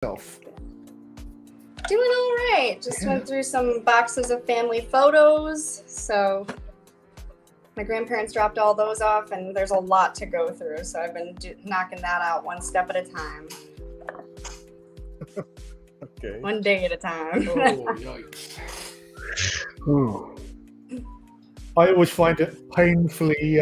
yourself? Doing all right. Just went through some boxes of family photos. So my grandparents dropped all those off, and there's a lot to go through. So I've been knocking that out one step at a time. Okay. One day at a time. Oh, yikes. Ooh. I always find it painfully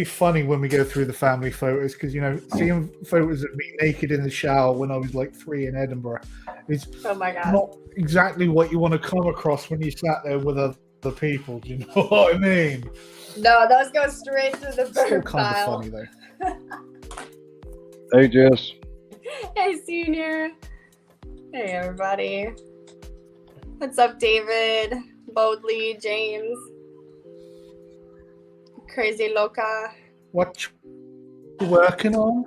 funny when we go through the family photos because, you know, seeing photos of me naked in the shower when I was like 3 in Edinburgh is not exactly what you want to come across when you sat there with other people. Do you know what I mean? No, those go straight to the Still burn kind pile. of funny though. Hey, Jess. Hey, Senior. Hey, everybody. What's up, David, Bodley, James, Crazy Loca? What you working on?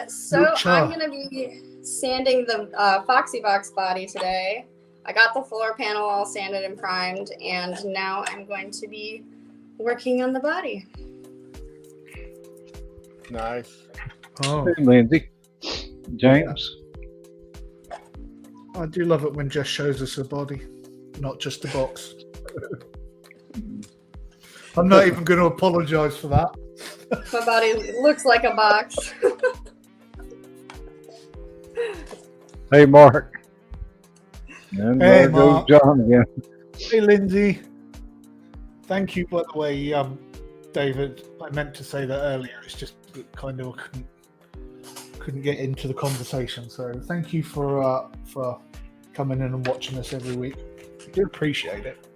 So I'm gonna be sanding the Foxy Box body today. I got the floor panel all sanded and primed, and now I'm going to be working on the body. Nice. Oh, Hey, Lindsay. James. I do love it when Jess shows us her body, not just a box. I'm not even going to apologise for that. My body looks like a box. Hey, Mark. And Hey, there Mark. goes John again. Hey, Lindsay. Thank you, by the way, David. I meant to say that earlier. It's just that kind of couldn't get into the conversation. So thank you for coming in and watching us every week. I do appreciate it.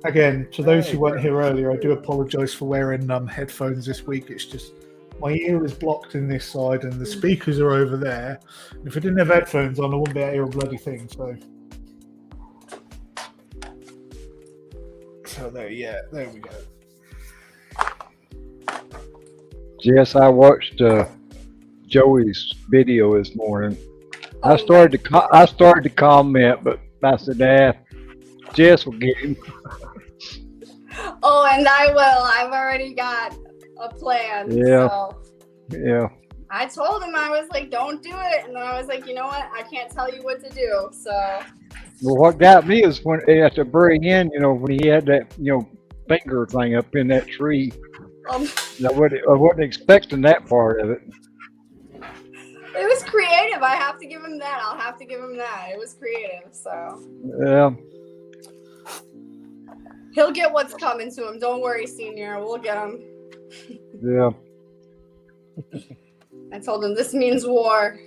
Again, to those who weren't here earlier, I do apologise for wearing headphones this week. It's just my ear is blocked in this side and the speakers are over there. And if I didn't have headphones on, I wouldn't be able to hear a bloody thing. So there we go. Jess, I watched Joey's video this morning. I started to comment, but I said, "Nah, Jess will get him." Oh, and I will. I've already got a plan. Yeah. So Yeah. I told him, I was like, don't do it. And then I was like, you know what? I can't tell you what to do. So. Well, what got me is when at the very end, you know, when he had that, you know, finger thing up in that tree. I wasn't expecting that part of it. It was creative. I have to give him that. I'll have to give him that. It was creative. So. Yeah. He'll get what's coming to him. Don't worry, Senior. We'll get him. Yeah. I told him this means war.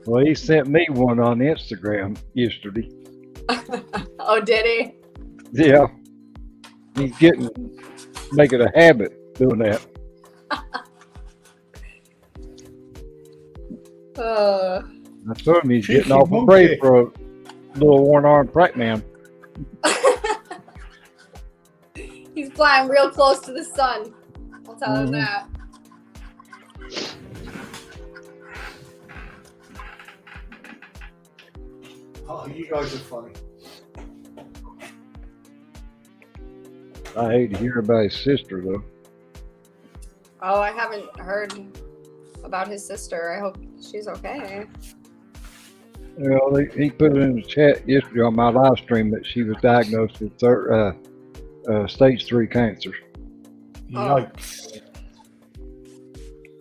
Well, he sent me one on Instagram yesterday. Oh, did he? Yeah. He's make it a habit doing that. I told him he's Cheeky getting off a monkey. break for a little one-armed track man. He's flying real close to the sun. I'll tell him that. Oh, you guys are funny. I hate to hear about his sister, though. Oh, I haven't heard about his sister. I hope she's okay. Well, he put it in the chat yesterday on my live stream that she was diagnosed with stage 3 cancer. Yikes.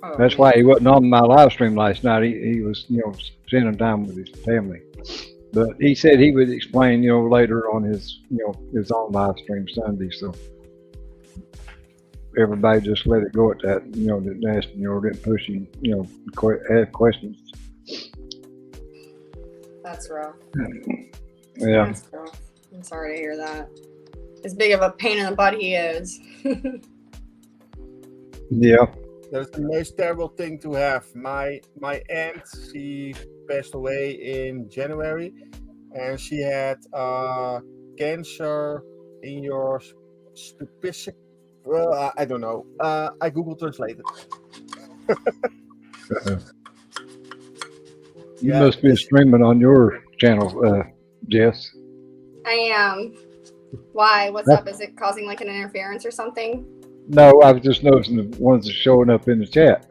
Oh, That's why he wasn't on my live stream last night. He was, you know, spending time with his family. But he said he would explain, you know, later on his, you know, his own live stream Sunday. So everybody just let it go at that, you know, didn't ask, you know, didn't push him, you know, ask questions. That's rough. Yeah. That's rough. I'm sorry to hear that. As big of a pain in the butt he is. Yeah. That's the most terrible thing to have. My aunt, she passed away in January, and she had cancer in your stupidity. Well, I don't know. I Google translated. You must be streaming on your channel, Jess. I am. Why? What's up? Is it causing like an interference or something? No, I was just noticing the ones that showing up in the chat.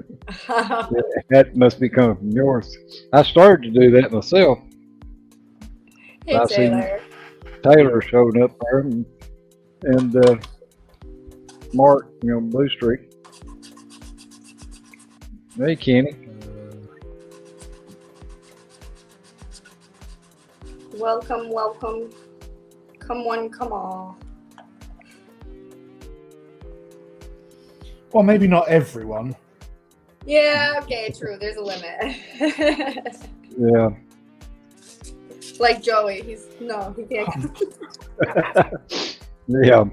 That must be coming from yours. I started to do that myself. Hey, I seen Taylor. Taylor showing up there and Mark, Blue Streak. Hey, Kenny. Welcome, welcome. Come on, come on. Well, maybe not everyone. Yeah, okay, true. There's a limit. Yeah. Like Joey, he can't. Yeah.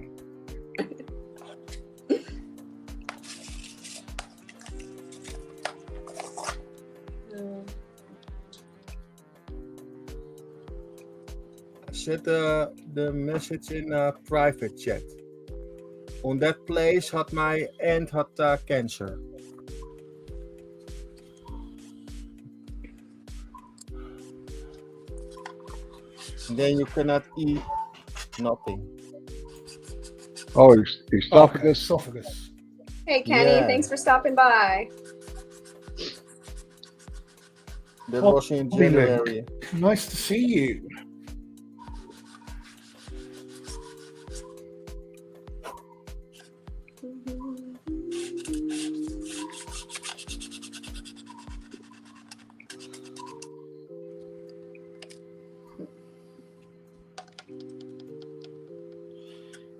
I sent the message in a private chat. On that place had my aunt had cancer. And then you cannot eat nothing. Oh, Okay, esophagus. esophagus. Hey, Kenny, Yeah. thanks for stopping by. That Oh, was in Bobby Link. January. Nice to see you.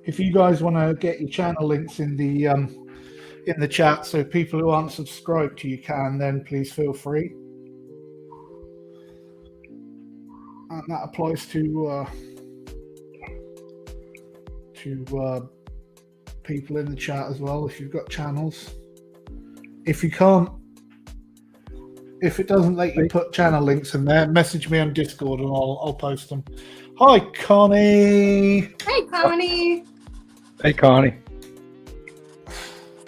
If you guys want to get your channel links in the chat, so people who aren't subscribed to you can, then please feel free. And that applies to people in the chat as well. If you've got channels, if you can't, if it doesn't let you put channel links in there, message me on Discord and I'll post them. Hi, Connie. Hey, Connie. Hey, Connie.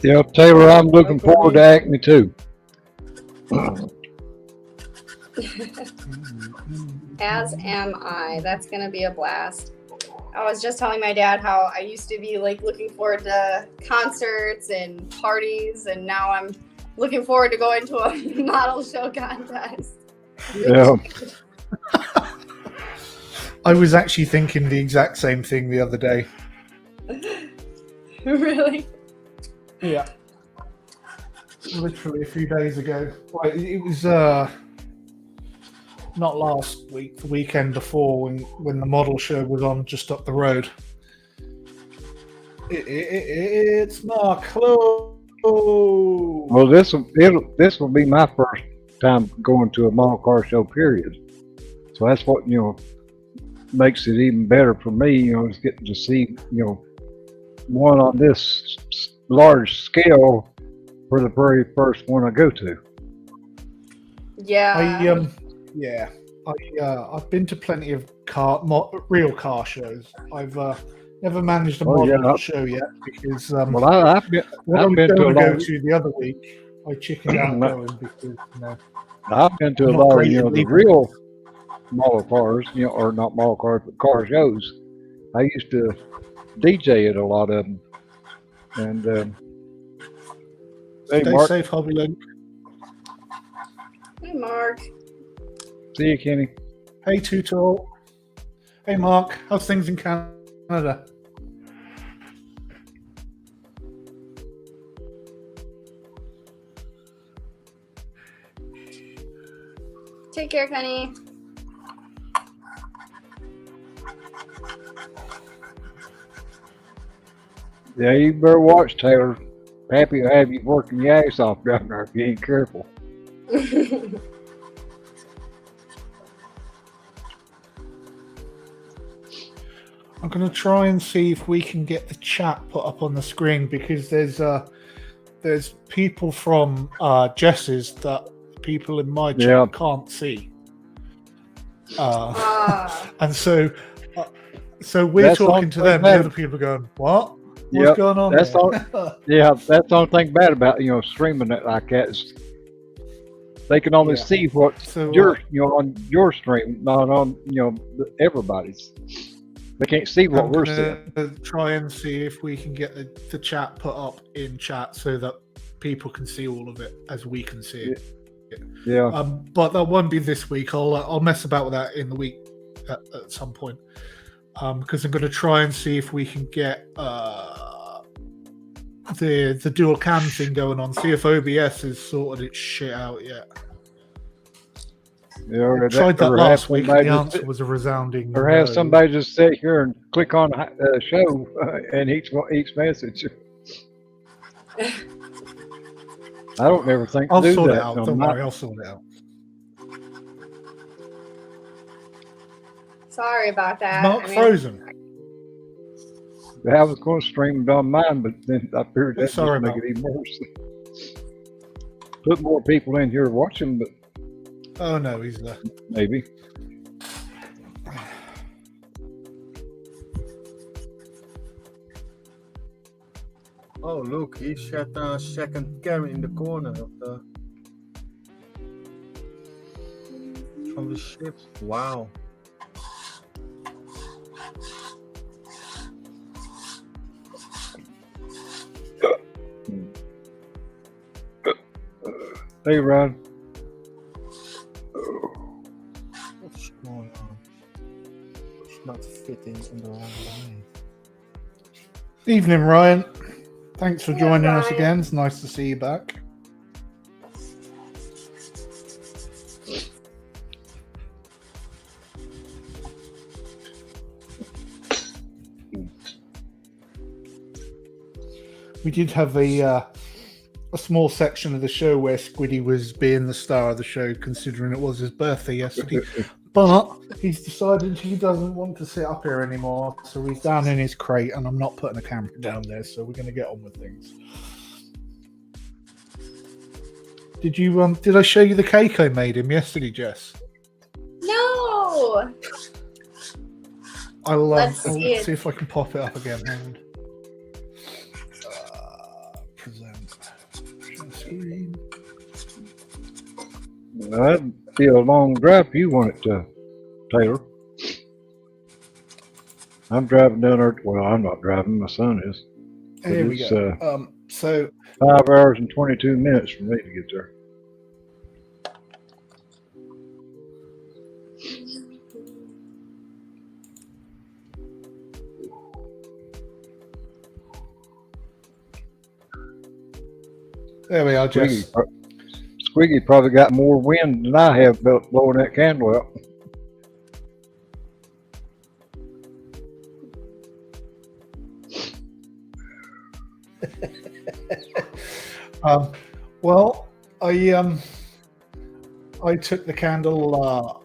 Yeah, Taylor, I'm looking forward to Acme too. As am I. That's gonna be a blast. I was just telling my dad how I used to be like looking forward to concerts and parties, and now I'm looking forward to going to a model show contest. Yeah. I was actually thinking the exact same thing the other day. Really? Yeah. Literally a few days ago. Well, it was not last week, the weekend before, when the model show was on just up the road. It's Mark. Hello. Well, this will be my first time going to a model car show. Period. So that's what makes it even better for me. Is getting to see one on this large scale for the very first one I go to. Yeah. I've been to plenty of real car shows. I've never managed a model show yet because Well, I've been to a lot. The other week, I chickened out going because I've been to a I'm not lot of great at the leaving. real model cars, or not model cars, but car shows. I used to DJ at a lot of them, and hey, Stay Mark. safe, Hobby Link. Hey, Mark. See you, Kenny. Hey, Tutor. Hey, Mark. How's things in Canada? Take care, Kenny. Yeah, you better watch, Taylor. Pappy will have you working your ass off down there if you ain't careful. I'm going to try and see if we can get the chat put up on the screen, because there's people from Jess's that people in my chat can't see. And so we're That's talking to them, and other people are going, "What? What's going on?" That's there? all. Yeah, that's the only thing bad about streaming it like that is they can only see what So, your on your stream, not on everybody's. They can't see what I'm we're gonna saying. try and see if we can get the chat put up in chat so that people can see all of it as we can see it. Yeah. But that won't be this week. I'll mess about with that in the week at some point. Because I'm going to try and see if we can get the dual cam thing going on. See if OBS has sorted its shit out yet. Yeah, I tried that last week, and the answer was a resounding or have no. somebody just sit here and click on show and each message. I don't ever think I'll to do sort that. it out. Don't worry, I'll sort it out. Sorry about that. Mark frozen. I was going to stream it on mine, but then I figured that Sorry, just make it even worse. Put more people in here watching, but Oh no, he's there. maybe. Oh, look, he set a second cam in the corner of the from the ship. Wow. Hey, Ron. What's going on? It's not fitting in the wrong way. Evening, Ryan. Thanks for Yeah, joining us Ryan. again. It's nice to see you back. We did have a small section of the show where Squiddy was being the star of the show, considering it was his birthday yesterday. But he's decided he doesn't want to sit up here anymore, so he's down in his crate, and I'm not putting a camera down there, so we're going to get on with things. Did I show you the cake I made him yesterday, Jess? No. I'll Let's I'll see it. see if I can pop it up again. Hang on. Present. Share screen. That'd be a long drive if you want it to, Taylor. I'm driving down there. Well, I'm not driving. My son is. But Here we it's, go. So 5 hours and 22 minutes for me to get there. there we are, Jess. Squiggy probably got more wind than I have blowing that candle out. Well, I took the candle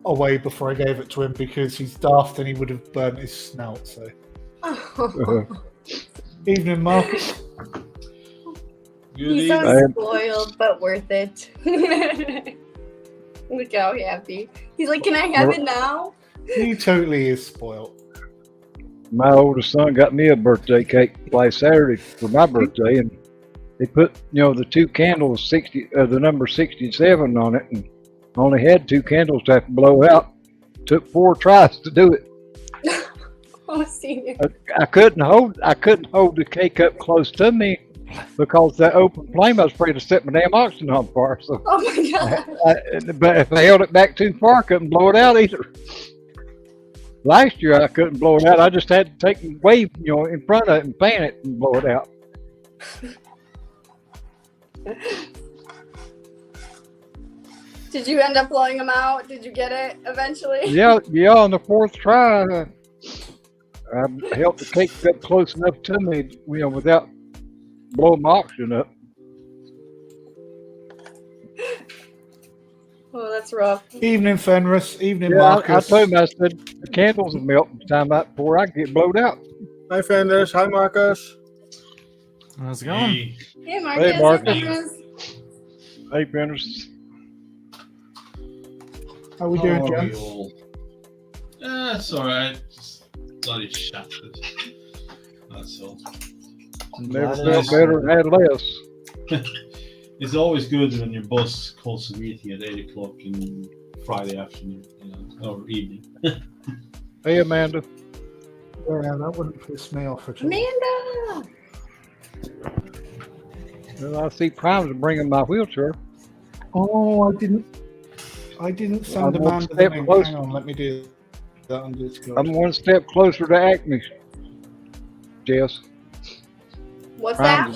away before I gave it to him because he's daft and he would have burnt his snout. So, evening, Marcus. Good He's evening. so spoiled, but worth it. Look how happy. He's like, can I have it now? He totally is spoiled. My oldest son got me a birthday cake last Saturday for my birthday, and they put, the two candles, the number 67 on it, and only had 2 candles to have to blow out. Took 4 tries to do it. Oh, senior. I couldn't hold the cake up close to me because that open flame, I was afraid to set my damn oxygen on fire. So, Oh my god. but if I held it back too far, I couldn't blow it out either. Last year I couldn't blow it out. I just had to take the wave, in front of it and fan it and blow it out. Did you end up blowing him out? Did you get it eventually? Yeah, on the 4th try, I held the cake up close enough to me, without blowing my oxygen up. Oh, that's rough. Evening, Fenris. Evening, Yeah, Marcus. I told him, I said, the candles will melt before I get blowed out. Hi, Fenders. Hi, Marcus. How's it going? Hey, Marcus. Hey, Marcus. Marcus. Hey, Benders. How we doing, gents? It's alright. Just bloody shattered. That's all. Never felt better and had less. It's always good when your boss calls a meeting at 8 o'clock in Friday afternoon, or evening. Hey, Amanda. Yeah, that wouldn't piss me off at all. Amanda! Well, I see Prime's bringing my wheelchair. Oh, I didn't send I'm one Amanda the step link. closer. Hang on, let me do that on Discord. I'm one step closer to Acme, Jess. What's that?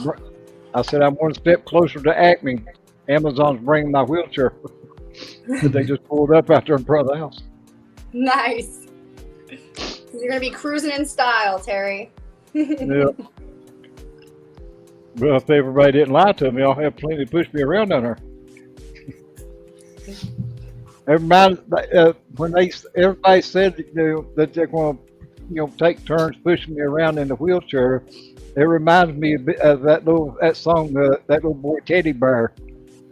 I said I'm one step closer to Acme. Amazon's bringing my wheelchair. They just pulled up out there in front of the house. Nice. You're gonna be cruising in style, Terry. Yeah. Well, if everybody didn't lie to me, I'll have plenty to push me around down there. Everybody, when everybody said that they're going to, take turns pushing me around in the wheelchair, it reminds me of that song, that little boy Teddy Bear.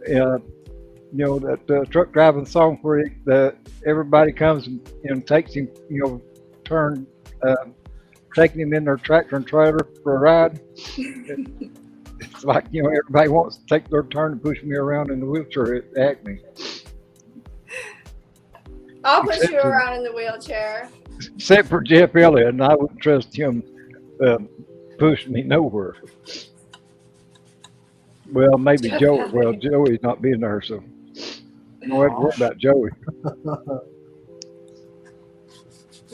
That truck driving song where everybody comes and takes him, turn, taking him in their tractor and trailer for a ride. It's like, everybody wants to take their turn to push me around in the wheelchair at Acme. I'll push you around in the wheelchair. Except for Jeff Elliott, and I wouldn't trust him pushing me nowhere. Well, maybe Jeff Joey. Elliott. Well, Joey's not being there, so I don't have to worry about Joey.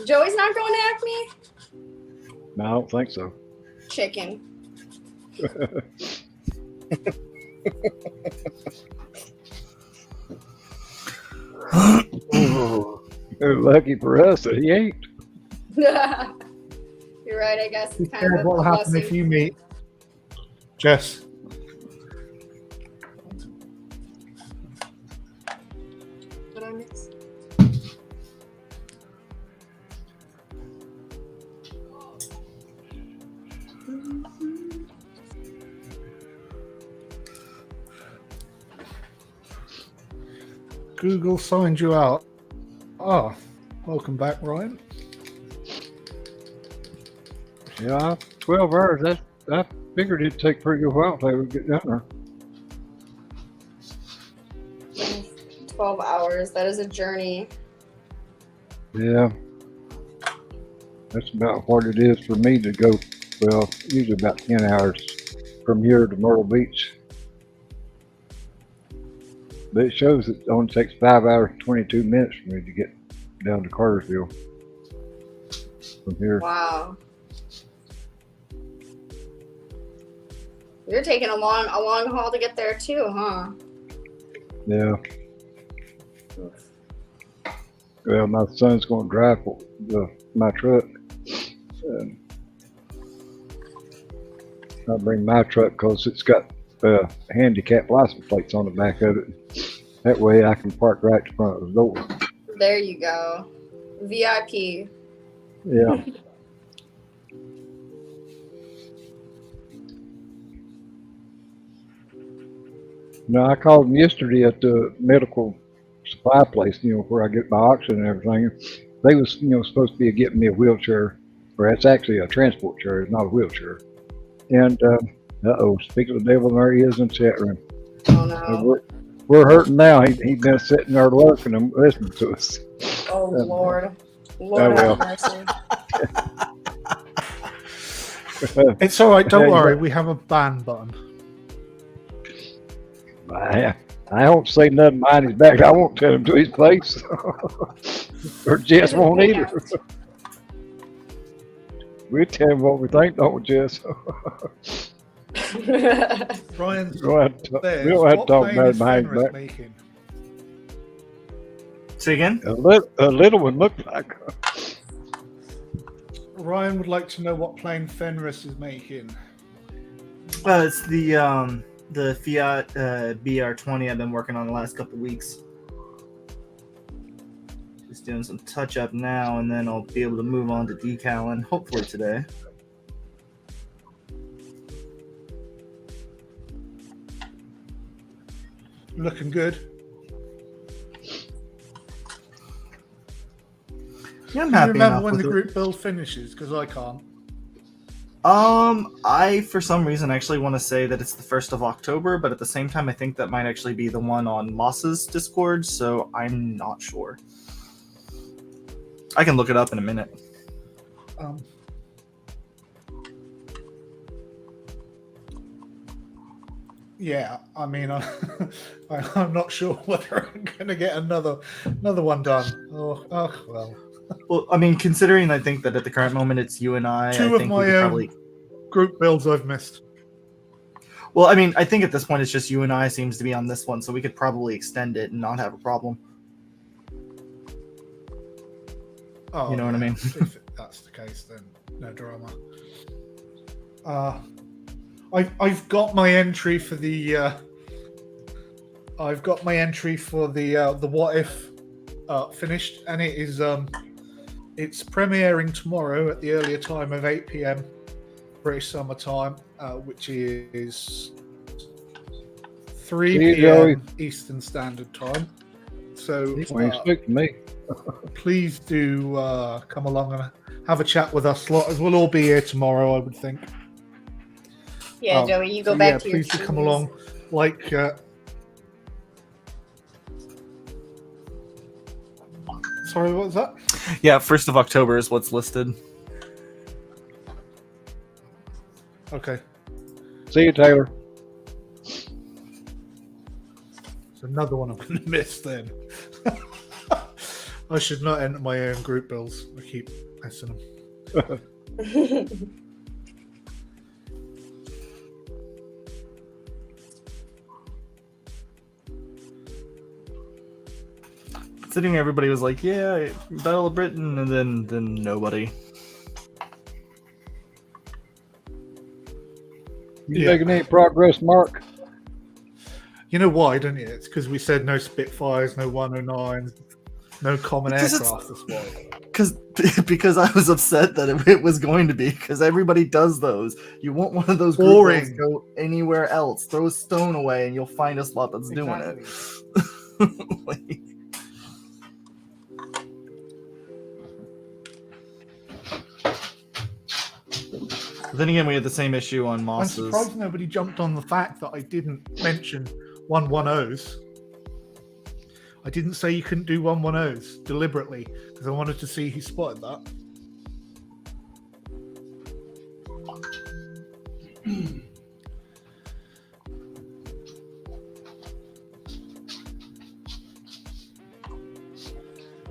Joey's not going to Acme? No, I don't think so. Chicken. Lucky for us that he ain't. You're right, I guess. Be It's kind of careful a what will happen if blessing. you meet Jess. What I miss? Google signed you out. Oh, welcome back, Ryan. Yeah, 12 hours. I figured it'd take a pretty good while till we get down there. 12 hours. That is a journey. Yeah. That's about what it is for me to go. Well, usually about 10 hours from here to Myrtle Beach. But it shows it only takes 5 hours and 22 minutes for me to get down to Cartersville from here. Wow. You're taking a long haul to get there too, huh? Yeah. Well, my son's going to drive my truck. I'll bring my truck because it's got handicap license plates on the back of it. That way I can park right in front of the door. There you go. VIP. Yeah. No, I called them yesterday at the medical supply place, where I get my oxygen and everything. They was, supposed to be getting me a wheelchair, or it's actually a transport chair, it's not a wheelchair. And, speaking of the devil, there he is in the chat room. Oh no. We're hurting now. He's been sitting there lurking and listening to us. Oh Lord. Lord well. have mercy. It's all right. Don't Yeah, worry. We have a ban button. I don't say nothing behind his back. I won't tell him to his face. Or Jess won't either. We tell him what we think, don't we, Jess? Ryan, We don't have to talk what about plane it is behind his Fenris back. making? Say again? A little one looked like. Ryan would like to know what plane Fenris is making. It's the Fiat BR20 I've been working on the last couple of weeks. Just doing some touch up now, and then I'll be able to move on to decaling hopefully today. Looking good. Yeah, I'm Can you happy remember enough when with the it. group build finishes? Because I can't. I for some reason actually want to say that it's the 1st of October, but at the same time I think that might actually be the one on Moss's Discord, so I'm not sure. I can look it up in a minute. Yeah, I mean, I'm not sure whether I'm going to get another one done. Oh well. Well, I mean, considering I think that at the current moment it's you and I Two of think we my could own probably. group builds I've missed. Well, I mean, I think at this point it's just you and I seems to be on this one, so we could probably extend it and not have a problem. Oh, You know what I mean? If that's the case, then no drama. I've got my entry for the the What If finished, and it is it's premiering tomorrow at the earlier time of 8 p.m. British Summer Time, which is 3 p.m. Eastern Standard Time. So Speak to me. please do come along and have a chat with us lot, as we'll all be here tomorrow, I would think. Yeah, Joey, you go back to your please do come shoes. along. Like, sorry, what was that? Yeah, 1st of October is what's listed. Okay, See you, Taylor. it's another one I'm going to miss then. I should not enter my own group bills. I keep messing them. Considering everybody was like, yeah, Battle of Britain, and then nobody. You making any progress, Mark? You know why, don't you? It's because we said no Spitfires, no 109s, no common Because aircraft. That's why. Because I was upset that it was going to be, because everybody does those. You want one of those group Boring. builds, go anywhere else. Throw a stone away and you'll find a slot that's doing it. Like, then again, we had the same issue on I'm Moss's. surprised nobody jumped on the fact that I didn't mention 110s. I didn't say you couldn't do 110s deliberately because I wanted to see who spotted that.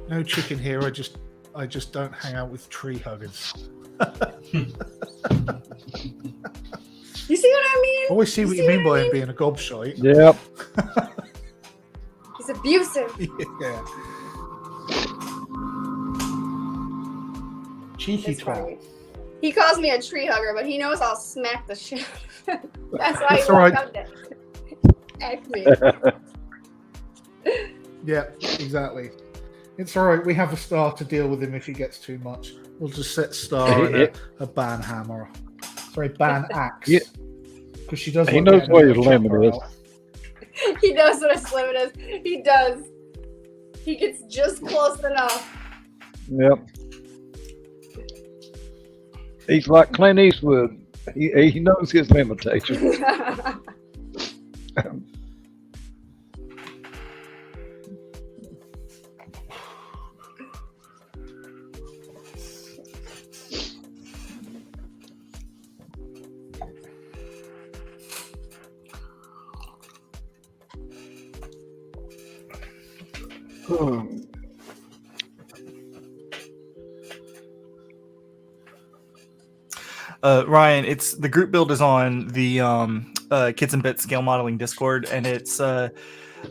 No chicken here. I just don't hang out with tree huggers. You see what I mean? I always see what you mean by him being a gobshite. Yep. He's abusive. Yeah. Cheeky It's twat. funny. He calls me a tree hugger, but he knows I'll smack the shit. That's why That's he all won't right. come to act me. Yeah, exactly. It's all right. We have a star to deal with him if he gets too much. We'll just set star and a ban hammer. Sorry, ban axe. Yeah. Because she does. He like knows getting what her his chopper limit is. out. He knows what his limit is. He does. He gets just close enough. Yep. He's like Clint Eastwood. He knows his limitations. Ryan, it's the group build is on the Kids and Bits scale modeling Discord, and it's the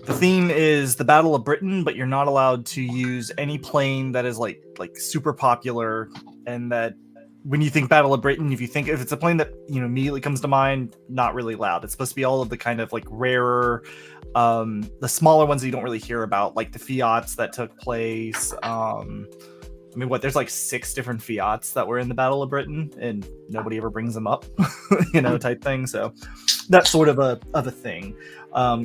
theme is the Battle of Britain, but you're not allowed to use any plane that is like super popular, and that when you think Battle of Britain, if it's a plane that immediately comes to mind, not really loud. It's supposed to be all of the kind of like rarer, the smaller ones that you don't really hear about, like the Fiats that took place. I mean, there's like 6 different Fiats that were in the Battle of Britain, and nobody ever brings them up, type thing. So that's sort of a thing.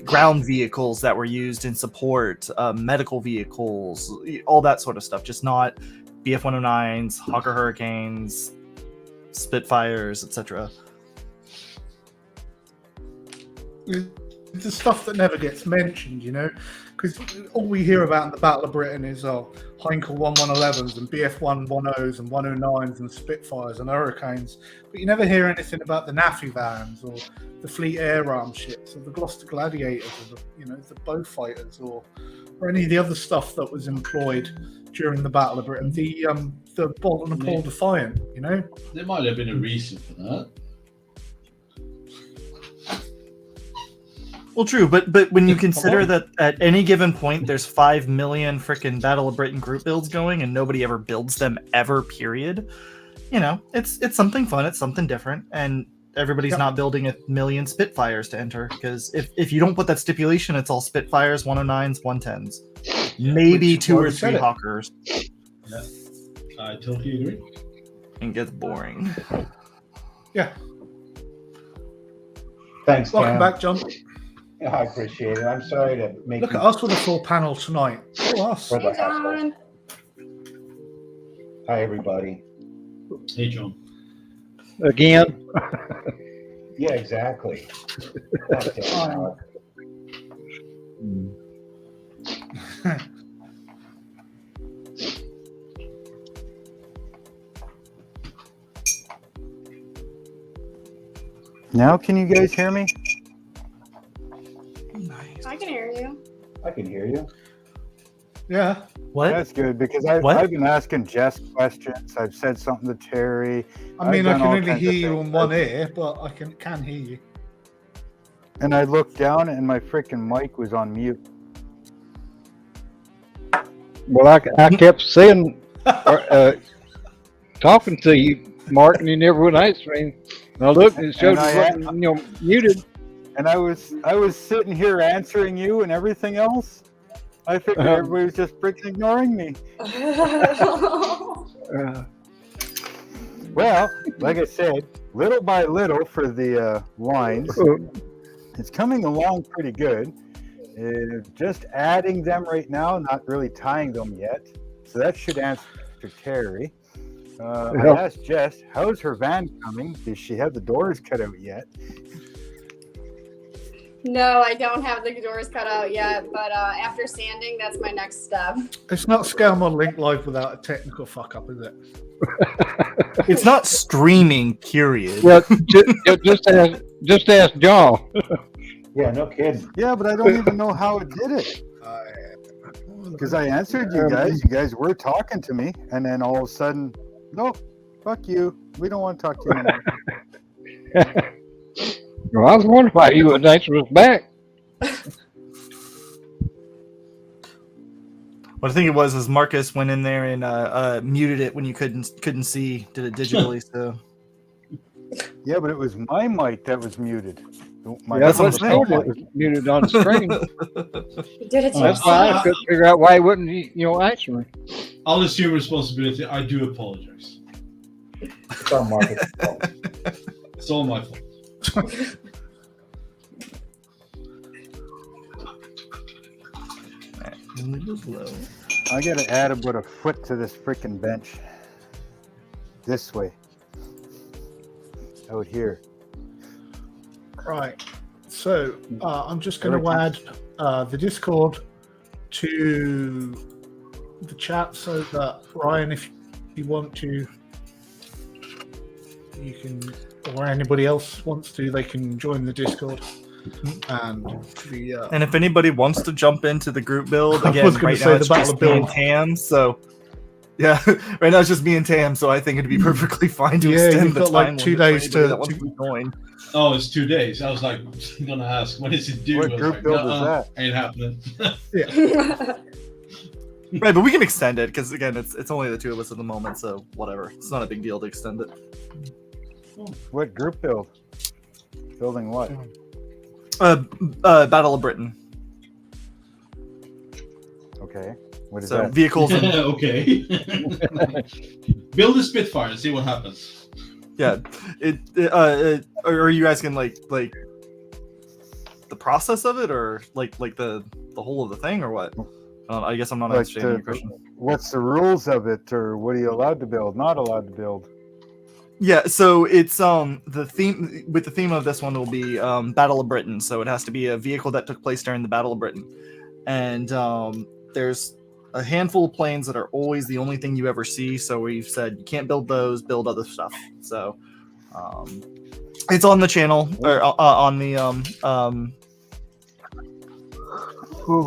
Ground vehicles that were used in support, medical vehicles, all that sort of stuff. Just not BF-109s, Hawker Hurricanes, Spitfires, etc. The stuff that never gets mentioned, because all we hear about in the Battle of Britain is Heinkel 1111s and BF 110s and 109s and Spitfires and Hurricanes, but you never hear anything about the NAFI vans or the Fleet Air Arm ships or the Gloucester Gladiators or the bow fighters or any of the other stuff that was employed during the Battle of Britain. The Bolton and Paul Defiant, There might have been a reason for that. Well, true, but when you consider that at any given point there's 5 million freaking Battle of Britain group builds going and nobody ever builds them ever, period. It's something fun, it's something different, and everybody's not building 1 million Spitfires to enter, because if you don't put that stipulation, it's all Spitfires, 109s, 110s, maybe 2 or 3 Hawkers. Yeah, I totally agree. And gets boring. Yeah. Thanks, Welcome Cam. back, John. I appreciate it. I'm sorry to make Look you at us with a full panel tonight. Oh, us. for the Hey, hassle. John. Hi, everybody. Hey, John. Again. Yeah, exactly. Okay, now, Now can you guys hear me? I can hear you. I can hear you. Yeah. What? That's good because What? I've been asking Jess questions. I've said something to Terry, I mean, I I've can done all only kinds hear of you things. on one ear, but I can hear you. and I looked down and my freaking mic was on mute. Well, I kept saying, talking to you, Mark, and you never would answer me. And I looked and it showed And you wasn't, muted. And I was sitting here answering you and everything else. I figured everybody was just freaking ignoring me. Well, like I said, little by little for the lines, it's coming along pretty good. Just adding them right now, not really tying them yet. So that should answer Terry. I asked Jess, how's her van coming? Does she have the doors cut out yet? No, I don't have the doors cut out yet, but after sanding, that's my next step. It's not Scale Mod Link Live without a technical fuck up, is it? It's not streaming, period. Well, just ask John. Yeah, no kidding. Yeah, but I don't even know how it did it. Because I answered you guys were talking to me, and then all of a sudden, no, fuck you. We don't want to talk to you anymore. Well, I was wondering why you would answer us back. What I think it was is Marcus went in there and muted it when you couldn't see, did it digitally. So Yeah, but it was my mic that was muted. That's what I'm saying. it was muted on the screen. You did it to That's why I couldn't figure out why he wouldn't, answer me. I'll assume responsibility. I do apologize. It's our market. It's all my fault. I gotta add about a foot to this freaking bench. This way. Out here. Right. So I'm just going to add the Discord to the chat so that Ryan, if you want to, you can, or anybody else wants to, they can join the Discord. And if anybody wants to jump into the group build, I again, was gonna right say now the it's Battle just of me and Build. Tam. So yeah, right now it's just me and Tam. So I think it'd be perfectly fine to Yeah, extend you've the got, like, time 2 limit for days anybody to- that wants to- join. Oh, it's 2 days. I was like, I'm gonna ask, when is it due? What I was group like, build is "Nuh-uh, that?" Ain't happening. Right, but we can extend it because again, it's only the two of us at the moment, so whatever. It's not a big deal to extend it. What group build? Building what? Battle of Britain. Okay. What is So that? vehicles and Okay. Build a Spitfire and see what happens. yeah, are you asking like the process of it, or like the whole of the thing, or what? I guess I'm not Like understanding your question. What's the rules of it, or what are you allowed to build, not allowed to build? Yeah, so it's the theme of this one will be Battle of Britain. So it has to be a vehicle that took place during the Battle of Britain, and there's a handful of planes that are always the only thing you ever see. So we've said you can't build those, build other stuff. So it's on the channel or on the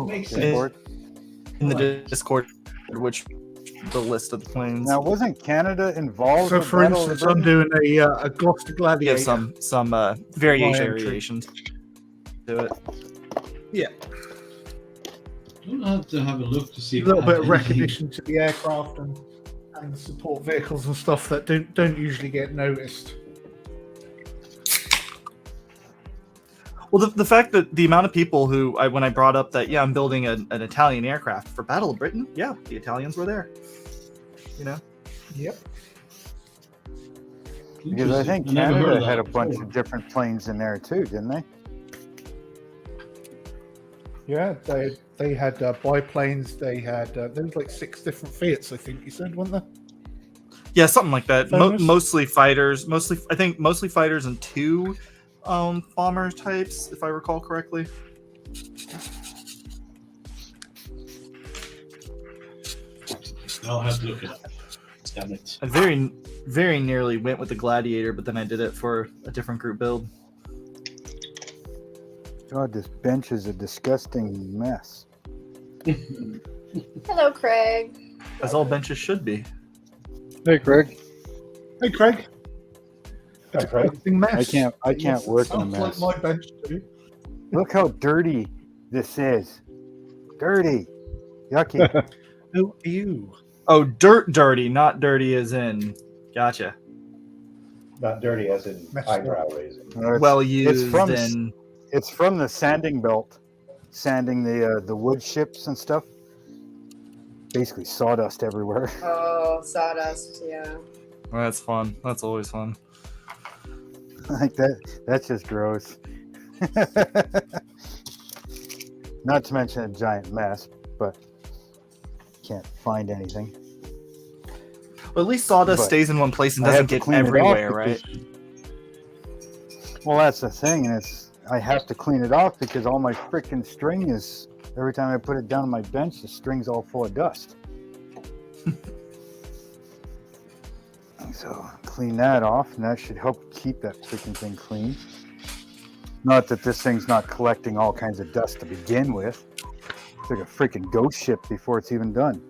Makes sense. Discord. in the Discord, which the list of the planes. Now, wasn't Canada involved? So, with for Battle of instance, I'm Britain? doing a Gloucester Give Gladiator. some My entry. variations to it. You'll have to have a look to see A little if it bit of has anything- recognition to the aircraft and support vehicles and stuff that don't usually get noticed. Well, the fact that the amount of people who, when I brought up that, I'm building an Italian aircraft for Battle of Britain, the Italians were there. You know? Yep. Because I think Interesting. never heard Canada of had that a bunch before. of different planes in there too, didn't they? Yeah, they had biplanes. They had there was like 6 different Fiats, I think you said, weren't there? Yeah, something like that. Fighters? Mostly fighters. Mostly fighters and 2 bomber types, if I recall correctly. I'll have to look it up. Damn it. I very nearly went with the Gladiator, but then I did it for a different group build. God, this bench is a disgusting mess. Hello, Craig. As all benches should be. Hey, Craig. Hey, Craig. Hi, Craig. Disgusting mess. I can't work in a Sounds mess. like my bench too. Look how dirty this is. Dirty. Yucky. Oh, ew. Oh, dirty, not dirty as in. Gotcha. Not dirty as in Messed eyebrow raising. It's- Well used from- and It's from the sanding belt, sanding the wood chips and stuff. Basically sawdust everywhere. Oh, sawdust. Yeah. well, that's fun. That's always fun. Like that's just gross. Not to mention a giant mess, but can't find anything. Well, at least sawdust But stays in one place and I doesn't have to get clean it off everywhere, right? because- Well, that's the thing, and I have to clean it off because all my freaking string is, every time I put it down on my bench, the string's all full of dust. So clean that off, and that should help keep that freaking thing clean. Not that this thing's not collecting all kinds of dust to begin with. It's like a freaking ghost ship before it's even done.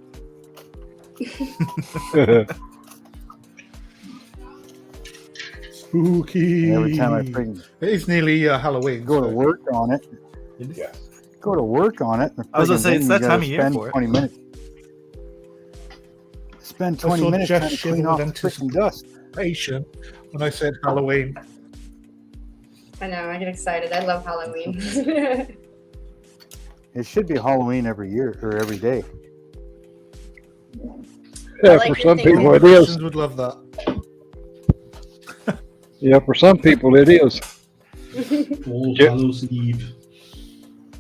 Spooky. And every time I freaking It is nearly Halloween. go to so- work on it, Yes. go to work on it. and I was gonna friggin' say, then it's you that gotta time of year spend for it. 20 minutes. Spend 20 saw minutes Jeff trying to shiver clean with off the freaking dust. Patient when I said Halloween. I know. I get excited. I love Halloween. It should be Halloween every year or every day. Yeah, like for your some thinking. people it is. Christians would love that. Yeah, for some people it is. All Yep. Hallows Eve.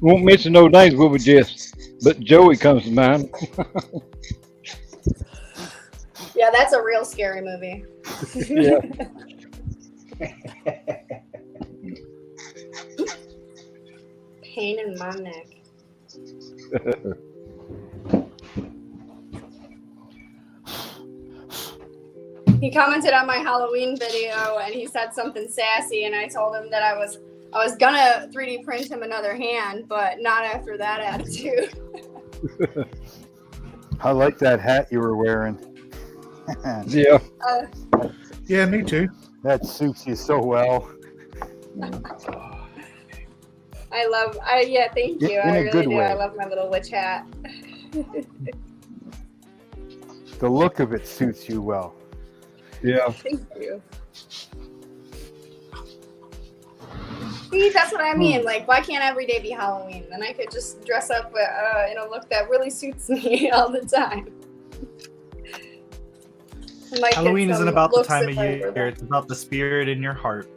Won't mention no names, will we, Jess? But Joey comes to mind. Yeah, that's a real scary movie. Yeah. Pain in my neck. He commented on my Halloween video and he said something sassy, and I told him that I was gonna 3D print him another hand, but not after that attitude. I like that hat you were wearing. Yeah. Yeah, me too. That suits you so well. Yeah, thank you. In I a really good do. way. I love my little witch hat. The look of it suits you well. Yeah. Thank you. See, that's what I mean. Like, why can't every day be Halloween? Then I could just dress up in a look that really suits me all the time. And, like, Halloween get isn't some about the looks time that of are year. for It's about the spirit in your heart.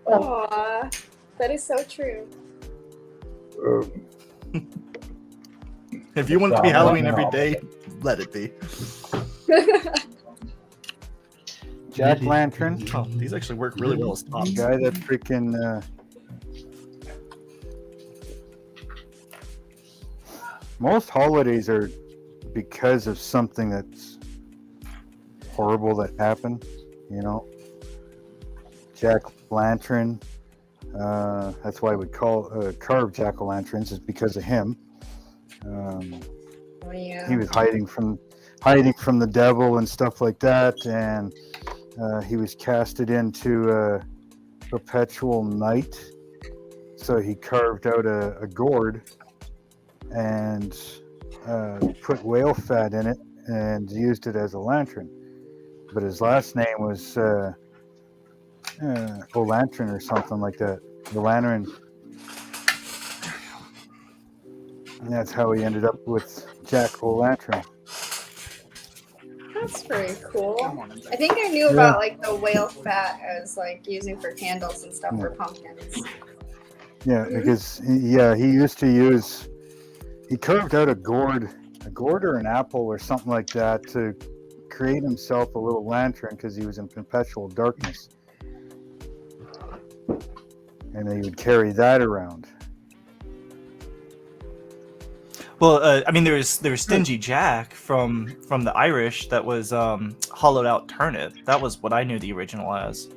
Aw, that is so true. If you want it to be Halloween every day, let it be. Jack Lantern, Oh, these actually work really well as tops. guy that freaking most holidays are because of something that's horrible that happened. You know, jack-o'-lantern. That's why we carve jack-o'-lanterns, is because of him. Oh, yeah. He was hiding from the devil and stuff like that, and he was casted into perpetual night. So he carved out a gourd and put whale fat in it and used it as a lantern. But his last name was O'Lantern or something like that. O'Lantern. And that's how he ended up with Jack O'Lantern. That's pretty cool. I think I knew about like the whale fat as like using for candles and stuff for pumpkins. Yeah, because he used to use. He carved out a gourd or an apple or something like that to create himself a little lantern because he was in perpetual darkness, and he would carry that around. Well, I mean, there was Stingy Jack from the Irish that was hollowed out turnip. That was what I knew the original as,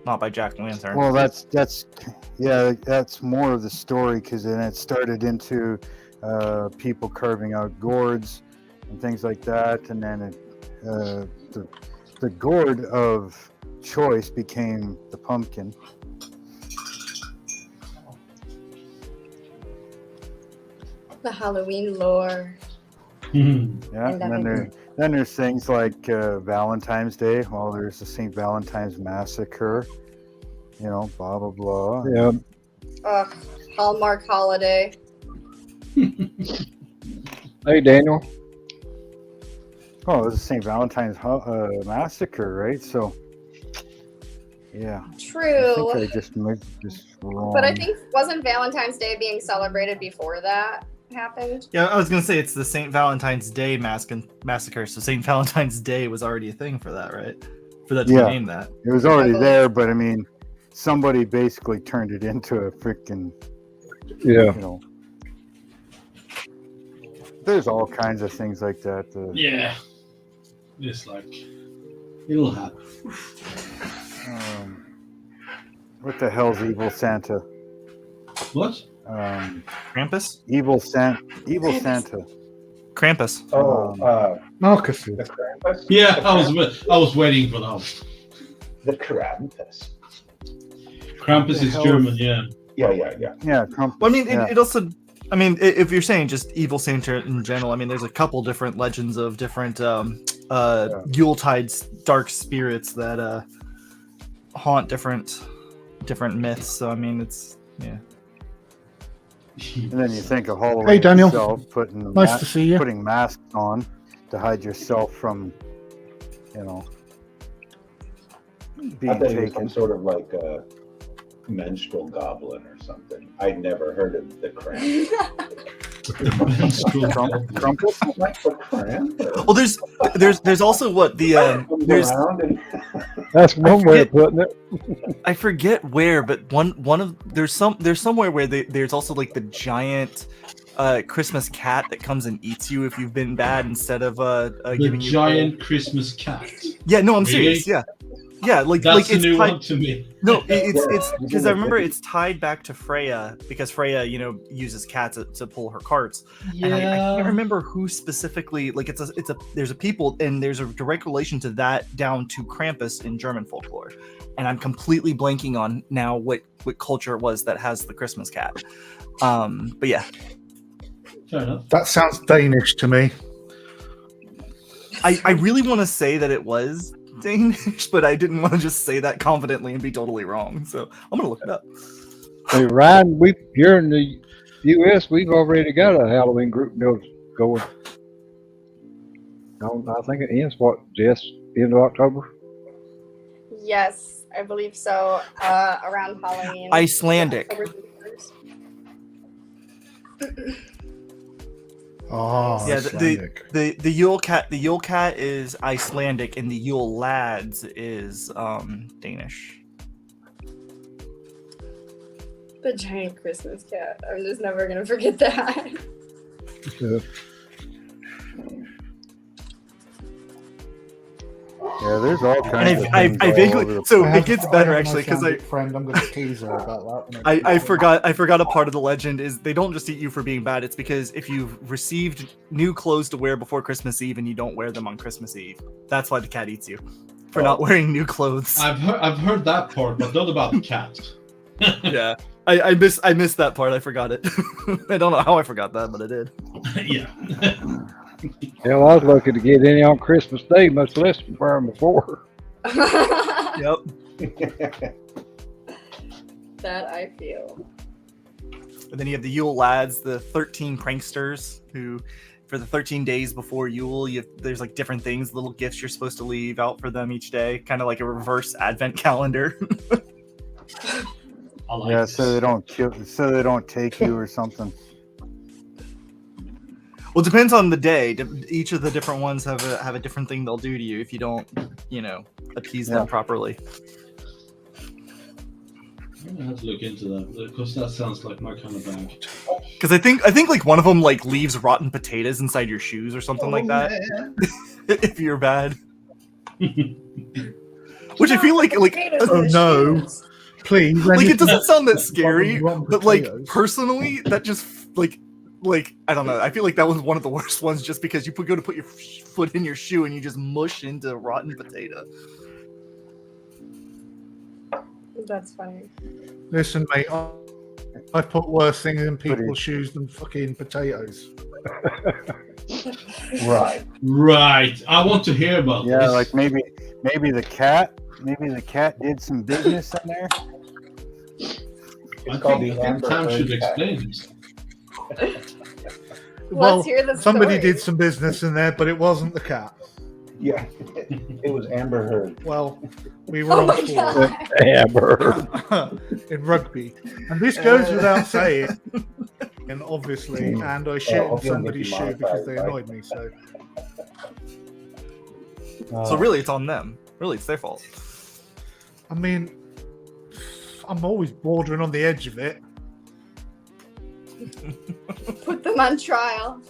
not by Jack Lantern. Well, that's more of the story, because then it started into people carving out gourds and things like that, and then the gourd of choice became the pumpkin. The Halloween lore. Yeah, and then there's things like Valentine's Day. Well, there's the St. Valentine's Massacre. You know, blah blah blah. Yeah. Hallmark holiday. Hey, Daniel. Oh, it was the St. Valentine's Massacre, right? So, yeah. True. I think I just made this wrong. But I think wasn't Valentine's Day being celebrated before that happened? Yeah, I was gonna say it's the St. Valentine's Day massacre. So St. Valentine's Day was already a thing for that, right? For that to be named that. It was already there, but I mean, somebody basically turned it into a freaking, you know. There's all kinds of things like that. Yeah. Just like, it'll happen. What the hell's Evil Santa? What? Krampus? Evil Santa. Krampus. Marcus. The Krampus? Yeah, I was waiting for that. The Krampus. Krampus is German, yeah. Yeah. Yeah, Krampus. Well, I mean, it also. I mean, if you're saying just evil Santa in general, I mean, there's a couple different legends of different Yuletide's dark spirits that haunt different myths. So I mean, it's And then you think of Halloween Hey, Daniel. itself, putting Nice to see you. putting masks on to hide yourself from, you know, I being thought he was taken. some sort of like a menstrual goblin or something. I'd never heard of the Krampus. Krampus? Like the Krampus? well, there's also what the there's Around and That's one way of putting it. I forget where, but one of there's somewhere where there's also like the giant Christmas cat that comes and eats you if you've been bad instead of giving you giant Christmas cat. Yeah, no, I'm Really? serious. Yeah, like That's it's a new tied, one to me. No, it's because I remember it's tied back to Freya because Freya, uses cats to pull her carts. And I can't remember who specifically. Like there's a people and there's a direct relation to that down to Krampus in German folklore, and I'm completely blanking on now what culture it was that has the Christmas cat. But yeah, Fair enough. That sounds Danish to me. I really want to say that it was Danish, but I didn't want to just say that confidently and be totally wrong. So I'm gonna look it up. Hey, Ryan, here in the U.S., we've already got a Halloween group build going. I think it ends, Jess? End of October? Yes, I believe so. Around Halloween. Icelandic. October 31st. Oh, Yeah, Icelandic. the Yule cat is Icelandic, and the Yule lads is Danish. The giant Christmas cat. I'm just never gonna forget that. Yeah, there's all kinds And of I things all vaguely over the so I it have- gets I better have an actually because I Icelandic friend. I'm going to tease her about that. I forgot a part of the legend is they don't just eat you for being bad. It's because if you've received new clothes to wear before Christmas Eve and you don't wear them on Christmas Eve, that's why the cat eats you for not wearing new clothes. I've heard that part, but not about the cat. Yeah, I missed that part. I forgot it. I don't know how I forgot that, but I did. Yeah. Hell, I was lucky to get any on Christmas Day, much less wear them before. Yep. That I feel. And then you have the Yule lads, the 13 pranksters who, for the 13 days before Yule, there's like different things, little gifts you're supposed to leave out for them each day, kind of like a reverse advent calendar. I like Yeah, this. so they don't kill, so they don't take you or something. Well, it depends on the day. Each of the different ones have a different thing they'll do to you if you don't, appease them properly. I'm gonna have to look into that because that sounds like my kind of bag. Because I think like one of them like leaves rotten potatoes inside your shoes or something like that. If you're bad. Which I feel like Potatoes Oh in the no. shoes. Please. like it doesn't sound that scary, Rotten but like potatoes. personally, that just like I don't know. I feel like that was one of the worst ones just because you go to put your foot in your shoe and you just mush into rotten potato. That's funny. Listen, mate. I've put worse things in people's shoes than fucking potatoes. Right. Right. I want to hear about Yeah, this. like maybe the cat did some business in there. I called think the Amber Tam should Heard cat. explain this. Well, Let's hear the somebody story. did some business in there, but it wasn't the cat. Yeah. It was Amber Heard. Well, we were Oh on my tour god. Amber. in rugby, and this goes without saying. And obviously, and I shit in okay, somebody's Mickey shoe because they Mouse, annoyed me. So So really, it's on them. Really, it's their fault. I mean, I'm always bordering on the edge of it. Put them on trial.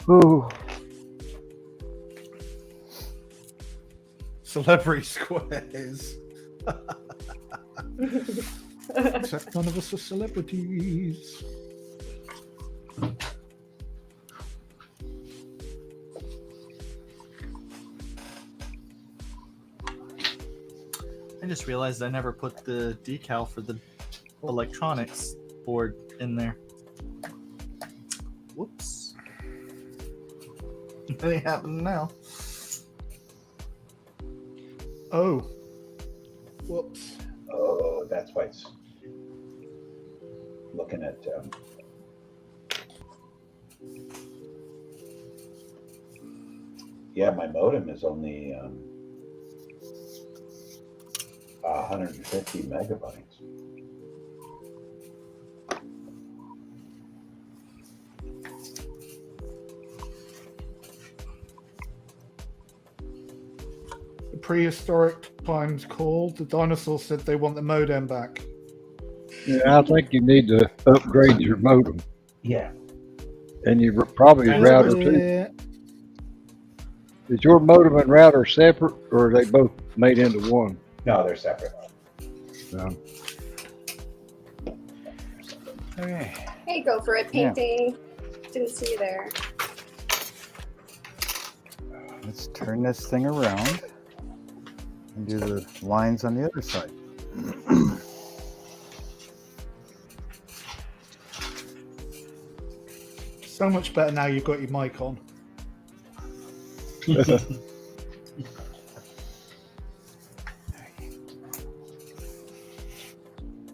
Ooh. Celebrity squares. Except none of us are celebrities. I just realized I never put the decal for the electronics board in there. Whoops. It ain't happening now. Oh. Whoops. Oh, that's why it's looking at. Yeah, my modem is only 150 megabytes. The prehistoric times called. The dinosaurs said they want the modem back. Yeah, I think you need to upgrade your modem Yeah. and your probably your router too. Yeah. Is your modem and router separate, or are they both made into one? No, they're separate. No. Okay. Hey, go for it. Painting. Didn't see you there. Let's turn this thing around and do the lines on the other side. So much better now you've got your mic on.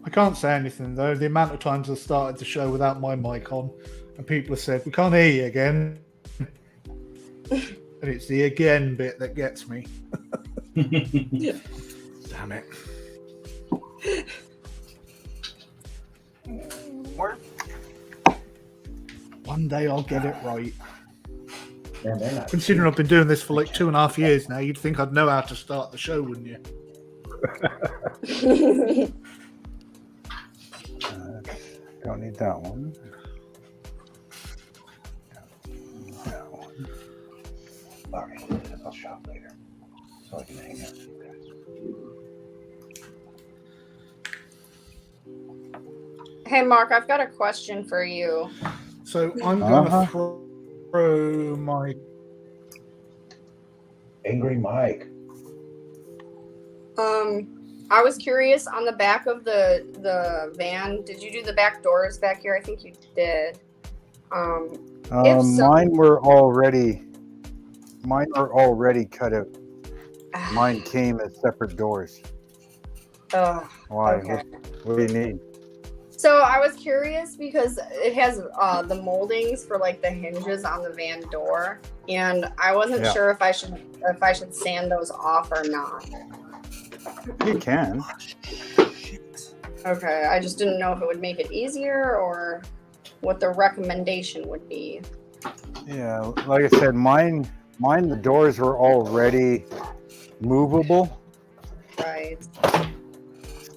I can't say anything though. The amount of times I've started the show without my mic on, and people have said, "We can't hear you again." And it's the again bit that gets me. Damn it. One day I'll get it right. And they're not. Considering I've been doing this for like 2.5 years now, you'd think I'd know how to start the show, wouldn't you? Don't need that one. That one. All right, I'll shop later so I can hang out with you guys. Hey, Mark, I've got a question for you. So I'm going to Uh-huh. throw my. Angry Mike. I was curious on the back of the van. Did you do the back doors back here? I think you did. If so, Mine were already cut out. Mine came as separate doors. Oh, Why? okay. What do you need? So I was curious because it has the moldings for like the hinges on the van door, and I wasn't Yeah. sure if I should sand those off or not. You can. Okay, I just didn't know if it would make it easier or what the recommendation would be. Yeah, like I said, mine the doors were already movable, Right.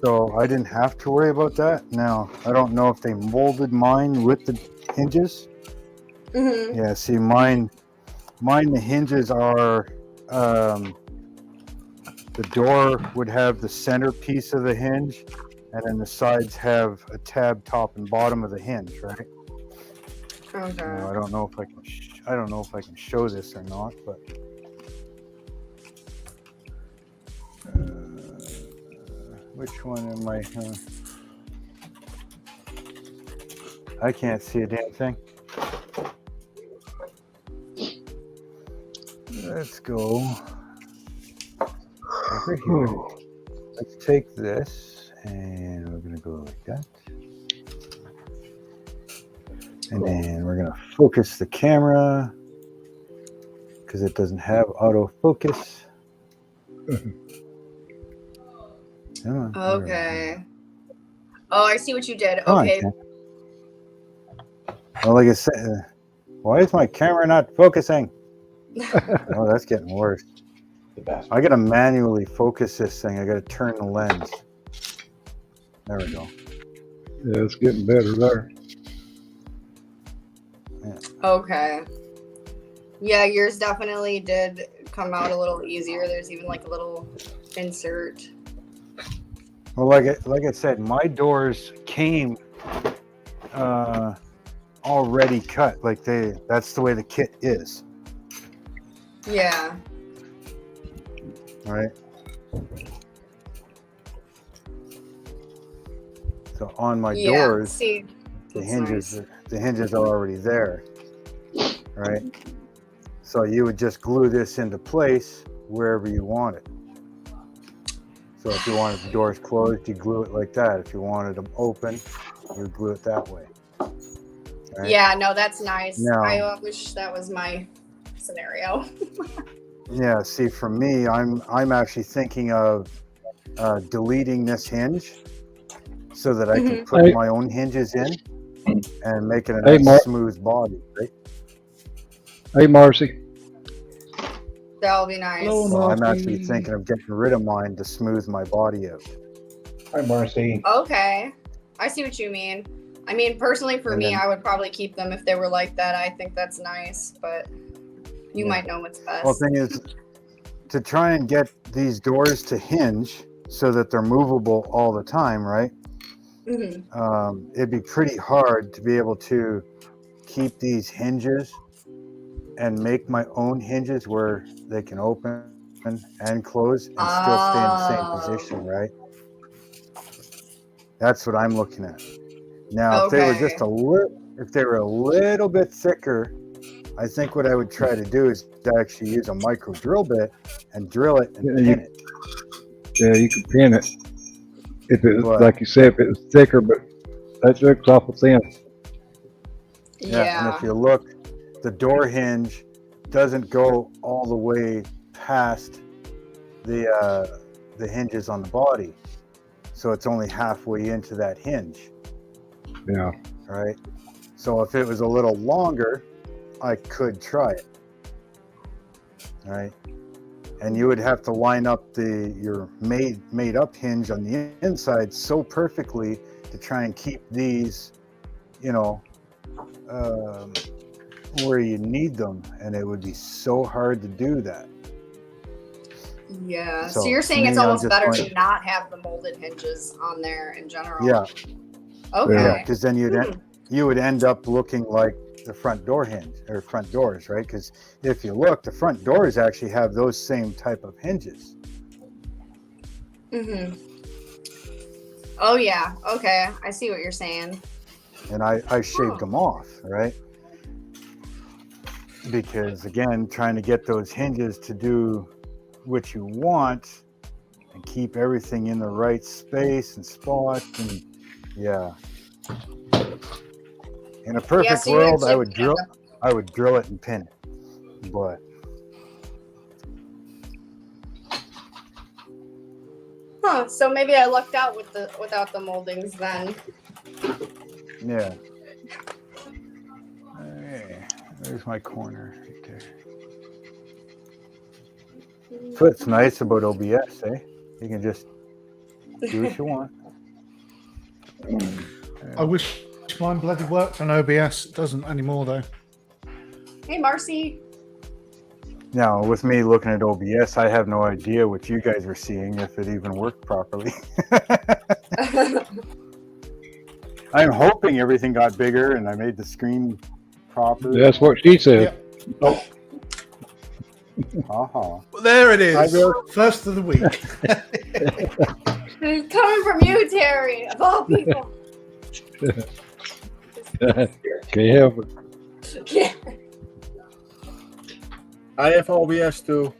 so I didn't have to worry about that. Now, I don't know if they molded mine with the hinges. Mm-hmm. Yeah, see, mine the hinges are, the door would have the center piece of the hinge, and then the sides have a tab top and bottom of the hinge, right? Okay. Now, I don't know if I can show this or not, but which one am I? I can't see a damn thing. Let's go over here. Let's take this, and we're gonna go like that. And then we're gonna focus the camera because it doesn't have autofocus. Come on. Okay. Oh, I see what you did. Come on, Okay. Ken. Well, like I said, why is my camera not focusing? Oh, that's getting worse. The best. I gotta manually focus this thing. I gotta turn the lens. There we go. Yeah, it's getting better there. Okay. Yeah, yours definitely did come out a little easier. There's even like a little insert. Well, like I said, my doors came already cut. Like that's the way the kit is. Yeah. All right. So on my Yeah. doors, See, the that's hinges nice. the hinges are already there, right? So you would just glue this into place wherever you want it. So if you wanted the doors closed, you glue it like that. If you wanted them open, you glue it that way. Right? Yeah, no, that's nice. No. I wish that was my scenario. Yeah, see, for me, I'm actually thinking of deleting this hinge so that I can put Hey. my own hinges in and make it a Hey, nice Mark. smooth body, right? Hey, Marcy. That'll be nice. Hello, So I'm Marcy. actually thinking of getting rid of mine to smooth my body out. Hi, Marcy. Okay. I see what you mean. I mean, personally, for And me, then- I would probably keep them if they were like that. I think that's nice, but you Yeah. might know what's best. Well, the thing is, to try and get these doors to hinge so that they're movable all the time, right? Mhm. It'd be pretty hard to be able to keep these hinges and make my own hinges where they can open and close and still stay in the same position, right? That's what I'm looking at. Now, if they were just if they were a little bit thicker, I think what I would try to do is to actually use a micro drill bit and drill it and Yeah, pin it. Yeah, you can pin it. If it was, But- like you said, if it was thicker, but that looks awful thin. Yeah. And if you look, the door hinge doesn't go all the way past the hinges on the body, so it's only halfway into that hinge, Yeah. right? So if it was a little longer, I could try it, right? And you would have to line up your made up hinge on the inside so perfectly to try and keep these you know, where you need them, and it would be so hard to do that. Yeah. So, So you're saying to it's me, I'm almost just better going- to not have the molded hinges on there in general. Yeah, Okay. because then you would end up looking like the front door hinge or front doors, right? Because if you look, the front doors actually have those same type of hinges. Mm-hmm. Oh yeah. Okay. I see what you're saying. And I shaved them off, right? Because again, trying to get those hinges to do what you want and keep everything in the right space and spot, and yeah. In a perfect so you world, I actually would drill it and pin it, but Huh. So maybe I lucked out without the moldings then. yeah. Hey, there's my corner right there. That's what's nice about OBS, eh? You can just do what you want. I wish mine bloody worked on OBS. It doesn't anymore though. Hey, Marcy. Now, with me looking at OBS, I have no idea what you guys are seeing, if it even worked properly. I'm hoping everything got bigger and I made the screen proper. That's what she said. Yeah. Uh-huh. There it is. I will- First of the week. It's coming from you, Terry, of all people. Can you help it? Yeah. I have OBS too.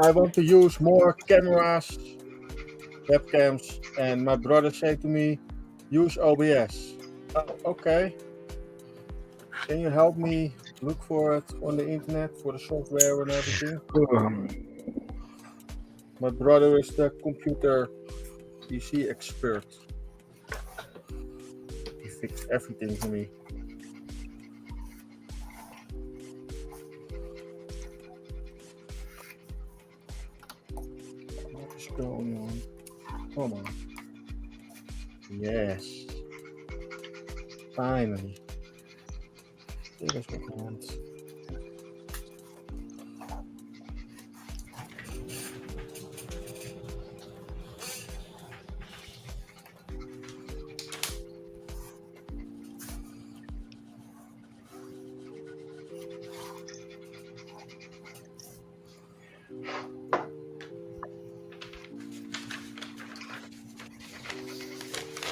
I want to use more cameras, webcams, and my brother said to me, use OBS. Okay. Can you help me look for it on the internet for the software and everything? My brother is the computer PC expert. He fixed everything for me. What is going on? Come on. Yes. Finally. Dit is wat ik want.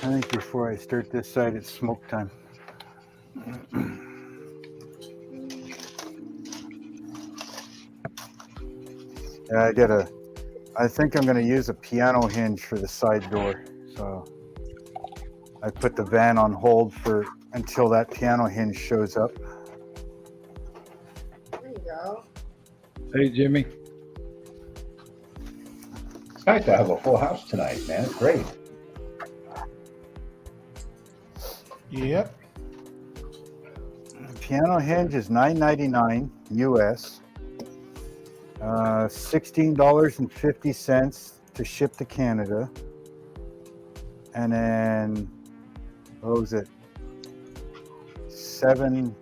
I think before I start this side, it's smoke time. Yeah, I think I'm gonna use a piano hinge for the side door. So I put the van on hold until that piano hinge shows up. There you go. Hey, Jimmy. It's nice to have a full house tonight, man. It's great. Yep. Piano hinge is $9.99 US. $16.50 to ship to Canada. And then, what was it? $3.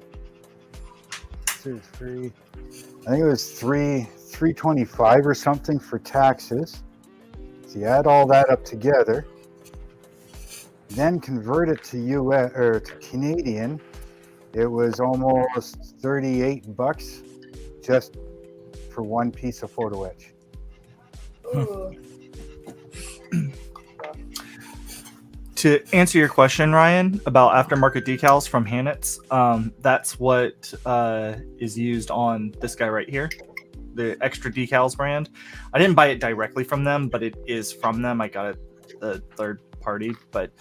I think it was $3.25 or something for taxes. So you add all that up together, then convert it to US or to Canadian. It was almost $38 just for one piece of photo etch. Ooh. To answer your question, Ryan, about aftermarket decals from Hanitz, that's what is used on this guy right here, the Extra Decals brand. I didn't buy it directly from them, but it is from them. I got it the third party, but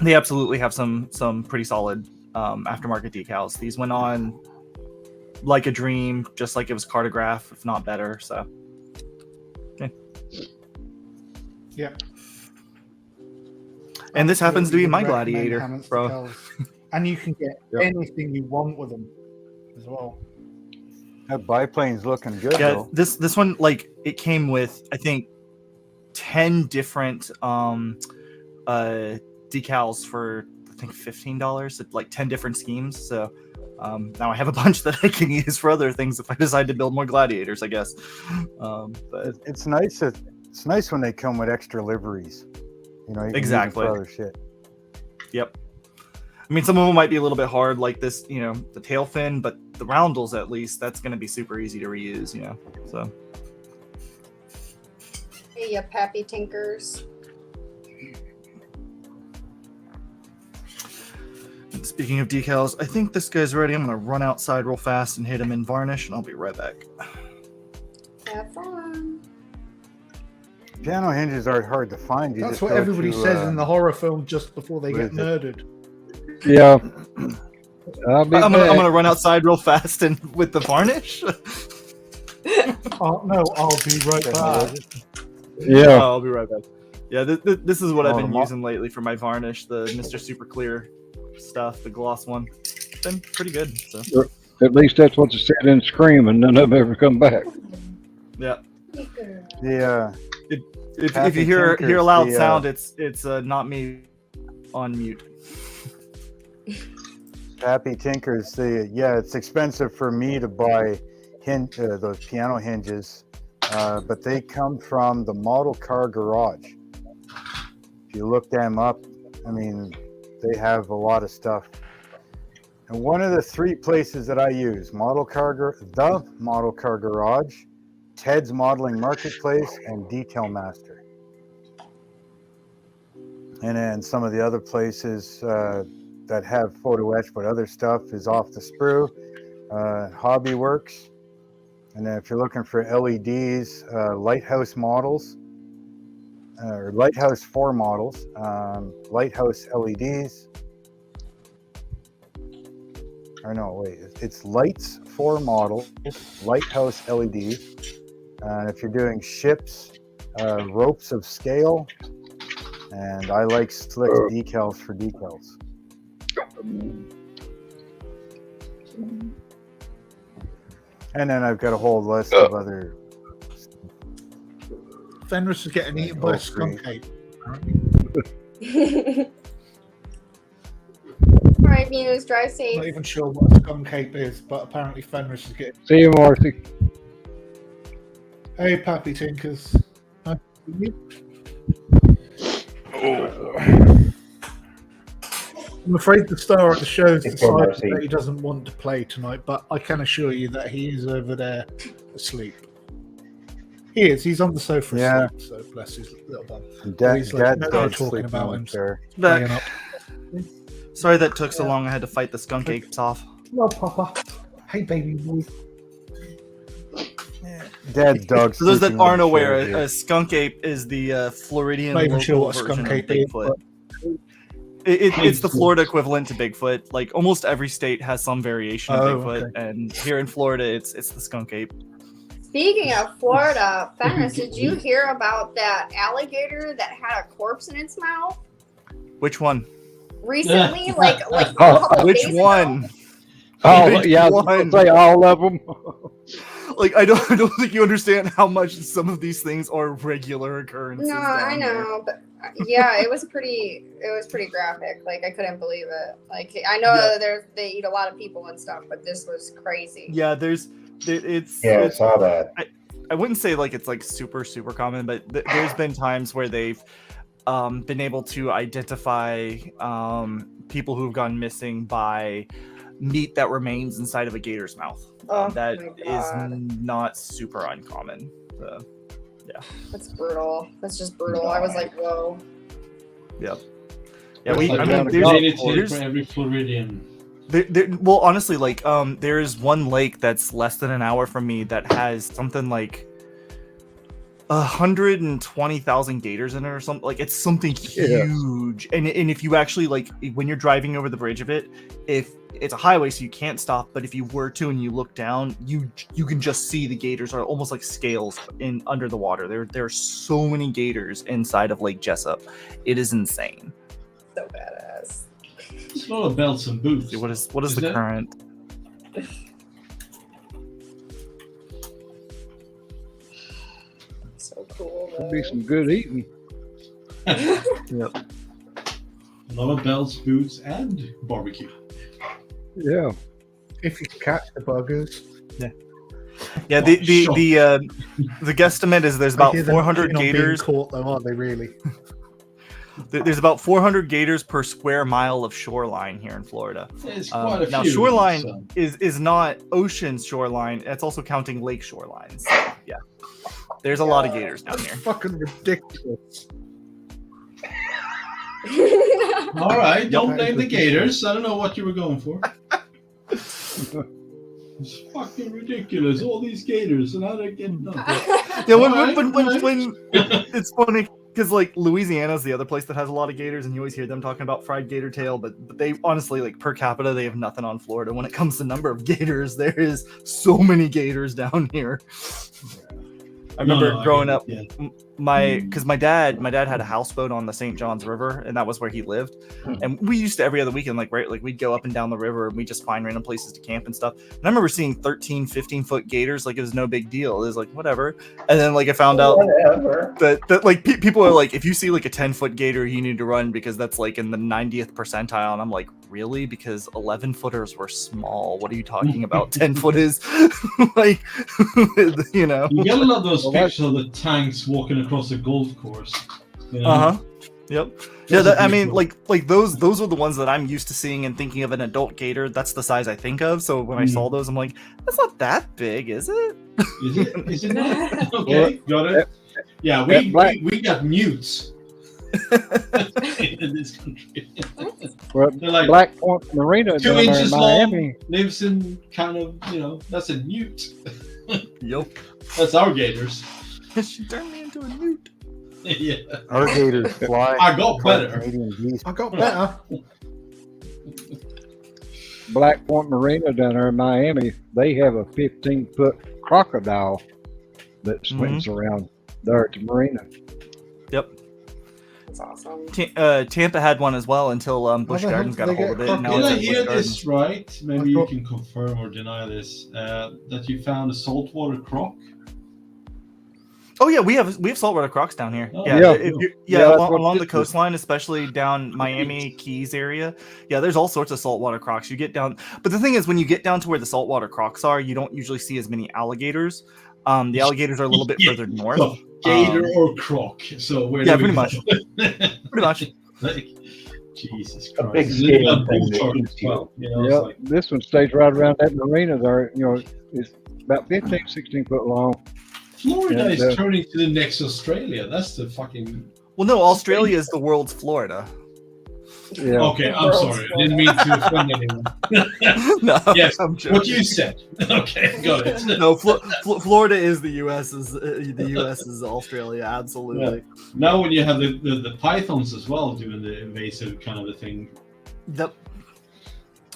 they absolutely have some pretty solid aftermarket decals. These went on like a dream, just like it was Cartograph, if not better. So, okay. Yeah. And this happens to be my Recommend Gladiator, Hammond's bro. decals. And you can get anything you want with them as well. That biplane's looking good Yeah, though. this one, like, it came with, I think, 10 different decals for I think $15 at like 10 different schemes. So now I have a bunch that I can use for other things if I decide to build more gladiators, I guess. But It's nice. It's nice when they come with extra liveries. You know, you can exactly. use it for other shit. Yep. I mean, some of them might be a little bit hard, like this, you know, the tail fin, but the roundels, at least, that's going to be super easy to reuse, you know, so. Hey, you pappy tinkers. And speaking of decals, I think this guy's ready. I'm going to run outside real fast and hit him in varnish, and I'll be right back. Have fun. Piano hinges are hard to find. You That's just what go everybody to, says in the horror film just before they what get is it? murdered. Yeah. I'll be I'm back. gonna run outside real fast and with the varnish. Oh, no, I'll be right back. Yeah. I'll be right back. Yeah, this is what I've been tomorrow. using lately for my varnish, the Mr. Super Clear stuff, the gloss one. It's been pretty good. So At least that's what they said in Scream, and none of them ever come back. yeah, The if Happy you hear Tinkers, a loud the, sound, it's not me on mute. Happy Tinkers. It's expensive for me to buy those piano hinges, but they come from the Model Car Garage. If you look them up, I mean, they have a lot of stuff. And one of the 3 places that I use, the Model Car Garage, Ted's Modeling Marketplace, and Detail Master. And then some of the other places that have photo etch, but other stuff is Off the Sprue, Hobby Works. And then if you're looking for LEDs, Lighthouse models, or Lighthouse 4 models, Lighthouse LEDs. Or no, wait, it's Lights 4 models, Lighthouse LEDs. And if you're doing ships, Ropes of Scale, and I like Slick decals for decals. And then I've got a whole list of other. Fenris is getting eaten by a skunk ape. Alright, Muse, drive I'm safe. not even sure what a skunk ape is, but apparently Fenris is getting. See you, Marcy. Hey, Pappy Tinkers. Nice to meet you. I'm afraid the star of the show has It's for decided Marcy. that he doesn't want to play tonight, but I can assure you that he is over there asleep. He is. He's on the sofa Yeah. asleep, so bless his little bum. Dad's like, no, talking talking about him. there. Playing up. Sorry that took so long. I had to fight the skunk apes off. Well, Papa. Hey, baby boy. Dad's dog. For those that sleeping on aren't the aware, chair here. a skunk ape is the Floridian Not even sure local what a version skunk of ape is, Bigfoot. but It's the Florida equivalent to Bigfoot. Like almost every state has some variation of Oh, Bigfoot, okay. and here in Florida, it's the skunk ape. Speaking of Florida, Fenris, did you hear about that alligator that had a corpse in its mouth Which one? recently? like a Oh, couple Which days one? ago? Oh, Which yeah, one? I'll say all of them. Like I don't think you understand how much some of these things are regular occurrences. No, I down there. know, but yeah, it was pretty graphic. Like I couldn't believe it. Like I know Yeah. they eat a lot of people and stuff, but this was crazy. Yeah, it's Yeah, I saw that. I wouldn't say like it's like super common, but there's been times where they've been able to identify people who've gone missing by meat that remains inside of a gator's mouth. Oh That my is God. not super uncommon. So, That's brutal. That's just brutal. I was like, whoa. yeah, It's I like mean, one there's for every Floridian. well, honestly, like, there's one lake that's less than an hour from me that has something like 120,000 gators in it or something. Like, it's something huge. And if you actually, like, when you're driving over the bridge of it, if it's a highway, so you can't stop, but if you were to and you look down, you can just see the gators are almost like scales in under the water. There are so many gators inside of Lake Jessup. It is insane. So badass. It's not a belts and boots. What is the that- current? So cool. Could be some good eating. Yep. A lot of bells, boots, and barbecue. Yeah. If you catch the buggers. Yeah, Oh, the guesstimate is there's I about hear them 400 keen on being gators. caught, though, aren't they? Really? There's about 400 gators per square mile of shoreline here in Florida. It's quite a Now, few. shoreline so- is not ocean shoreline. It's also counting lake shorelines. So, yeah, there's a lot of gators down here. Fucking ridiculous. All right, don't Yep. blame the gators. I don't know what you were going for. It's fucking ridiculous. All these gators, and how they get done. Yeah, when Alright. it's funny because like Louisiana's the other place that has a lot of gators, and you always hear them talking about fried gator tail, but they honestly, like, per capita, they have nothing on Florida when it comes to number of gators. There is so many gators down here. I remember growing up, Yeah. because my dad had a houseboat on the St. Johns River, and that was where he lived. And we used to every other weekend, like we'd go up and down the river, and we just find random places to camp and stuff. And I remember seeing 13, 15-foot gators, like it was no big deal. It was like whatever. And then like I found out Whatever. that like people are like, if you see like a 10-foot gator, you need to run because that's like in the 90th percentile. And I'm like, really? Because 11-footers were small. What are you talking about? 10-foot is like, you know. You get a lot of those Well, that's- pictures of the tanks walking across a golf course. You know? Uh-huh. Yep. Yeah, That's a I big mean, one. like those are the ones that I'm used to seeing and thinking of an adult gator. That's the size I think of. So when I saw those, I'm like, that's not that big, is it? Is it? Is it not? Okay, got it. Yeah, we got newts in this country. Well, They're like Black Point Marina 2 down there in inches long, Miami. lives in kind of, that's a newt. Yep. That's our gators. She turned me into a newt. Yeah. Our gators fly. I got better. Canadian geese. I got better. Black Point Marina down there in Miami, they have a 15-foot crocodile that swims around there at the marina. Yep. That's awesome. Tampa had one as well until Busch How the hell Gardens did got a they hold of get it. and now Did it's I at Busch hear Gardens. this right? Maybe I you thought- can confirm or deny this. That you found a saltwater croc. Oh yeah, we have saltwater crocs down here. Oh, Yeah, yeah. if you- Yeah, yeah, that's along, what along the this is. coastline, especially down Miami Keys area. Yeah, there's all sorts of saltwater crocs. You get down, but the thing is, when you get down to where the saltwater crocs are, you don't usually see as many alligators. The alligators are a little bit Yeah. further north. So, gator or croc. So where? Yeah, do we pretty go? Pretty much. Like, Jesus A Christ. big Is it scale about thing bull that shark keeps as well? You know, Yeah, it's like, this one stays right around that marina there. It's about 15, 16 foot long. Florida And, is turning to the next Australia. That's the fucking. Well, no, Australia is the world's Florida. Yeah. Okay, I'm sorry. I didn't mean to offend anyone. No, Yes, I'm joking. what you said. Okay, got it. No, Florida is the U.S. The U.S. is Australia. Absolutely. Now when you have the pythons as well doing the invasive kind of a thing. Yep.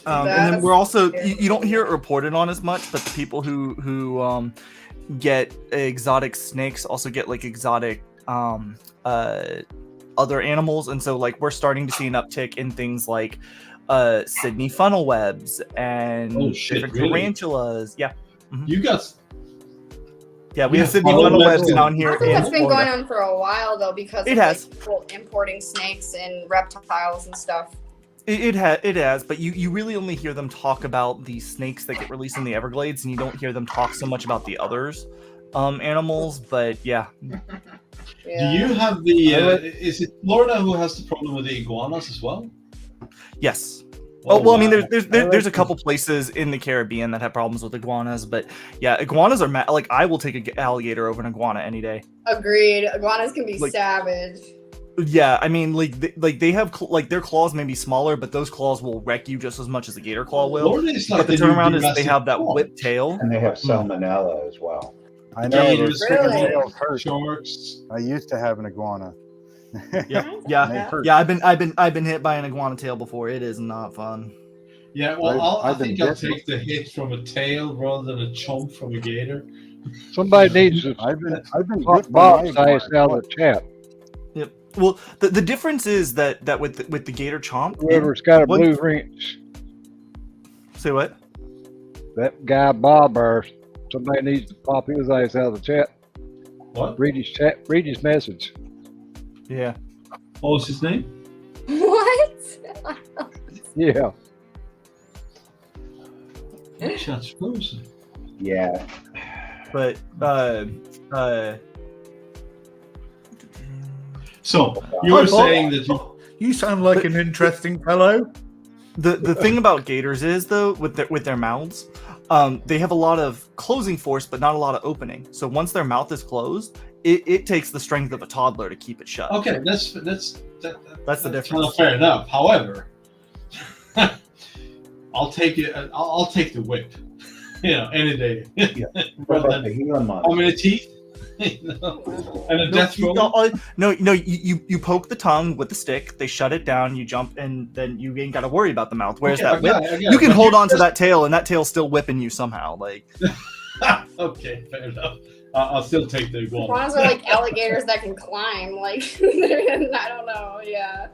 And then That's we're also scary. you don't hear it reported on as much, but the people who get exotic snakes also get like exotic other animals, and so like we're starting to see an uptick in things like Sydney funnel webs and Oh, shit, different really? tarantulas. Yeah, You got yeah, we Yeah, have Sydney funnel funnel webs webs in- down here I think in that's been going Florida. on for a while though, because It of has. like, people importing snakes and reptiles and stuff. It has, but you really only hear them talk about the snakes that get released in the Everglades, and you don't hear them talk so much about the others animals. But yeah, Yeah. Do you have the? Is it Florida who has the problem with the iguanas as well? yes. Oh, well, I mean, wow. there's a couple places in the Caribbean that have problems with iguanas, but yeah, iguanas are like I will take an alligator over an iguana any day. Agreed. Iguanas can be Like- savage. Yeah, I mean, like they have like their claws may be smaller, but those claws will wreck you just as much as a gator claw will. Florida is like But the new turnaround is they Jurassic have that Park. whip tail. And they have salmonella as well. I know. Gators, Those chicken Really? tails hurt. sharks. I used to have an iguana. Yeah, They yeah, hurt. yeah. I've been hit by an iguana tail before. It is not fun. Yeah, well, I've I been think I'll bitten. take the hit from a tail rather than a chomp from a gator. Somebody needs to I've been hot bit by box my ice out of the chat. Yep. Well, the difference is that with the gator chomp, Whoever's got a What- blue wrench, say what? that guy Bob or somebody needs to pop his ice out of the chat. What? Read his chat. Read his message. Yeah. What was his name? What? What? Yeah. That's frozen. Yeah. But So you were Hi, Bob. saying that You sound like an interesting fellow. the thing about gators is though with their mouths, they have a lot of closing force but not a lot of opening. So once their mouth is closed, it takes the strength of a toddler to keep it shut. okay, that's the That's the difference. Kind of fair enough. However, I'll take it. I'll take the whip. Any day. What about the Gila monster? How many teeth? And a death roll. No, you poke the tongue with the stick. They shut it down. You jump, and then you ain't got to worry about the mouth. Whereas Okay, that whip, I got it. you can But hold you on to just- that tail, and that tail's still whipping you somehow. Like Okay, fair enough. I'll still take the iguana. Iguanas are like alligators that can climb. Like I don't know. Yeah.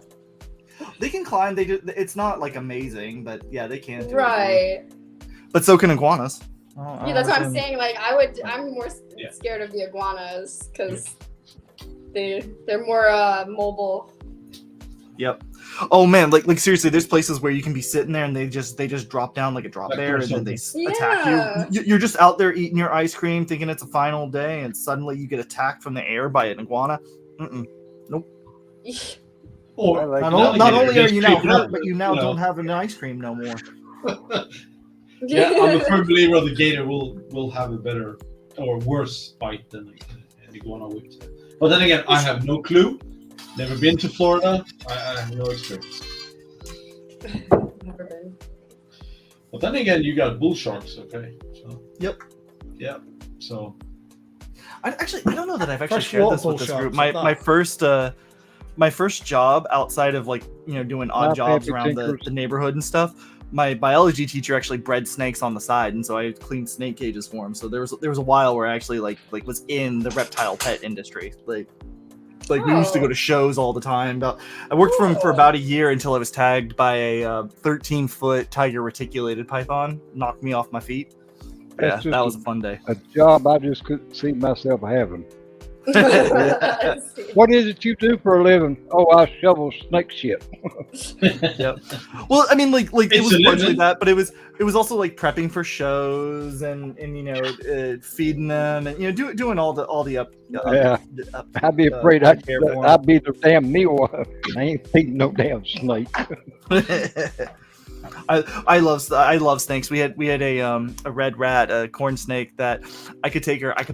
they can climb. It's not like amazing, but yeah, they can. Right. But so can iguanas. Yeah, that's what I'm saying. Like I'm more Yeah. scared of the iguanas because they're more mobile. Yep. Oh man, like seriously, there's places where you can be sitting there and they just drop down like a drop Like bear and then they attack Yeah. you. You're just out there eating your ice cream, thinking it's a final day, and suddenly you get attacked from the air by an iguana. Or I like Not, that. not only are you now creeping up, hurt, but you now you know. don't have an ice cream no more. Yeah, I'm a firm believer the gator will have a better or worse bite than an iguana would. But then again, I have no clue. Never been to Florida. I have no experience. Never been. But then again, you got bull sharks. Okay. So. Yep. Yeah. So. I don't know that I've actually Freshwater shared this with bull this sharks, group. I thought. My first job outside of like doing odd My jobs favorite around tinkers. the neighborhood and stuff. My biology teacher actually bred snakes on the side, and so I cleaned snake cages for him. So there was a while where I actually like was in the reptile pet industry. Like we used to go to shows all the time. I worked for him for about a year until I was tagged by a 13-foot tiger reticulated python. Knocked me off my feet. Yeah, That's just that was a fun day. A job I just couldn't see myself having. What is it you do for a living? Oh, I shovel snake shit. Yep. Well, I mean, like it It's was a partially living. that, but it was also like prepping for shows and feeding them and doing all the up. Yeah. up I'd be afraid I'd care for 'em. be the damn meal. I ain't feeding no damn snake. I love snakes. We had a red rat, a corn snake that I could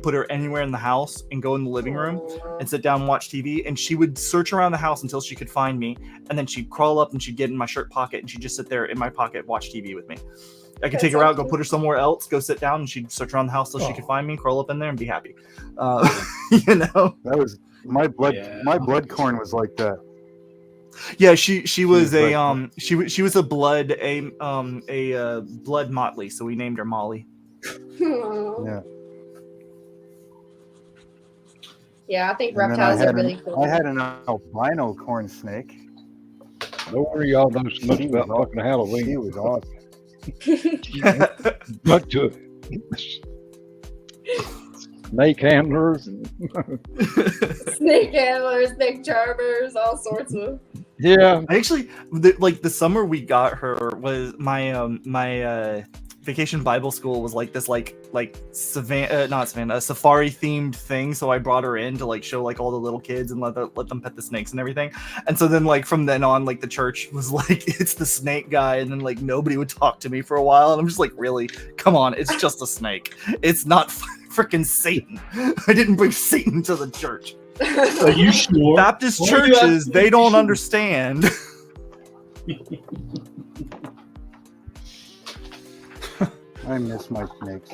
put her anywhere in the house and go in the living room and sit down and watch TV, and she would search around the house until she could find me, and then she'd crawl up and she'd get in my shirt pocket and she'd just sit there in my pocket, watch TV with me. I could That's take her so out, go cute. put her somewhere else, go sit down, and she'd search around the house till she Oh. could find me, crawl up in there, and be happy. That was my blood. Yeah. My blood corn was like that. Yeah, she was was a like- she was a blood blood motley, so we named her Molly. Yeah. Yeah, I think And then reptiles are really cool. I had an albino corn snake. No wonder y'all done so much She about was fucking Halloween. She was awesome. Bunch of snake handlers. And Snake handlers, snake charmers, all sorts of. yeah. I actually the summer we got her was my vacation Bible school was like this like a safari themed thing, so I brought her in to like show like all the little kids and let them pet the snakes and everything. And so then like from then on, like the church was like, it's the snake guy, and then like nobody would talk to me for a while, and I'm just like, really, come on, it's just a snake, it's not freaking Satan. I didn't bring Satan to the church. Are you sure? Baptist Why are you churches, asking they me don't sure? understand. I miss my snakes.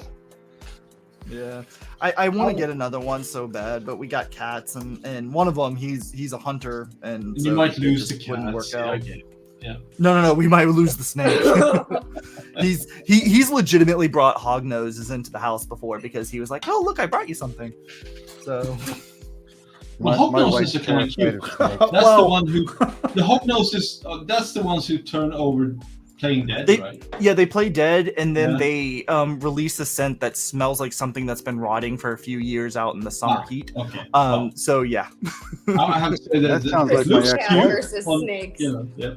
Yeah, I want to get another one so bad, but we got cats, and one of them he's a hunter, and You so might it lose the just wouldn't work cats. Yeah, I out. get it. No, we might lose the snake. he's legitimately brought hog noses into the house before because he was like, oh look, I brought you something. So Well, My hognoses wife's are kind of terrified cute. of snakes. That's the one who the hognoses. That's the ones who turn over playing dead, They- right? Yeah, they play dead, and then Yeah. they release a scent that smells like something that's been rotting for a few years out in the summer heat. Okay. So yeah. I have to say That sounds like it my looks ex- cute versus on- snakes. You know, yeah.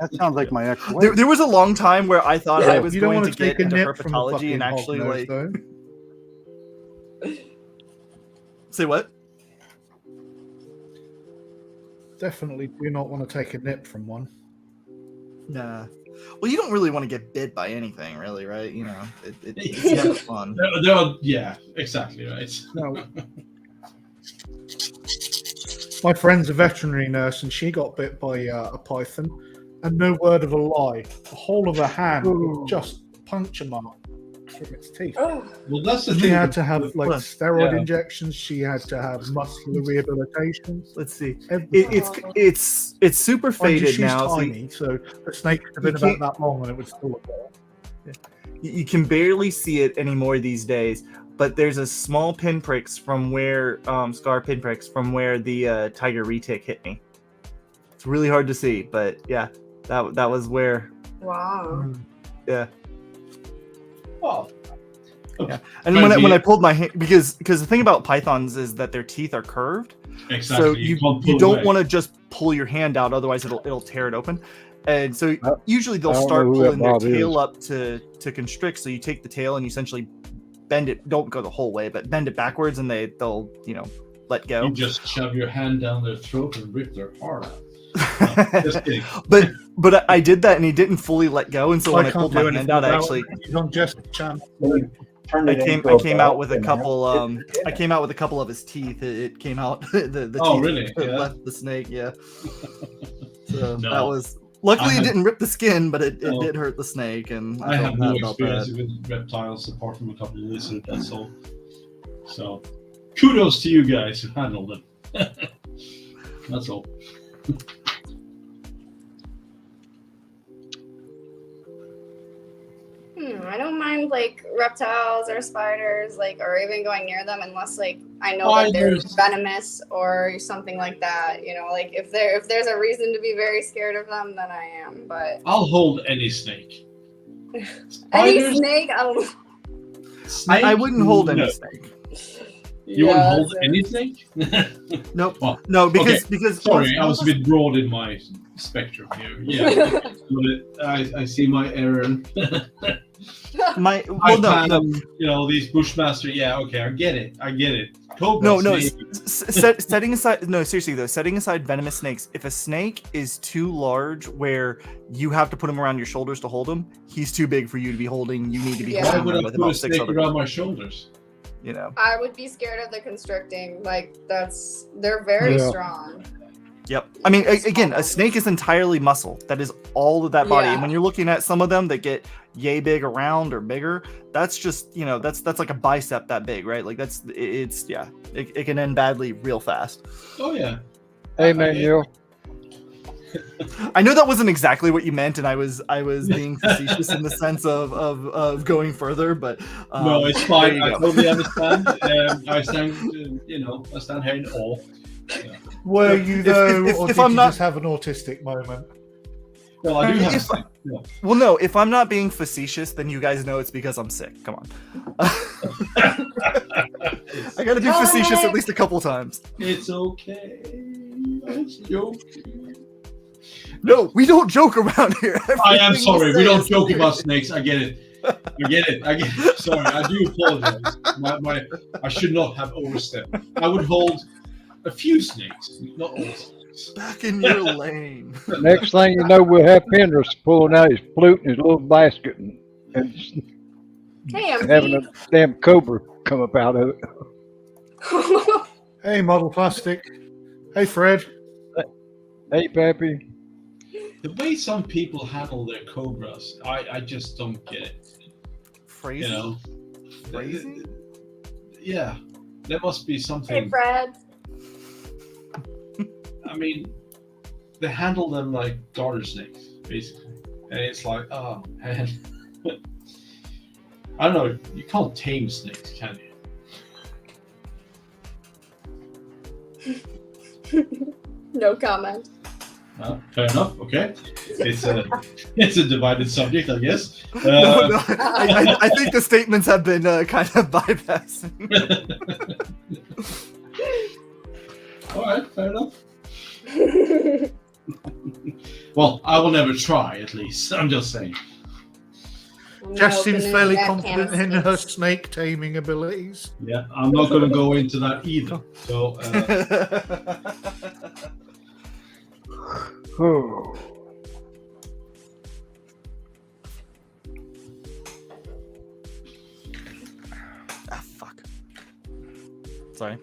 That sounds like my ex-wife. There was a long time where I thought I was You don't going want to to take get a into nip from a herpetology fucking and actually hognose, like though. say what? Definitely do not want to take a nip from one. Nah. Well, you don't really want to get bit by anything, really, right? You know, it's Yeah. never fun. Yeah, exactly right. No. My friend's a veterinary nurse, and she got bit by a python, and no word of a lie, the whole of her hand was just puncture mark from its teeth. Oh, Well, that's the She thing. had to have like Well, steroid yeah. injections. She had to have muscular rehabilitation. Let's see. Everything. It's super Mind you, faded she's now. So tiny, so the snake could have been You can't- about that long, and it would still look there. you can barely see it anymore these days, but there's a small pinpricks from where scar pinpricks from where the tiger retic hit me. It's really hard to see, but yeah, that was where. wow. Yeah. Well, Yeah. And when I pulled my hand, because the thing about pythons is that their teeth are curved, exactly. so you can't pull don't away. want to just pull your hand out, otherwise it'll tear it open. And so usually I they'll don't start know who that pulling their Bob tail is. up to constrict. So you take the tail and you essentially bend it. Don't go the whole way, but bend it backwards, and they'll let go. You just shove your hand down their throat and rip their heart out. No, just kidding. but I did that and he didn't fully let go, and so when I can't pulled do my anything hand out, I about actually it. He's on Jessica channel. I came out with a couple I came out with a couple of his teeth. It came out the Oh, teeth really? that Yeah. left the snake. Yeah. So No. that was luckily I it had- didn't rip the skin, but it No. did hurt the snake, and I felt have no bad about experience that. with reptiles apart from a couple of lizards. That's all. So, kudos to you guys who handled them. That's all. I don't mind like reptiles or spiders, like, or even going near them unless like I know that Spiders. they're venomous or something like that. You know, like if there's a reason to be very scared of them, then I am. But I'll hold any snake. any Spiders, snake, I don't. snake, I wouldn't hold no. any snake. You wouldn't Yeah, hold so- any snake? Nope. Well, No, because Sorry, I was a bit broad in my spectrum here. Yeah, but I see my error. my I well no found, no these bushmaster. Yeah, okay, I get it. Cobras, no no maybe. setting aside no seriously though, setting aside venomous snakes, if a snake is too large where you have to put him around your shoulders to hold him, he's too big for you to be holding. You need to be Yeah. Why holding would him I with put a about 6 snake other around people, my shoulders? you know. I would be scared of the constricting. Like they're very Yeah. strong. Yep. I mean, again, a snake is entirely muscle. That is all of that body. Yeah. And when you're looking at some of them that get yay big around or bigger, that's just, that's like a bicep that big, right? Like it can end badly real fast. Oh yeah. Hey, Manuel. I know that wasn't exactly what you meant, and I was being facetious in the sense of going further, but No, it's there fine. you I go. totally understand. I stand here in awe. Yeah. Were you though, if or did I'm you not- just have an autistic moment? Well, I do have. If- Yeah. Well, no, if I'm not being facetious, then you guys know it's because I'm sick. Come on. I gotta be Go facetious ahead. at least a couple times. It's okay. It's joking. No, we don't joke around here. I am Everything sorry. say We don't is joke serious. about snakes. I get it. Sorry, I do apologize. I should not have overstepped. I would hold a few snakes, not all snakes. Back in your lane. Next thing you know, we'll have Penrose pulling out his flute and his little basket and Hey, I'm having a damn cobra come up out of it. Hey, model plastic. Hey, Fred. Hey, Pappy. The way some people handle their cobras, I just don't get it. Crazy. You know, Crazy? Yeah, there must be Hey, something. Fred. I mean, they handle them like garter snakes, basically, and it's like, oh man. I don't know. You can't tame snakes, can you? No comment. Fair enough. Okay, it's a divided subject, I guess. No, no, I think the statements have been kind of bypassed. All right, fair enough. Well, I will never try. At least I'm just saying. Jess seems Opening fairly that confident can in of her snakes. snake taming abilities. Yeah, I'm not going to go into that either. So. Oh. Ah, fuck. Sorry.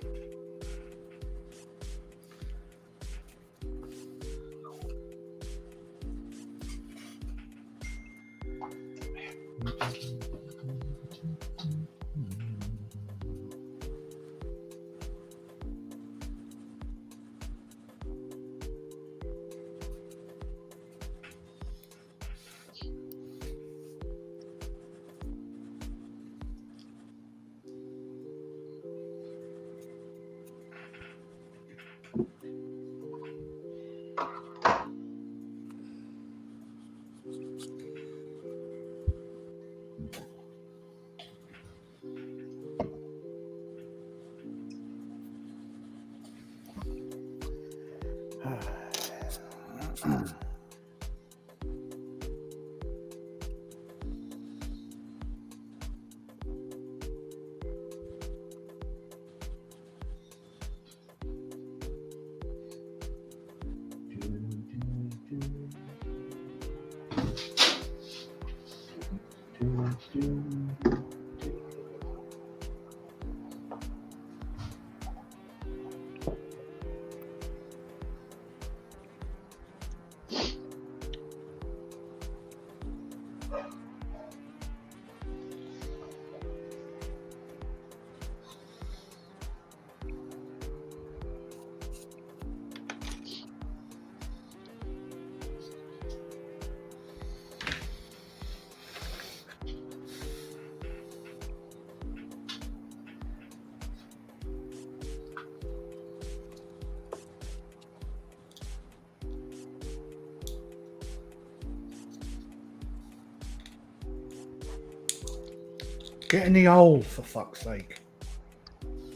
Get in the hole, for fuck's sake.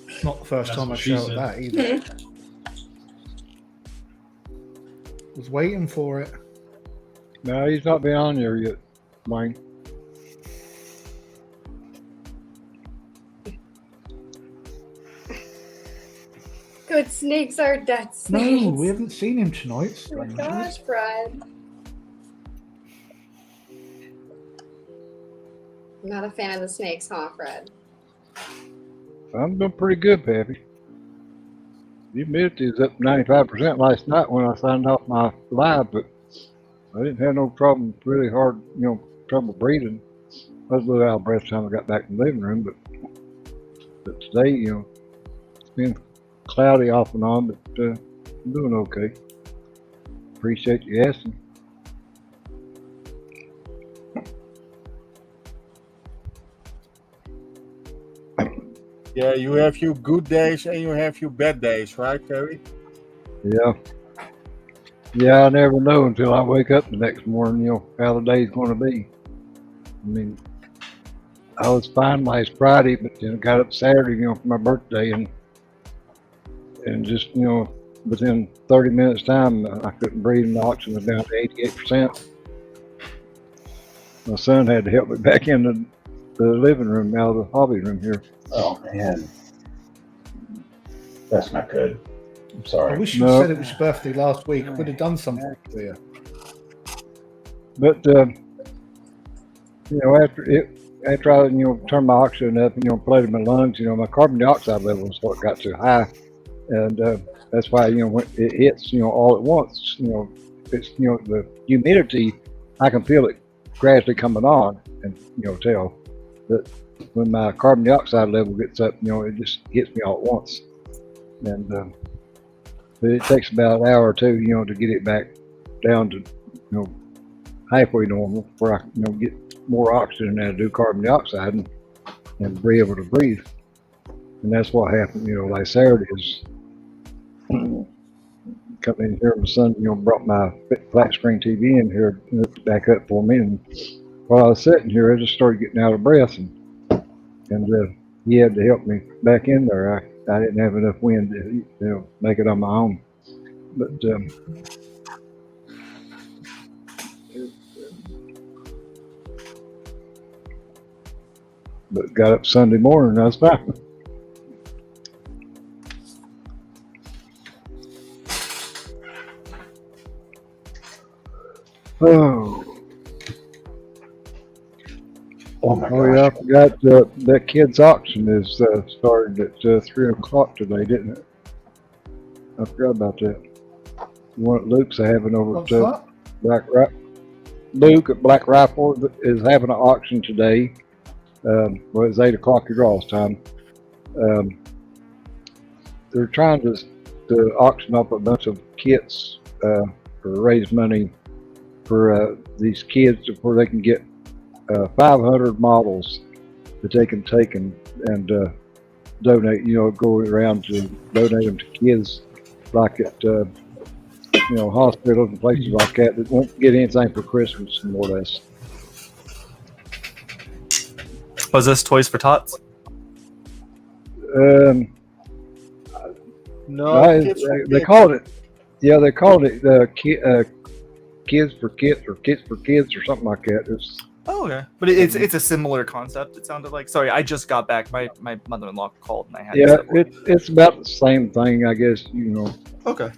It's not the first That's time I what she shouted said. that either. Was waiting for it. No, he's not been on there yet, Wayne. Good snakes are dead No, snakes. we haven't seen him tonight. Oh my gosh, Brad. I'm not a fan of the snakes, huh, Fred? I'm doing pretty good, Pappy. The humidity is up 95% last night when I signed off my live, but I didn't have no problem, really hard, trouble breathing. I was a little out of breath time I got back in the living room, but today, it's been cloudy off and on, but I'm doing okay. Appreciate you asking. Yeah, you have your good days and you have your bad days, right, Terry? Yeah. Yeah, I never know until I wake up the next morning, how the day's going to be. I mean, I was fine last Friday, but then I got up Saturday, for my birthday, and just, within 30 minutes time, I couldn't breathe, and the oxygen was down to 88%. My son had to help me back into the living room, out of the hobby room here. Oh man, that's not good. I'm I sorry. wish you No. said it was your birthday last week. I would have done something for you. But after I turned my oxygen up and inflated my lungs, my carbon dioxide level is what got too high, and that's why when it hits all at once, it's the humidity, I can feel it gradually coming on, and tell that when my carbon dioxide level gets up, it just hits me all at once, and but it takes about an hour or two, to get it back down to halfway normal, where I get more oxygen than I do carbon dioxide and be able to breathe. And that's what happened, last Saturday is come in here, my son, brought my flat screen TV in here, and hooked it back up for me. And while I was sitting here, I just started getting out of breath, and he had to help me back in there. I didn't have enough wind to make it on my own. But got up Sunday morning, I was fine. Oh yeah, I forgot that kid's auction is started at 3 o'clock today, didn't it? I forgot about that. One at Luke's having over What's at that? Black Rifle. Luke at Black Rifle is having an auction today. Well, it's 8 o'clock your draws time. They're trying to auction up a bunch of kits to raise money for these kids where they can get 500 models that they can take and donate, go around to donate them to kids like at hospitals and places like that won't get anything for Christmas, more or less. Was this Toys for Tots? No, They called it. Yeah, they called it Kids for Kits or Kits for Kids or something like that. Oh, okay. But it's a similar concept, it sounded like. Sorry, I just got back. My mother-in-law called and I had to it's about the same thing, I guess, Okay.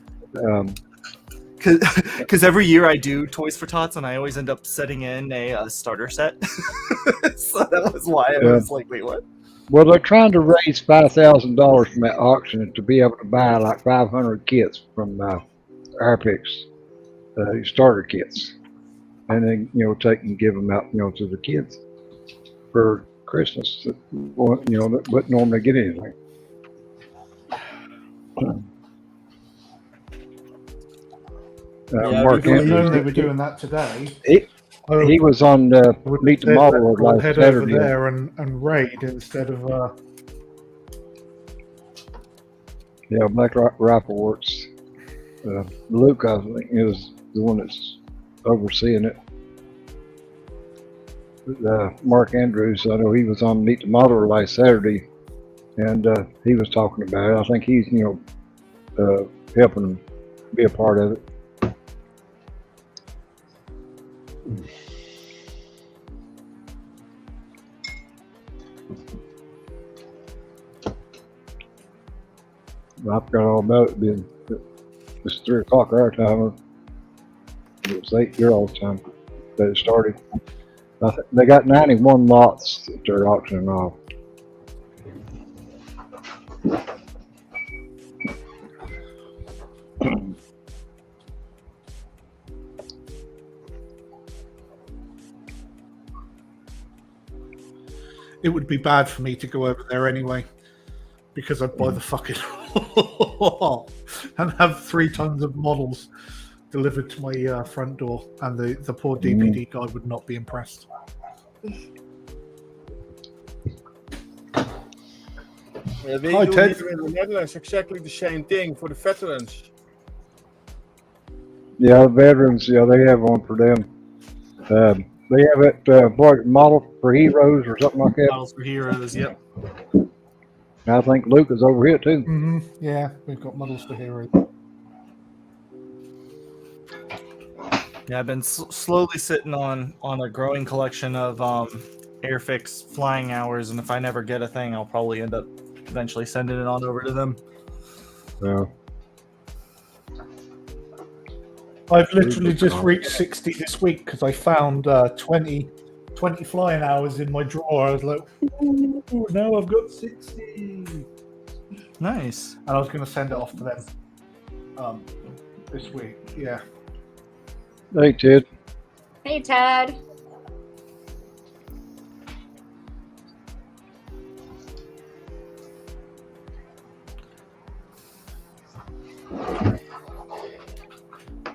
Because every year I do Toys for Tots and I always end up setting in a starter set. So that was why I was like, wait, what? Well, they're trying to raise $5,000 from that auction to be able to buy like 500 kits from Airpix, starter kits. And then, take and give them out, to the kids for Christmas. That wouldn't normally get anything. Mark I know they Andrews, were doing that today. he was on Meet the Model We'll last head over Saturday. there and raid instead of. Yeah, Black Rifle Works. Luke, I think, is the one that's overseeing it. Mark Andrews, I know he was on Meet the Model last Saturday, and he was talking about it. I think he's, helping them be a part of it. I forgot all about it being it's 3 o'clock our time. It was 8 your all's time that it started. They got 91 lots that they're auctioning off. It would be bad for me to go over there anyway, because I'd buy the fucking and have 3 tons of models delivered to my front door, and the poor DPD guy would not be impressed. Yeah, they Hi, do Ted. here in the Netherlands exactly the same thing for the veterans. Yeah, the veterans, yeah, they have one for them. They have it, model for heroes or something like that. Models for Heroes, yep. I think Luke is over here too. Mm-hmm. Yeah, we've got models for heroes. Yeah, I've been slowly sitting on a growing collection of Airfix flying hours, and if I never get a thing, I'll probably end up eventually sending it on over to them. Yeah. I've literally just reached 60 this week because I found 20 flying hours in my drawer. I was like, ooh, now I've got 60. Nice. And I was going to send it off to them this week. Yeah. Hey, Ted. Hey, Ted.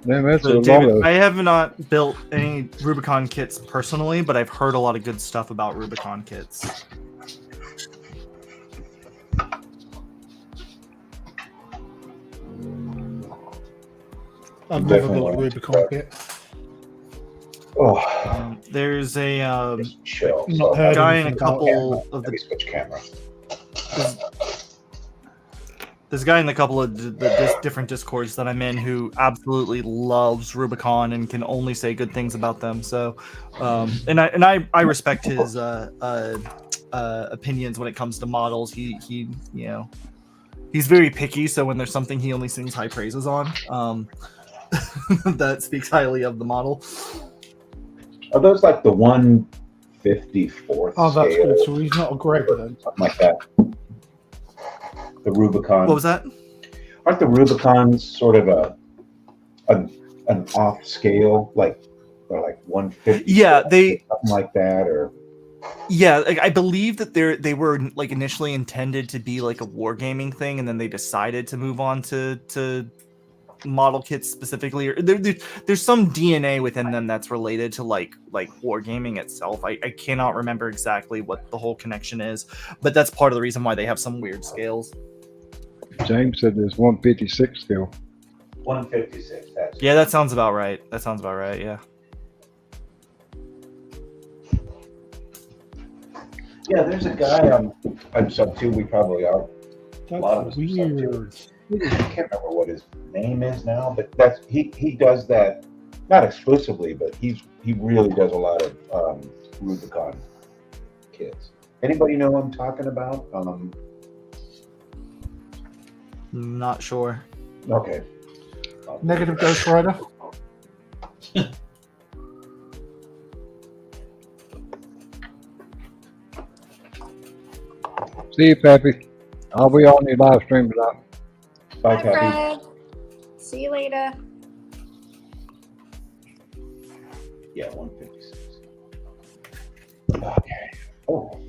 Man, that's So, a lot David, of. I have not built any Rubicon kits personally, but I've heard a lot of good stuff about Rubicon kits. I've never Definitely built a want to Rubicon try. kit. Oh, There's a just chill. Not So heard guy in a anything about couple of let the me switch camera. there's a guy in a couple of the different discords that I'm in who absolutely loves Rubicon and can only say good things about them. So, and I respect his opinions when it comes to models. He you know, he's very picky. So when there's something he only sings high praises on, that speaks highly of the model. Are those like the 1/54th Oh, that's scale? good. So he's not a greg then. Something like that. The Rubicon. What was that? Aren't the Rubicons sort of an off scale, like or like 1/50? Yeah, they something like that, or yeah, like, I believe that they were like initially intended to be like a wargaming thing, and then they decided to move on to model kits specifically. Or there's some DNA within them that's related to like wargaming itself. I cannot remember exactly what the whole connection is, but that's part of the reason why they have some weird scales. James said there's 156 still. 156. That's Yeah, that sounds about right. Yeah. yeah. There's a guy on sub 2. We probably are. A lot of That's us are sub 2. weird. I can't remember what his name is now, but that's he does that, not exclusively, but he really does a lot of Rubicon kits. Anybody know what I'm talking about? Not sure. Okay. Negative Ghost Rider. See you, Pappy. I'll be on your live stream tonight. Bye, Bye, Pappy. Fred. See you later. Yeah, 156. Okay. Oh, what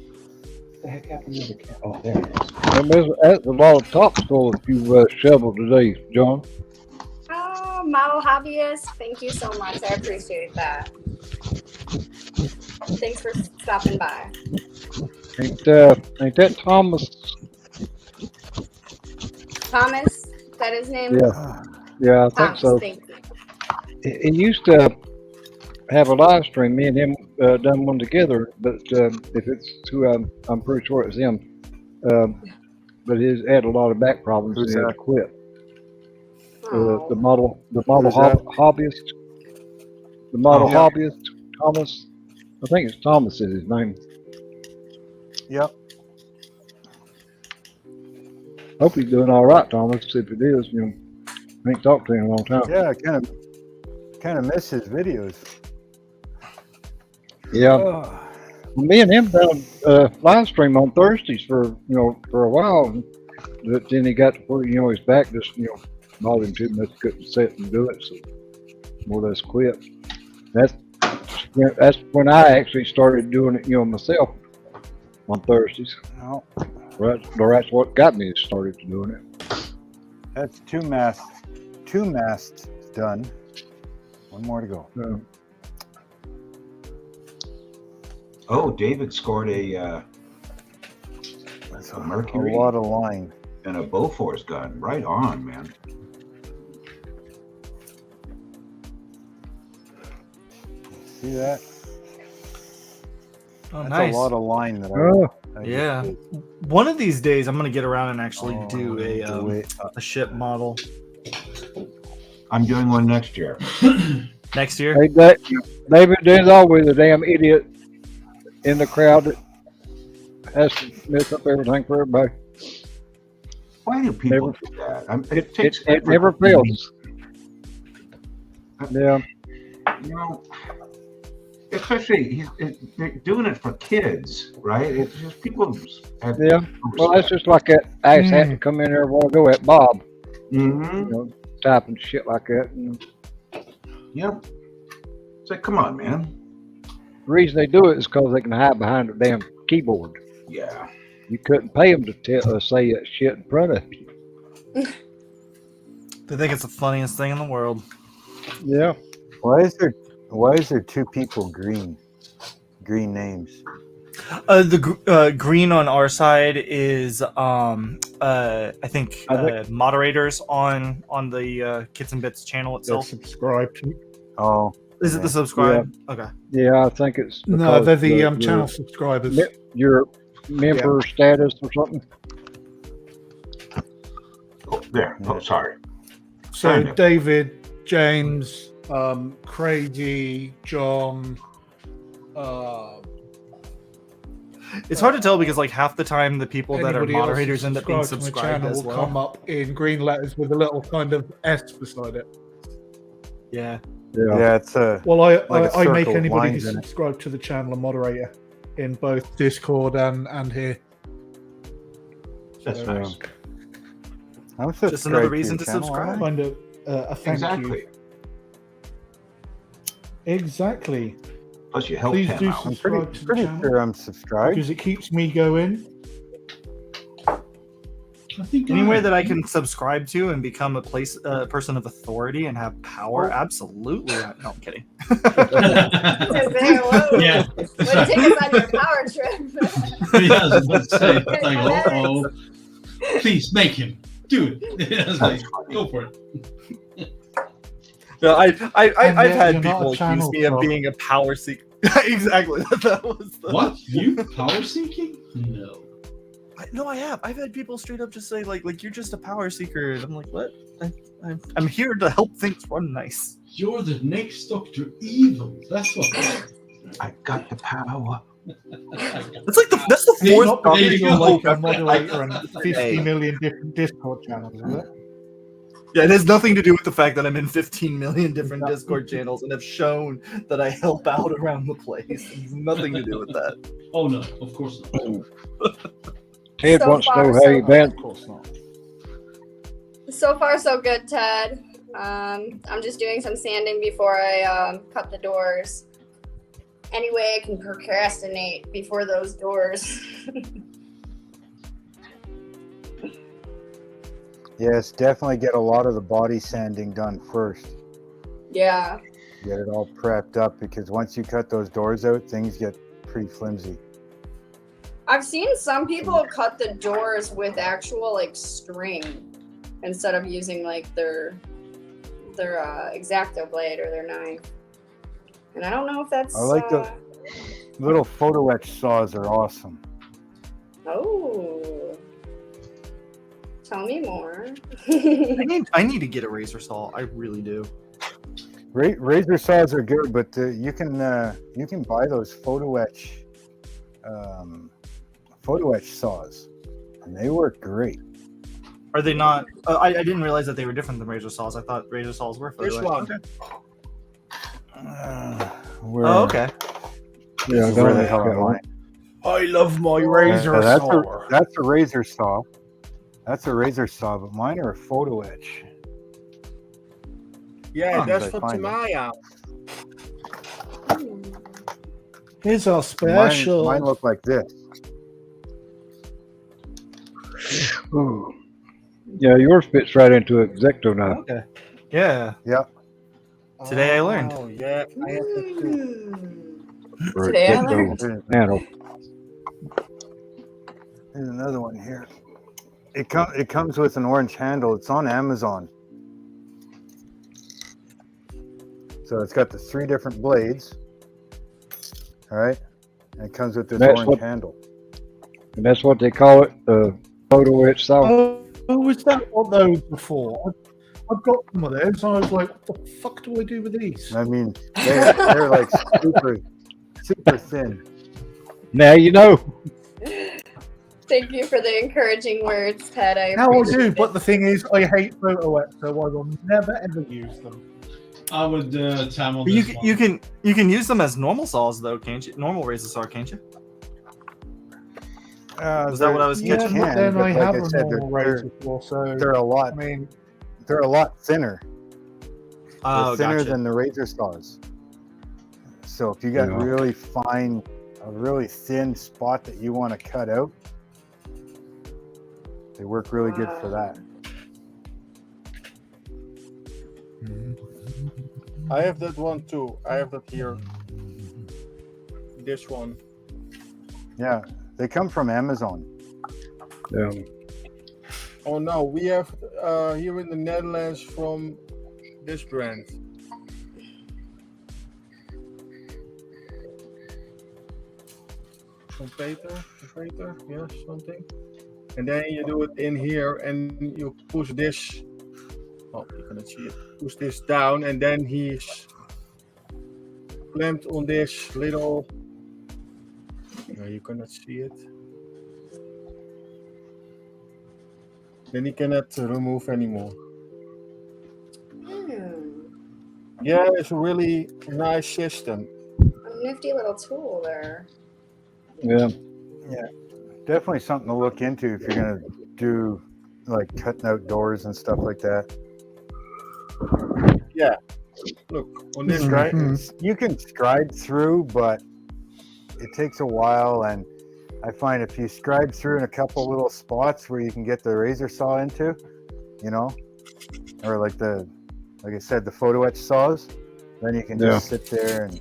the heck happened to the cat? Oh, there it is. And that's a lot of topsoil that you shoveled today, John. Oh, model hobbyist. Thank you so much. I appreciate that. Thanks for stopping by. Ain't that Thomas? Thomas, is that his name? Yeah, I think Thomas, so. thank you. He used to have a live stream. Me and him done one together, but if it's who I'm pretty sure it's him. But he's had a lot of back problems and he had to quit. Oh. The model that? hobbyist. The model Yeah. hobbyist, Thomas. I think it's Thomas is his name. Yep. Hope he's doing all right, Thomas. If it is, I ain't talked to him in a long time. Yeah, I kind of miss his videos. Yeah. Oh, Me and him done live stream on Thursdays for a while. But then he got to where his back just bothered him too much, couldn't sit and do it, so more or less quit. That's when I actually started doing it myself on Thursdays. no, That's what got me started to doing it. that's two masts done. One more to go. Oh, David scored a That's Mercury a lot of line. and a Bofors gun. Right on, man. See that? Oh, That's nice. a lot of line that I just Yeah. did. One of these days, I'm gonna get around and actually do Oh, wait. a ship model I'm doing one next year. next year. Hey, David, there's always a damn idiot in the crowd that has to mess up everything for everybody. Why do people do that? It takes It never effort. fails. Yeah. Especially they're doing it for kids, right? It's just people have Yeah. Well, that's just like that ass hat to come in there and want to go at Bob, Mm-hmm. typing shit like that. Yep. It's like, come on, man. The reason they do it is because they can hide behind a damn keyboard. Yeah. You couldn't pay them to say that shit in front of you. They think it's the funniest thing in the world. Yeah. Why is there two people green names? Green on our side is I think moderators on the Kits and Bits channel They're itself. subscribed. Oh, Is it the subscribe? Okay. Yeah, I think it's No, they're because the channel subscribers. your member status or something. Oh, there. Oh, sorry. So Kind of. David, James, Crazy, John. It's hard to tell because like half the time the people that are Anybody else moderators end up being subscribed to my subscribed channel as will well. come up in green letters with a little kind of S beside it. Yeah. yeah, it's a Well, Like a I make circle with anybody lines who's in it. subscribed to the channel a moderator in both Discord and here. That's So, nice. I'm Just another subscribed reason your to channel, subscribe. Kind of a thank Exactly. you. Exactly. Plus, you help Please him do out. I'm subscribe to the pretty channel sure I'm subscribed. because it keeps me going. I think Anywhere that I can subscribe to and become a person of authority and have power, absolutely. No, I'm kidding. Whoa. Yeah. Way to take us on your power trip. Yeah, I was about to say, like, oh, please make him do it. I was like, go for it. No, I've yet had you're not a people accuse channel me of troll. being a power seeker. Exactly. That was the... What? You power seeking? No. No, I have. I've had people straight up just say like you're just a power seeker, and I'm like, what? I'm here to help things run nice. You're the next Doctor Evil. That's what. I got the power. That's like that's the See, fourth Not Doctor there you because go. you're Evil like a moderator I- and 50 million different Discord channels, is it? Yeah, it has nothing to do with the fact that I'm in 15 million different Discord channels and have shown that I help out around the place. It has nothing to do with that. Oh no, of course not. Ted So wants to far, know how so you been. Of course not. So far, so good, Ted. I'm just doing some sanding before I cut the doors. Any way I can procrastinate before those doors. Yes, definitely get a lot of the body sanding done first. Yeah. Get it all prepped up because once you cut those doors out, things get pretty flimsy. I've seen some people cut the doors with actual like string instead of using like their X-Acto blade or their knife. And I don't know if that's. I like the little photo etch saws are awesome. Oh. Tell me more. I need to get a razor saw. I really do. Razor saws are good, but you can buy those photo etch saws, and they work great. Are they not? I didn't realize that they were different than razor saws. I thought razor saws were for This one. Okay. Where, Oh, okay. Yeah, I where got the it. hell am I? I love my razor that's saw. that's a razor saw. That's a razor saw, but mine are a photo etch. Yeah, Huh. that's I for find it. Tamaya. Here's our Mine special. look like this. Ooh. Yeah, yours fits right into X-Acto now. Okay. Yeah. Yep. Today I learned. Oh, yeah, I have that too. For Today I X-Acto learned. Nano. There's another one here. It comes with an orange handle. It's on Amazon. So it's got the 3 different blades. All right. And it comes with this That's orange what- handle. And that's what they call it, the photo etch saw. Oh, was that what those before? I've got some of those. And I was like, what the fuck do I do with these? I mean, they're like super thin. Now you know. Thank you for the encouraging words, Ted. I Now I appreciate do, it. but the thing is, I hate photo etch, so I will never ever use them. I would Tam on But you this can, one. you can use them as normal saws though, can't you? Normal razor saw, can't you? Was that what I was Yeah, catching? but then I like have I a said, normal razor saw, so they're a lot. I mean, They're a lot thinner. Oh, They're thinner gotcha. than the razor saws. So if you got Yeah. really fine, a really thin spot that you want to cut out, they work really good for that. I have that one too. I have that here. This one. Yeah, they come from Amazon. Yeah. Oh no, we have here in the Netherlands from this brand. From Peter, yes, something. And then you do it in here, and you push this. Oh, you cannot see it. Push this down, and then he's clamped on this little. No, you cannot see it. Then he cannot remove anymore. Yeah, it's a really nice system. A nifty little tool there. Yeah. Definitely something to look into if you're gonna do like cutting out doors and stuff like that. Yeah. Look, on this Scribe, Mhm. you can scribe through, but it takes a while, and I find if you scribe through in a couple little spots where you can get the razor saw into, or like I said, the photo etch saws, then you can just sit there and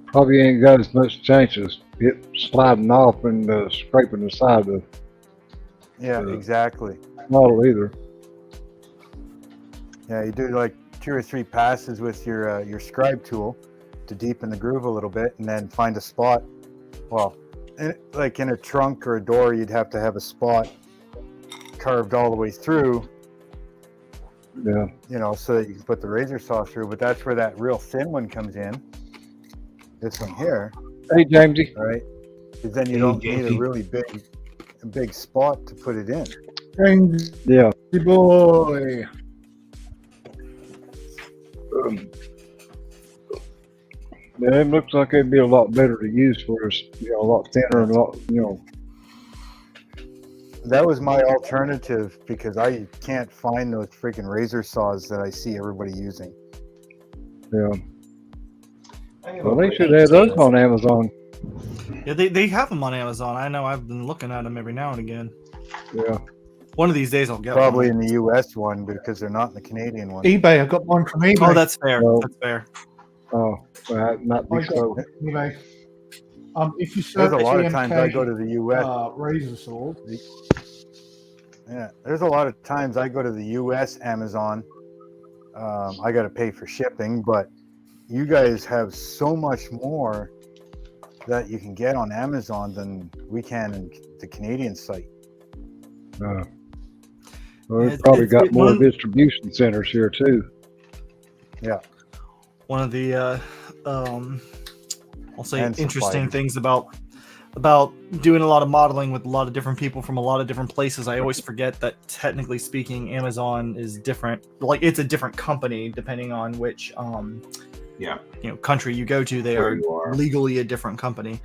Probably ain't got as much chance as it sliding off and scraping the side of yeah, exactly. the model either. Yeah, you do like 2 or 3 passes with your scribe tool to deepen the groove a little bit, and then find a spot. Well, like in a trunk or a door, you'd have to have a spot carved all the way through, Yeah. so that you can put the razor saw through. But that's where that real thin one comes in. This one here, Hey, Jamesy. right? Because then you don't need a really big spot to put it in. Crazy Yeah. boy. Yeah, it looks like it'd be a lot better to use for us, a lot thinner and a lot, That was my alternative because I can't find those freaking razor saws that I see everybody using. yeah. Well, they should have those on Amazon. Yeah, they have them on Amazon. I know. I've been looking at them every now and again. Yeah. One of these days I'll get Probably one. in the US one because they're not in the Canadian one. eBay. I got mine from eBay. Oh, that's fair. Well, That's fair. Oh, well, not I be got so. mine from eBay. If you There's search a lot of times I TMK, go to the US. razor sword. Yeah, there's a lot of times I go to the US Amazon. I got to pay for shipping, but you guys have so much more that you can get on Amazon than we can in the Canadian site. Well, Yeah, we've probably got more one- distribution centers here too. One of the I'll say And interesting suppliers. things about doing a lot of modeling with a lot of different people from a lot of different places. I always forget that technically speaking, Amazon is different. Like it's a different company depending on which country you go to. They Where are you are. legally a different company,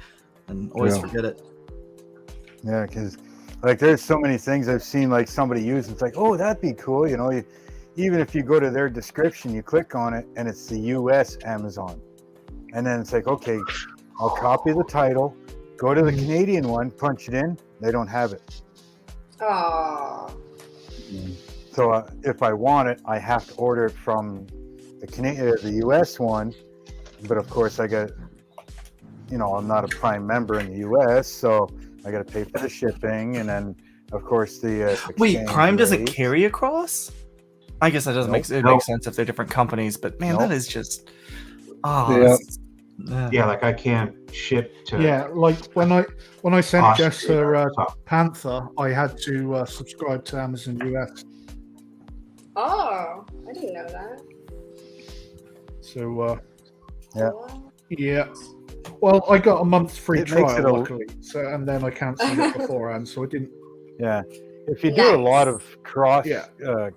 and always Yeah. forget it. Yeah, because like there's so many things I've seen like somebody use. It's like, oh, that'd be cool. Even if you go to their description, you click on it and it's the US Amazon. And then it's like, okay, I'll copy the title, go to the Canadian one, punch it in. They don't have it. Aww. So if I want it, I have to order it from the US one. But of course I got, I'm not a Prime member in the US, so I got to pay for the shipping. And then of course the Wait, exchange Prime doesn't rate. carry across? I guess that doesn't Nope. makes sense if they're different companies, but man, Nope. that is just Yeah. Yeah, like I can't ship to. Yeah, like when I sent Austria Jess her or something. Panther, I had to subscribe to Amazon US. Oh, I didn't know that. So Yeah. yeah. Well, I got a month's free It makes trial, it a- luckily. So and then I cancelled it beforehand, so I didn't. Yeah. If you do a lot Nice. of cross Yeah.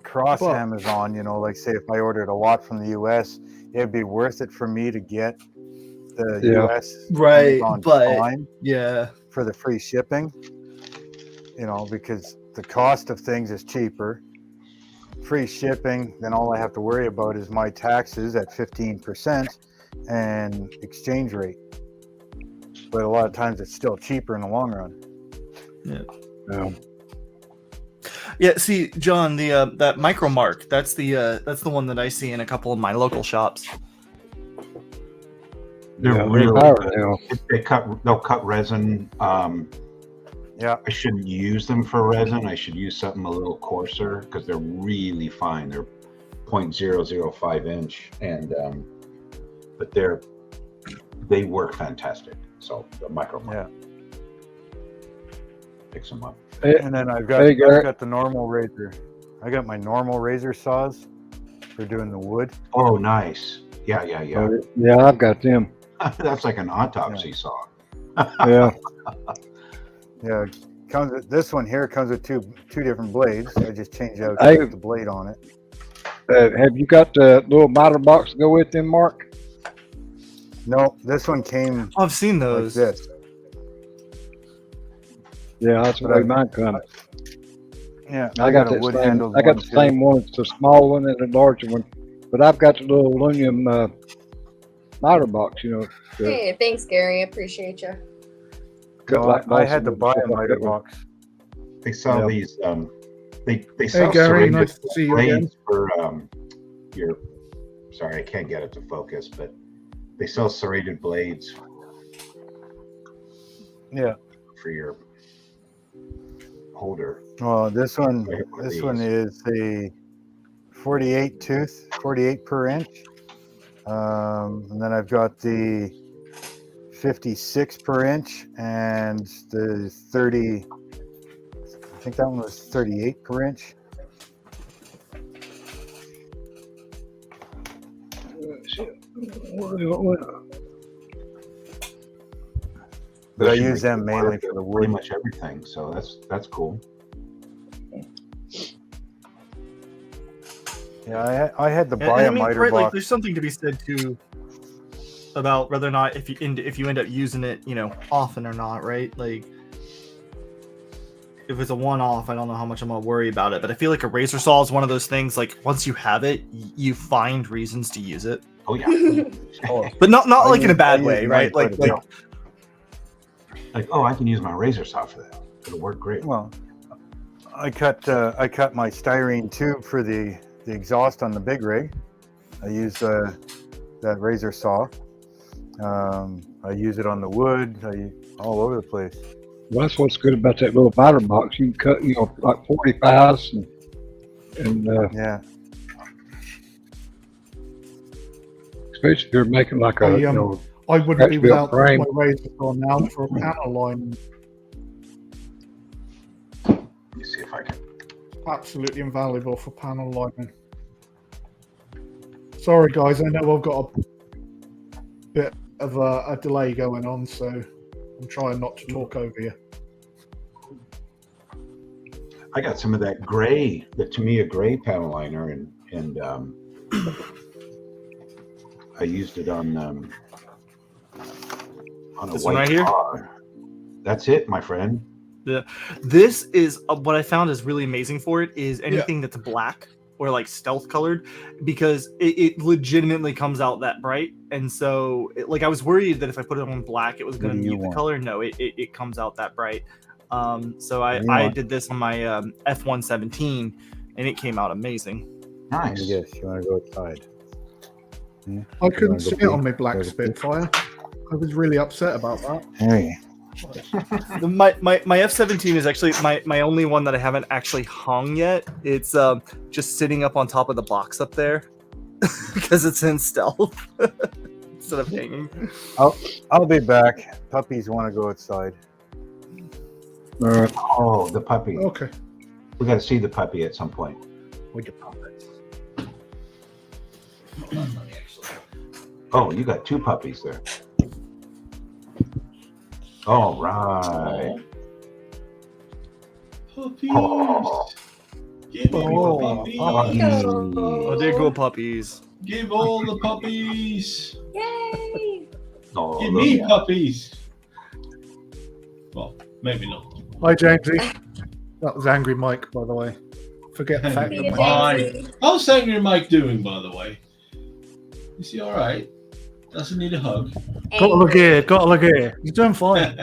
cross But- Amazon, like say if I ordered a lot from the US, it'd be worth it for me to get the Yeah. US Right, Amazon but- Prime yeah. for the free shipping. Because the cost of things is cheaper. Free shipping, then all I have to worry about is my taxes at 15% and exchange rate. But a lot of times it's still cheaper in the long run. Yeah. Yeah, see, John, the that micro mark, that's the one that I see in a couple of my local shops. They're Yeah, really power good. now. They'll cut resin. Yeah. I shouldn't use them for resin. I should use something a little coarser because they're really fine. They're 0.005 inch, and but they work fantastic. So the micro picks them up. And then I've got Hey, Garrett. I've got the normal razor. I got my normal razor saws for doing the wood. Oh, nice. Yeah. Yeah, I've got them. That's like an autopsy saw. Yeah. Yeah, this one here comes with two different blades. I just change out Hey. the blade on it. Have you got the little miter box to go with them, Mark? No, this one came I've seen like those. this. Yeah, that's the way mine comes. Yeah, I got a that wood same. handled I got one the too. same one. It's the small one and the larger one, but I've got the little aluminum miter box. You know. Hey, thanks, Gary. Appreciate you. cut No, like I had to balsa buy a wood, miter that one. box. They sell Yeah. these. They sell Gary, serrated nice to see you again. blades for your. Sorry, I can't get it to focus, but they sell serrated blades Yeah. for your holder. Well, this one I have one of is a 48 tooth, 48 per inch. And then I've got the 56 per inch and the 30. I think that one was 38 per inch. But I Should use make them it mainly work for the pretty wood. much everything. So that's cool. Yeah, I had to And- buy and a I mean, miter right, like, box. there's something to be said too about whether or not if you end up using it, often or not, right? Like, if it's a one-off, I don't know how much I'm gonna worry about it. But I feel like a razor saw is one of those things. Like, once you have it, you find reasons to use it, Oh yeah. but not I like in a use- bad I way, use right? mine Like, quite a bit. Like, oh, I can use my razor saw for that. It'll work great. Well, I cut my styrene tube for the exhaust on the big rig. I use that razor saw. I use it on the wood. All over the place. Well, that's what's good about that little miter box. You can cut, like 45s and Yeah. especially if you're making like a, I wouldn't Scratch be me up without frame. my razor saw now for a panel line. Let me see if I can. Absolutely invaluable for panel lining. Sorry, guys. I know I've got a bit of a delay going on, so I'm trying not to talk over you. I got some of that gray, the Tamiya gray panel liner, and I used it on a This one white right here? car. That's it, my friend. this is what I found is really amazing for it is anything that's black or like stealth colored, because it legitimately comes out that bright. And so I was worried that if I put it on black, it was going What to do you mute the want? color. No, it comes out that bright. So What do you I want? did this on my F117 and it came out amazing. Let Nice. me guess. You want to go outside? I couldn't wanna go see it pee? on my black Go to pee? Spitfire. I was really upset about that. Hey. My F17 is actually my only one that I haven't actually hung yet. It's just sitting up on top of the box up there because it's in stealth instead of hanging. I'll be back. Puppies want to go outside. Oh, the puppy. Okay. We got to see the puppy at some point. With your puppets. Oh, you got two puppies there. All right. Puppies. Oh. Give me Oh, puppies. puppy. Oh, there go puppies. Give all the puppies. Yay! Oh, Give look. me puppies. Well, maybe not. Hi, Jamesy. That was Angry Mike, by the way. Forget the fact See that you, my Bye. Jamesy. How's Angry Mike doing, by the way? Is he all right? Doesn't need a hug. Gotta look here, gotta look here. He's doing fine.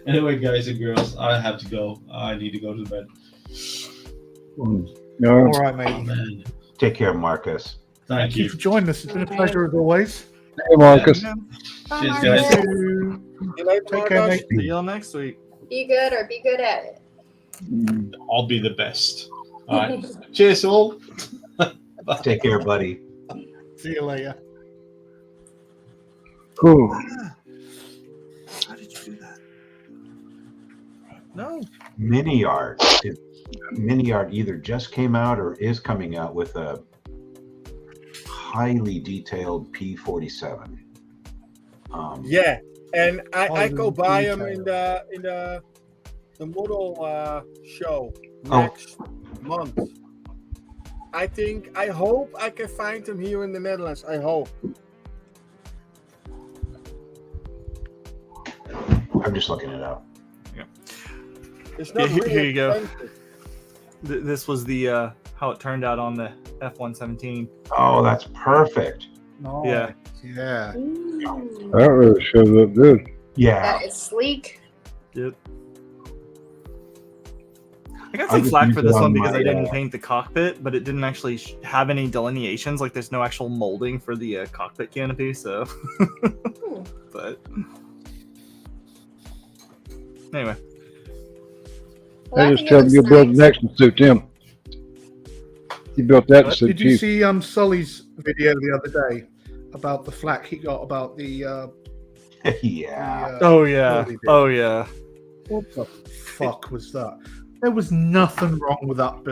Anyway, guys and girls, I have to go. I need to go to bed. No, All right, Oh, mate. man. Take care, Marcus. Thank Thank you you. for joining us. It's been a pleasure as always. Hey, Marcus. Bye, Cheers, Marcus. guys. Thank you. See you later, Take care, Marcus. mate. See y'all next week. Be good or be good at it. I'll be the best. All right. Cheers, all. Take care, buddy. See you later. Cool. How did you do that? No. Mini-Art. Mini-Art either just came out or is coming out with a highly detailed P47. Yeah, and I go Oh, buy them detail. in the model show Oh. next month. I hope I can find them here in the Netherlands. I hope. I'm just looking it up. It's not Here- really here you go. expensive. This was the how it turned out on the F-117. Oh, that's perfect. Oh, Yeah. Yeah. Ooh, That really shows up good. Yeah. that is sleek. Yep. I got I some just flack used for it this on one because my, I didn't paint the cockpit, but it didn't actually have any delineations. Like there's no actual molding for the cockpit canopy, so. Ooh. But anyway, Well, I I just think it tell him looks you build the nice. next one to suit Tim. You built that to suit Did you you. see Sully's video the other day about the flack he got about the Yeah. oh yeah, Really did. oh yeah. what the fuck was that? There was nothing wrong with that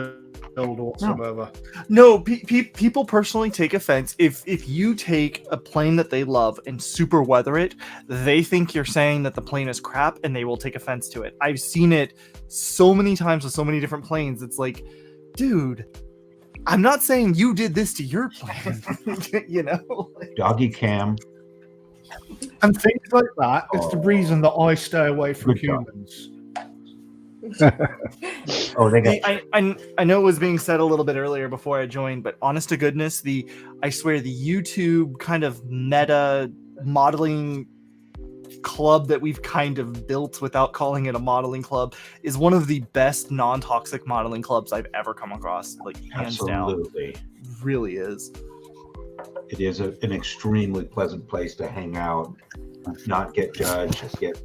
build whatsoever. No, people personally take offense if you take a plane that they love and super weather it. They think you're saying that the plane is crap, and they will take offense to it. I've seen it so many times with so many different planes. It's like, dude, I'm not saying you did this to your plane. You know, Doggy cam. And things like that is the reason that I stay away from Good job. humans. Oh, they got. I know it was being said a little bit earlier before I joined, but honest to goodness, I swear the YouTube kind of meta modeling club that we've kind of built without calling it a modeling club is one of the best non-toxic modeling clubs I've ever come across. Like hands Absolutely. down, really is. It is an extremely pleasant place to hang out, not get judged, get.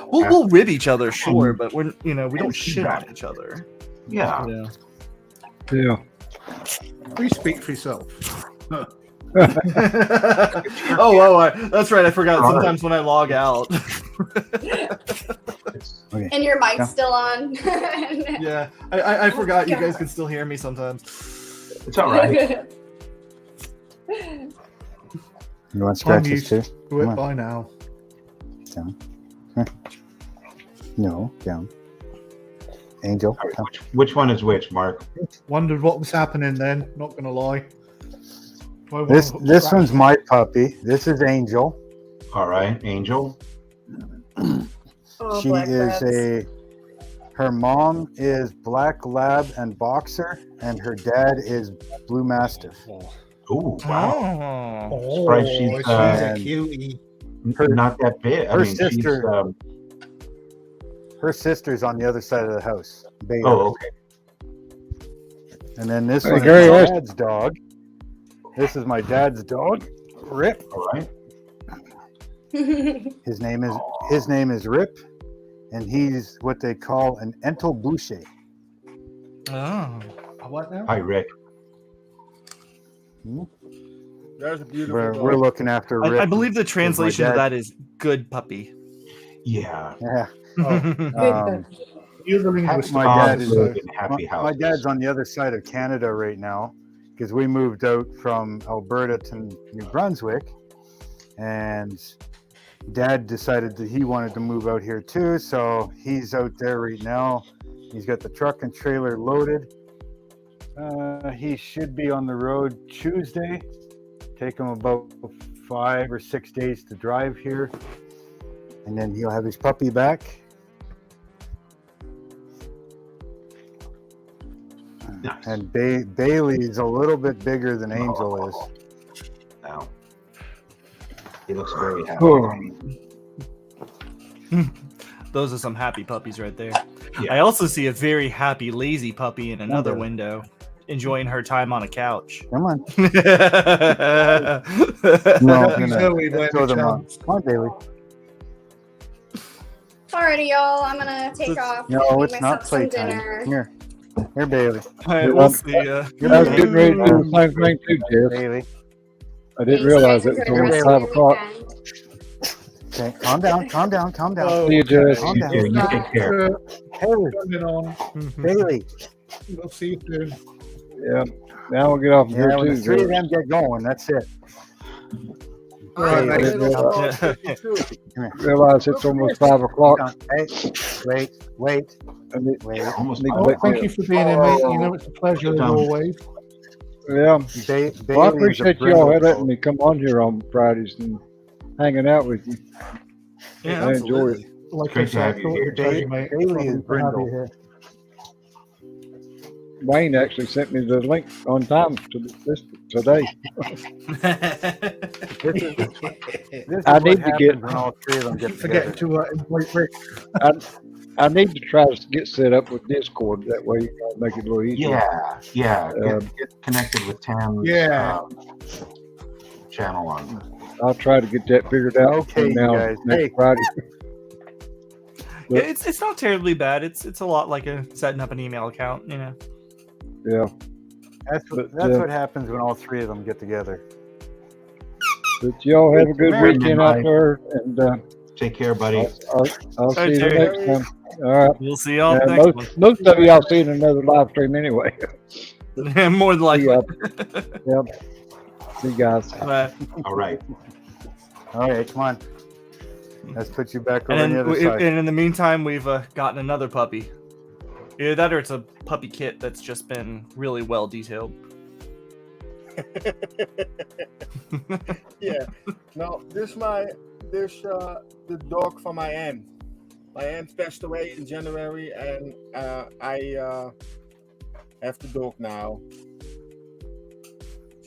We'll rib each other, sure, but we don't shit on each other. Yeah. Yeah. Yeah. Please speak for yourself. That's right. I forgot. Sometimes when I log out. Okay. And your mic's Yeah. still on. Yeah, I forgot you guys can still hear me sometimes. It's all right. You want scratches used too? to it Come on. by now. Down. Huh. No, down. Angel. All right, come. which one is which, Mark? Wondered what was happening then, not gonna lie. This one's my puppy. This is Angel. All right, Angel. Oh, She black is labs. her mom is Black Lab and Boxer, and her dad is Blue Mastiff. Oh, wow. Oh. Surprised she's, she's a cutie. Not that big. I her mean, sister- she's. Her sister's on the other side of the house. Bailey. Oh, okay. And then this Hey, one's Gary, my where's- dad's dog. This is my dad's dog, Rip. All right. His name is Rip, and he's what they call an Entel Boucher. Oh. What now? Hi, Rick. There's a beautiful We're dog. looking after Rip. I believe the translation of dad. that is good puppy. Yeah. Yeah. Good. You're the linguist. My Dogs dad is live in happy my houses. dad's on the other side of Canada right now because we moved out from Alberta to New Brunswick, and Dad decided that he wanted to move out here too, so he's out there right now. He's got the truck and trailer loaded. He should be on the road Tuesday. Take him about 5 or 6 days to drive here, and then he'll have his puppy back. Nice. And Bailey's a little bit bigger than Angel is. Now, he looks very happy. Oh. Those are some happy puppies right there. Yeah. I also see a very happy, lazy puppy in another Wonder. window. enjoying her time on a couch. Come on. No, Happy no. Zoe Let's when throw the them on. chance. Come on, Bailey. Alrighty, y'all. I'm gonna take off. No, make it's not myself some playtime. dinner. Here, Bailey. we'll see. I was getting ready to do the same thing too, Jess. Bailey. I didn't Thanks, realize guys. it was Enjoy the rest almost of 5 your o'clock. weekend. Okay, calm down, calm down, calm down. Oh, See you, Jess. Calm You down. too. You take care. Bailey, Turning on. Bailey. We'll see you soon. Yeah. Now we'll get off of here Yeah, when too. the three of Jess. them get going, that's it. Right, Hey, mate. wait, Realize it's almost 5 o'clock. Hey, wait, wait, I need, wait. Almost need to Oh, let thank you for being in, mate. You know it's a pleasure as Done. always. Yeah. Bailey Well, I is a appreciate brindle y'all letting troll. me come on here on Fridays and hanging out with you. Yeah, I enjoy it. Like I Great to said, have you thought it was here, a pleasure, Dave. mate. Bailey Lovely is to have brindle. you here. Wayne actually sent me the link on time to this today. This is I what need to happens get- when all three of them I get keep forgetting together. to invite Rick. I need to try to get set up with Discord. That way, make it a little easier. Yeah. Um, Get connected with Tam's Yeah. channel on. I'll try to get that figured out. Okay, between now you and guys. next Hey. Friday. Yeah, it's not terribly bad. It's a lot like setting up an email account. You know. Yeah. That's But, what happens when all three of them get together. But y'all have a good Very weekend nice. out there, and Take care, buddy. I'll see you Terry. next time. All right. We'll see y'all Yeah, next most of y'all see in another live stream anyway. one. More than likely. Yeah. Yep. See you guys. But- All right. All right, come on. Let's put you back over and, on the then, other side. and in the meantime, we've gotten another puppy. Either that or it's a puppy kit that's just been really well detailed. Yeah. No, this the dog from my aunt. My aunt passed away in January, and I have the dog now.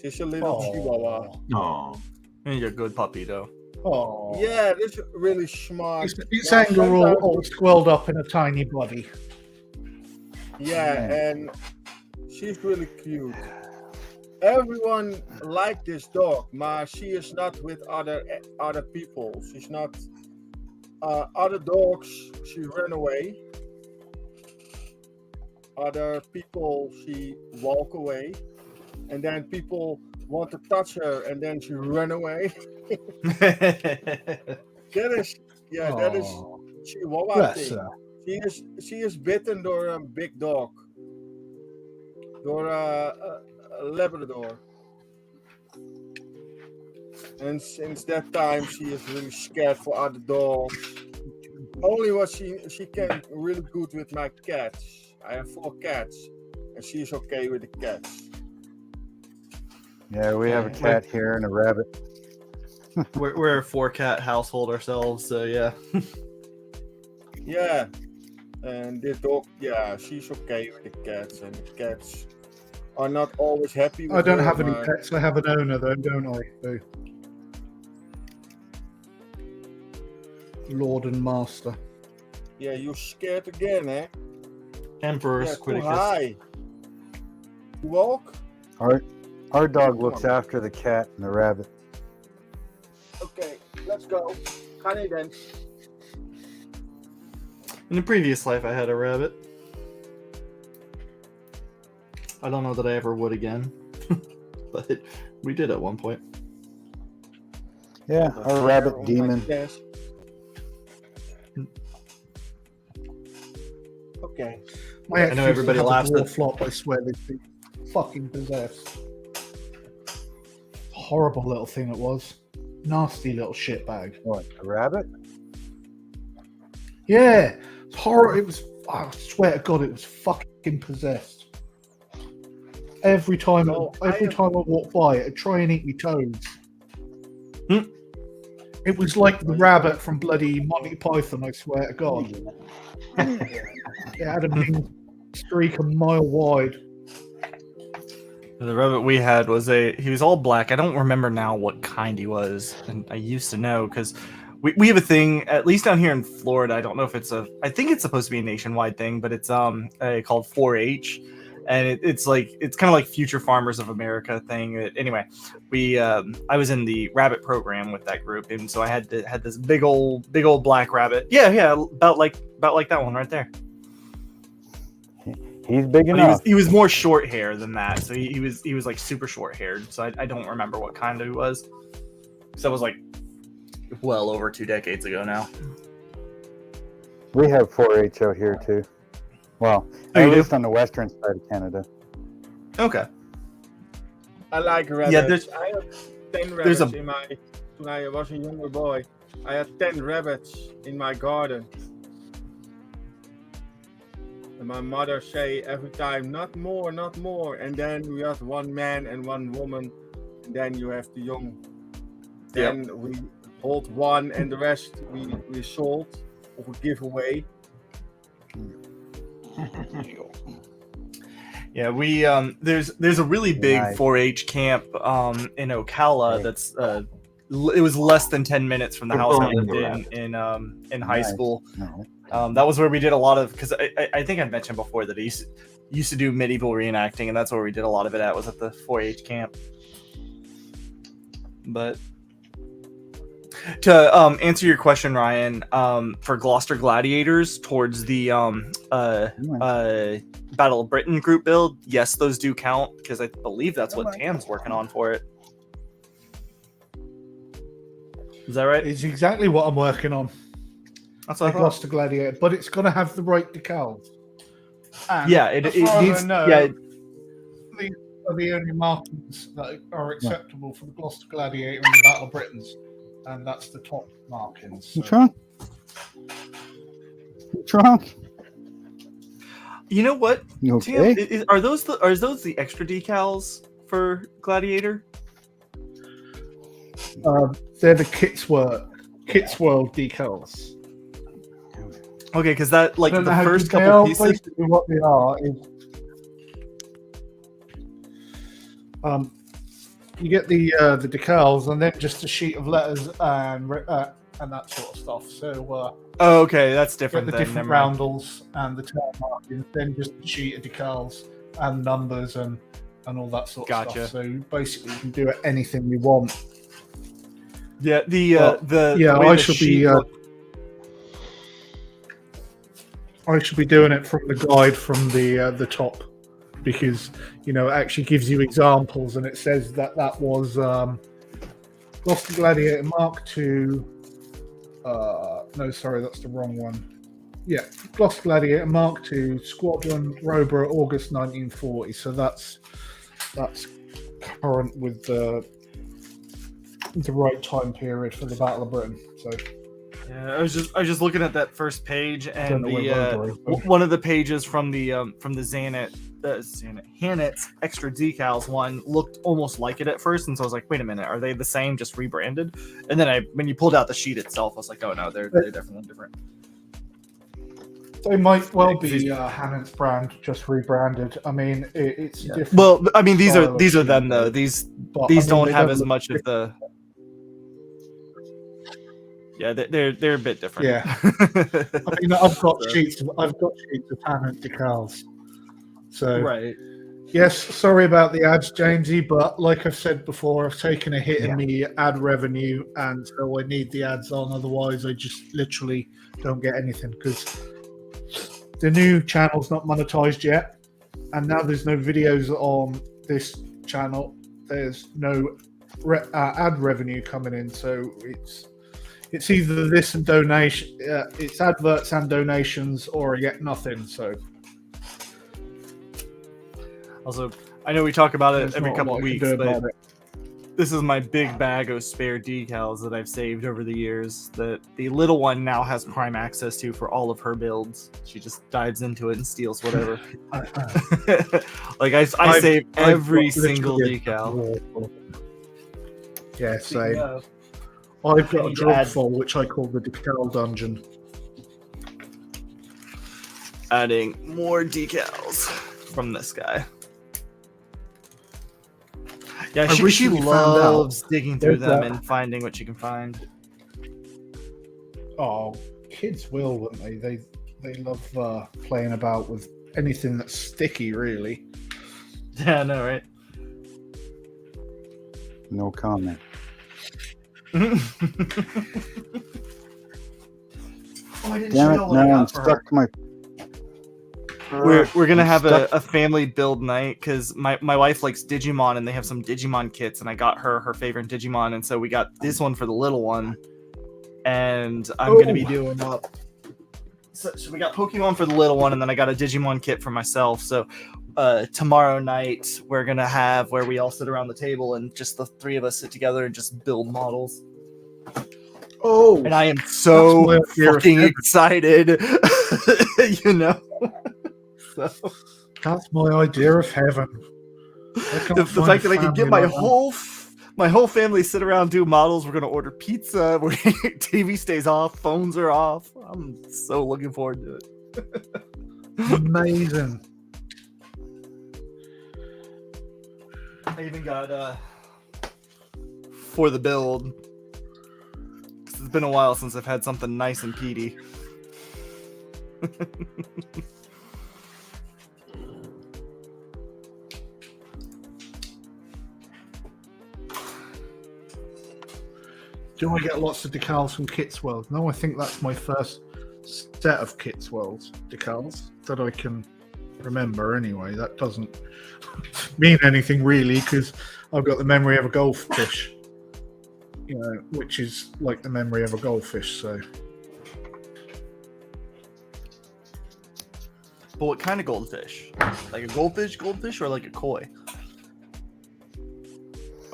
She's a little Oh. Chihuahua. Oh, And you're a good puppy, though. Oh. Yeah, this is really smart. It's Now, anger all sometimes- squirreled up in a tiny body. Yeah, and she's really cute. Everyone like this dog, but she is not with other people. She's not. Other dogs, she ran away. Other people, she walk away, and then people want to touch her, and then she ran away. That is, that is Oh, Chihuahua bless thing. her. She is bitten door a big dog, door a Labrador, and since that time she is really scared for other dogs. Only what she can really good with my cats. I have 4 cats, and she's okay with the cats. Yeah, we have a cat here and a rabbit. We're a 4-cat household ourselves, so yeah. Yeah, and the dog, she's okay with the cats, and the cats are not always happy with I don't her, have any but- pets. I have an owner, though, don't I? So, Lord and Master. Yeah, you're scared again, eh? Emperor Yeah, Squidicus. hi. You walk? Our dog looks after the cat and the rabbit. Okay, let's go. Ga niet then. In the previous life, I had a rabbit. I don't know that I ever would again, but we did at one point. Yeah, our rabbit demon. Yes. Okay. My ex I know used to everybody have a laughs dwarf at- flop. I swear they'd be fucking possessed. Horrible little thing it was. Nasty little shitbag. What, a rabbit? Yeah, it's horrible. It was. I swear to God, it was fucking possessed. Every time, No, every I- time I walked by, it'd try and eat me toes. Hmm. It was like the rabbit from bloody Monty Python. I swear to God. It had a big streak a mile wide. The rabbit we had was he was all black. I don't remember now what kind he was, and I used to know because we have a thing, at least down here in Florida. I don't know if I think it's supposed to be a nationwide thing, but it's called 4-H, and it's kind of like Future Farmers of America thing. Anyway, I was in the rabbit program with that group, and so I had this big old black rabbit. Yeah, about like that one right there. He's big But enough. he was more short hair than that, so he was like super short haired. So I don't remember what kind he was. So that was like well over 2 decades ago now. We have 4-H out here too. Well, Oh, at you do? least on the western side of Canada. Okay. I like rabbits. Yeah, there's- I had 10 there's rabbits a- when I was a younger boy. I had 10 rabbits in my garden. And my mother say every time, not more, not more. And then we have one man and one woman. And then you have the young. Then we hold one and the rest we sold or we give away. Yeah, we there's a really big Nice. 4-H camp in Ocala that's it was less than 10 minutes from the house I lived in high Nice. school. No. That was where we did a lot of, because I think I mentioned before that I used to do medieval reenacting, and that's where we did a lot of it at, was at the 4-H camp. But to answer your question, Ryan, for Gloucester Gladiators towards the Battle of Britain group build, yes, those do count, because I believe that's what Tam's working on for it. Is that right? It's exactly what I'm working on. That's The what I thought. Gloucester Gladiator, but it's going to have the right decals. And Yeah, it as far as needs. I know, Yeah, these are the only markings that are acceptable for the Gloucester Gladiator and the Battle of Britons, and that's the top markings. So. What's wrong? What's wrong? you know what? You Tam, okay? are those the extra decals for Gladiator? They're the Kitsworld decals. Okay, because that, like, I don't the know how first they couple are. pieces. Basically, what they are is you get the decals and then just a sheet of letters and that sort of stuff. So Oh, okay, that's get different the then. different Never mind. roundels and the tail markings, then just a sheet of decals and numbers and all that sort of Gotcha. stuff. So basically, you can do it anything you want. Yeah, But, the yeah, way I the should sheet be. looked- I should be doing it from the guide from the top, because it actually gives you examples, and it says that was Gloucester Gladiator Mark II. No, sorry, that's the wrong one. Yeah, Gloucester Gladiator Mark II, Squadron, Roborough, August 1940. So that's current with the right time period for the Battle of Britain. So Yeah, I was just looking at that first page, don't and know where Roborough is. one of the pages from the Hannett's extra decals one looked almost like it at first, and so I was like, wait a minute, are they the same, just rebranded? And then when you pulled out the sheet itself, I was like, oh no, they're definitely different. they might well Yeah, 'cause be Hannett's brand, just rebranded. I mean, it's different. Well, I mean, these style are of them sheet, though. but, These I mean, don't they have as look much of the. Yeah, they're a bit different. Yeah. I mean, I've got sheets of Hannett decals. So Right. yes, sorry about the ads, Jamesy, but like I've said before, I've taken a hit in the ad revenue, and so I need the ads on. Otherwise, I just literally don't get anything, because the new channel's not monetized yet, and now there's no videos on this channel. There's no ad revenue coming in, so it's either this and donation, it's adverts and donations, or I get nothing. So Also, I know we talk about it there's every not a couple lot I can weeks, do but about it. this is my big bag of spare decals that I've saved over the years that the little one now has prime access to for all of her builds. She just dives into it and steals whatever. Like I save every got single literally decal. Yeah, same. Yeah. I've got a need to drug add- full, which I call the decal dungeon. Adding more decals from this guy. Yeah, I she recently found out loves digging through there's them that- and finding what she can find. Oh, kids will, won't they? They love playing about with anything that's sticky, really. Yeah, I know, right? No comment. Oh, I didn't Damn show it! y'all what I Now I'm got for her. stuck to my. We're gonna I'm have stuck. a family build night because my wife likes Digimon and they have some Digimon kits and I got her favorite Digimon and so we got this one for the little one and I'm gonna be doing so we got Pokemon for the little one and then I got a Digimon kit for myself. So tomorrow night we're gonna have where we all sit around the table and just the three of us sit together and just build models. Oh, And I am so That's my fear of fucking heaven. excited, you know. So. that's my idea of heaven. The fact that I can get my whole family sit around, do models. We're gonna order pizza. TV stays off, phones are off. I'm so looking forward to it. Amazing. I even got for the build. 'Cause it's been a while since I've had something nice and peaty. Do I get lots of decals from Kit's World? No, I think that's my first set of Kit's World decals that I can remember anyway. That doesn't mean anything really because I've got the memory of a goldfish, you know, which is like the memory of a goldfish. So, But what kind of goldfish? Like a goldfish, or like a koi?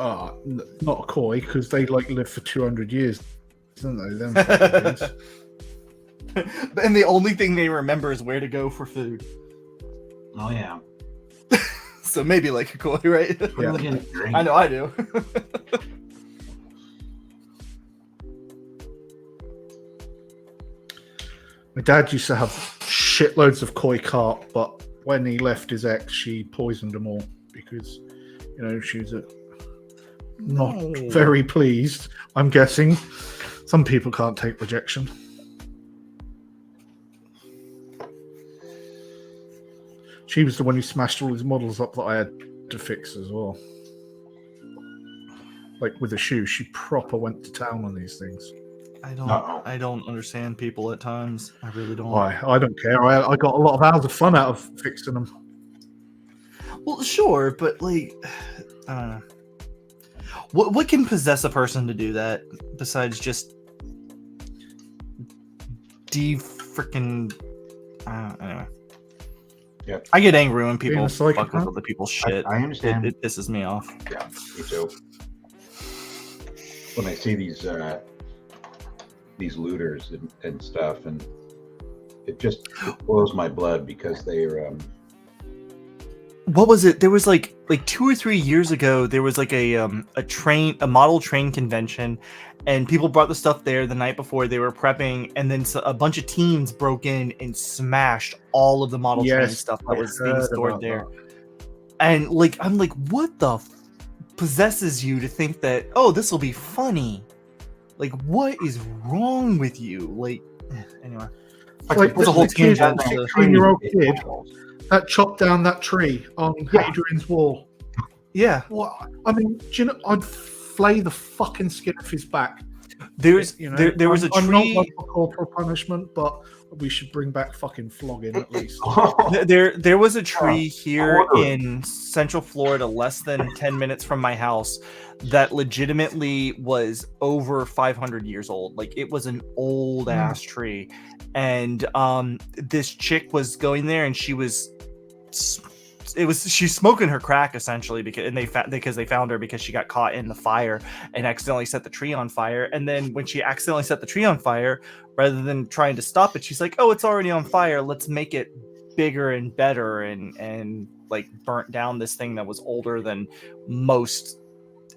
not a koi because they like live for 200 years, don't they? Them fucking things. And the only thing they remember is where to go for food. Oh yeah. So maybe like a koi, right? Yeah. I know I do. My dad used to have shitloads of koi carp, but when he left his ex, she poisoned them all because, you know, she was not very pleased. I'm guessing some people can't take rejection. She was the one who smashed all his models up that I had to fix as well. Like with a shoe, she proper went to town on these things. I don't understand people at times. I really don't. Why? I don't care. I got a lot of hours of fun out of fixing them. Well, sure, but like, I don't know. What can possess a person to do that besides just freaking? Anyway. Yep. I get angry when Being people a fuck psychopath? with other people's shit. I understand. It pisses me off. Yeah, me too. When I see these looters and stuff, and it just boils my blood because they're What was it? There was like 2 or 3 years ago. There was like a model train convention, and people brought the stuff there the night before they were prepping, and then a bunch of teens broke in and smashed all of the model train stuff that was being stored there. And like, I'm like, what the possesses you to think that, oh, this will be funny? Like, what is wrong with you? Like, anyway, Like there's a whole tangent. 16-year-old kid that chopped down that tree on Hadrian's Wall. Yeah. What? I mean, do you know? I'd flay the fucking skin off his back. There's, You know, there was a I'm not tree. one for corporal punishment, but we should bring back fucking flogging at least. There was a tree here order. in Central Florida, less than 10 minutes from my house, that legitimately was over 500 years old. Like, it was an old ass tree, and this chick was going there, and she's smoking her crack essentially because they found her because she got caught in the fire and accidentally set the tree on fire. And then when she accidentally set the tree on fire, rather than trying to stop it, she's like, oh, it's already on fire, let's make it bigger and better, and like burnt down this thing that was older than most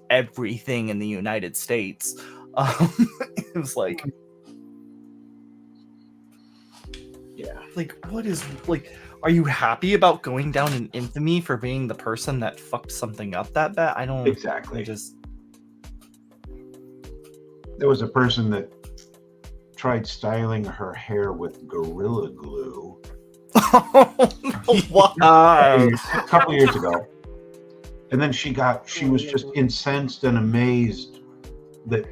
everything in the United States. It was like, yeah. like, what is, like, are you happy about going down in infamy for being the person that fucked something up that bad? I don't Exactly. I just There was a person that tried styling her hair with Gorilla Glue Why? a couple years ago. And then she was just incensed and amazed that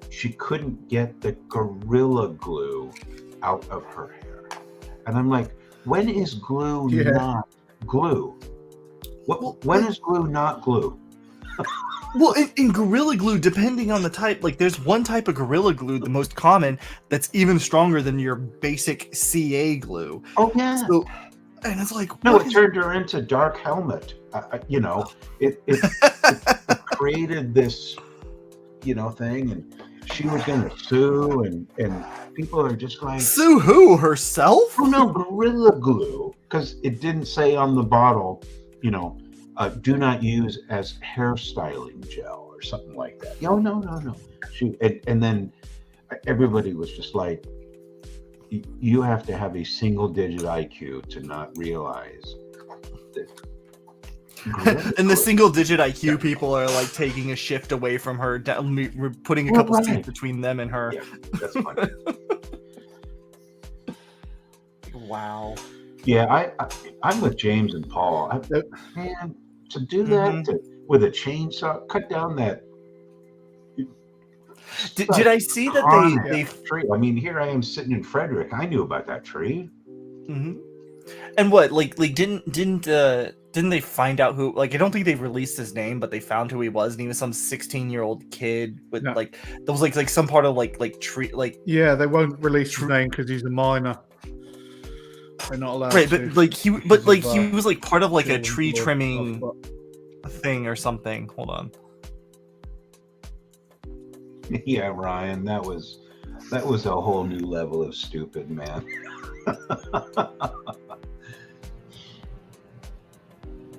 she couldn't get the Gorilla Glue out of her hair. And I'm like, when is glue not glue? When is glue not glue? Well, in Gorilla Glue, depending on the type, like there's one type of Gorilla Glue, the most common, that's even stronger than your basic CA glue. Oh yeah. So, and it's like, no, it turned her into Dark Helmet. You know, it created this, you know, thing, and she was going to sue, and people are just like, sue who? Herself? Oh no, Gorilla Glue, because it didn't say on the bottle, you know, do not use as hairstyling gel or something like that. No. And then everybody was just like, you have to have a single-digit IQ to not realize that. And the single-digit IQ people are like taking a shift away from her, putting a couple seats between them and her. Yeah, that's funny. Wow. Yeah, I'm with James and Paul. Man, to do that with a chainsaw, cut down that. Did I see that they tree? I mean, here I am sitting in Frederick. I knew about that tree. Mm-hmm. And what, like didn't they find out who? Like, I don't think they released his name, but they found who he was, and he was some 16-year-old kid with like that was like some part of like tree like. Yeah, they won't release his name because he's a minor. They're not allowed. Right, to. but he was like part of like a tree trimming thing or something. Hold on. Yeah, Ryan, that was a whole new level of stupid, man.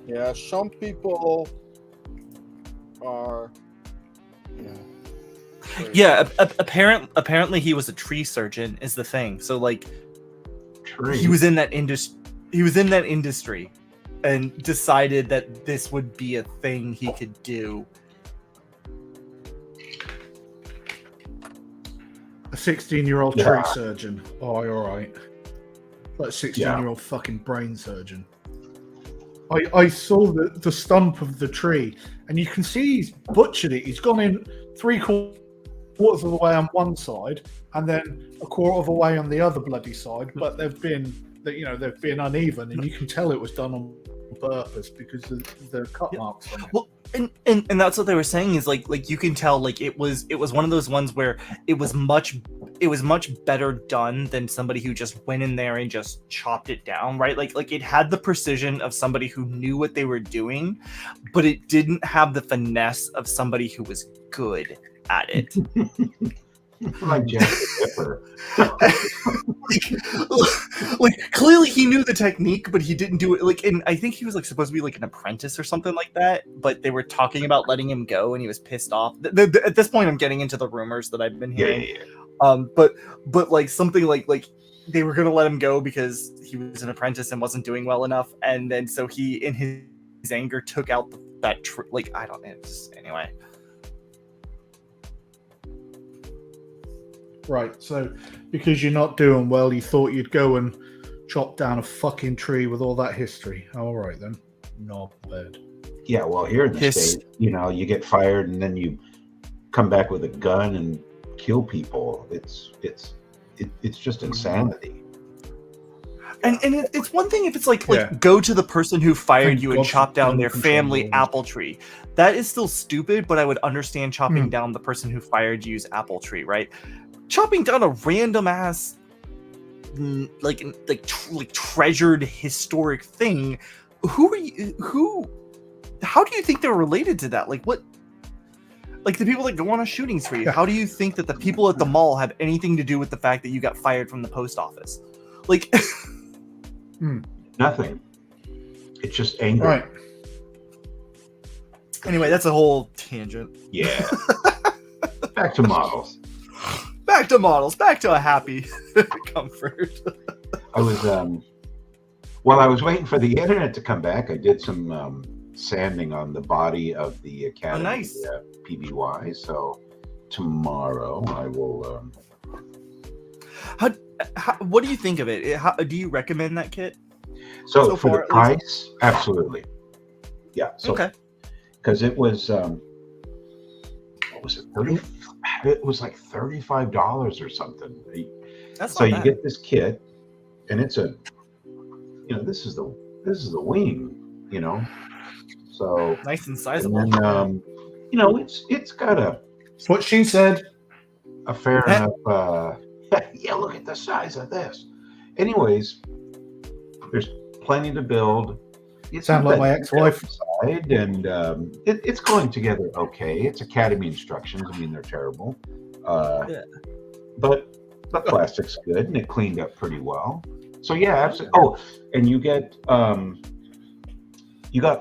Yeah, some people are. Yeah, apparently he was a tree surgeon is the thing. So like, he was in that industry. He was in that industry, and decided that this would be a thing he could do. A 16-year-old tree surgeon. Oh, you're all right. Like 16-year-old fucking brain surgeon. I saw the stump of the tree, and you can see he's butchered it. He's gone in 3/4 of the way on one side, and then 1/4 of the way on the other bloody side. But they've been uneven, and you can tell it was done on purpose because of the cut marks on it. Well, and that's what they were saying is like you can tell like it was one of those ones where it was much better done than somebody who just went in there and just chopped it down, right? Like it had the precision of somebody who knew what they were doing, but it didn't have the finesse of somebody who was good at it. Like Jack the Ripper. like clearly he knew the technique, but he didn't do it. Like, and I think he was like supposed to be like an apprentice or something like that. But they were talking about letting him go, and he was pissed off. At this point, I'm getting into the rumors that I've been hearing. Yeah. But like something like they were gonna let him go because he was an apprentice and wasn't doing well enough, and then so he, in his anger, took out that like I don't know. Anyway. Right, so because you're not doing well, you thought you'd go and chop down a fucking tree with all that history. All right then, not bad. Yeah, well, here in the States, you know, you get fired and then you come back with a gun and kill people. It's just insanity. And it's one thing if it's like go to the person who fired you and chop down their family apple tree. That is still stupid, but I would understand chopping down the person who fired you's apple tree, right? Chopping down a random ass like treasured historic thing. How do you think they're related to that? Like what? Like the people that go on a shooting spree. How do you think that the people at the mall have anything to do with the fact that you got fired from the post office? Like nothing. It's just anger. Right. Anyway, that's a whole tangent. Yeah. Back to models. Back to models. Back to a happy comfort. I was while I was waiting for the internet to come back, I did some sanding on the body of the Academy PBY. So tomorrow I will. What do you think of it? Do you recommend that kit? So for the price, absolutely. Yeah. So, okay. because it was what was it, 30? It was like $35 or something. That's So not you bad. get this kit, and it's a, this is the wing, So Nice and and sizable. then it's got That's what she said. a fair enough. Yeah, look at the size of this. Anyways, there's plenty to build. It's Sound not like my that ex-wife. detailed inside, and it's going together okay. It's Academy instructions. I mean, they're terrible. Yeah. But the plastic's good, and it cleaned up pretty well. So yeah, absolutely. Oh, and you got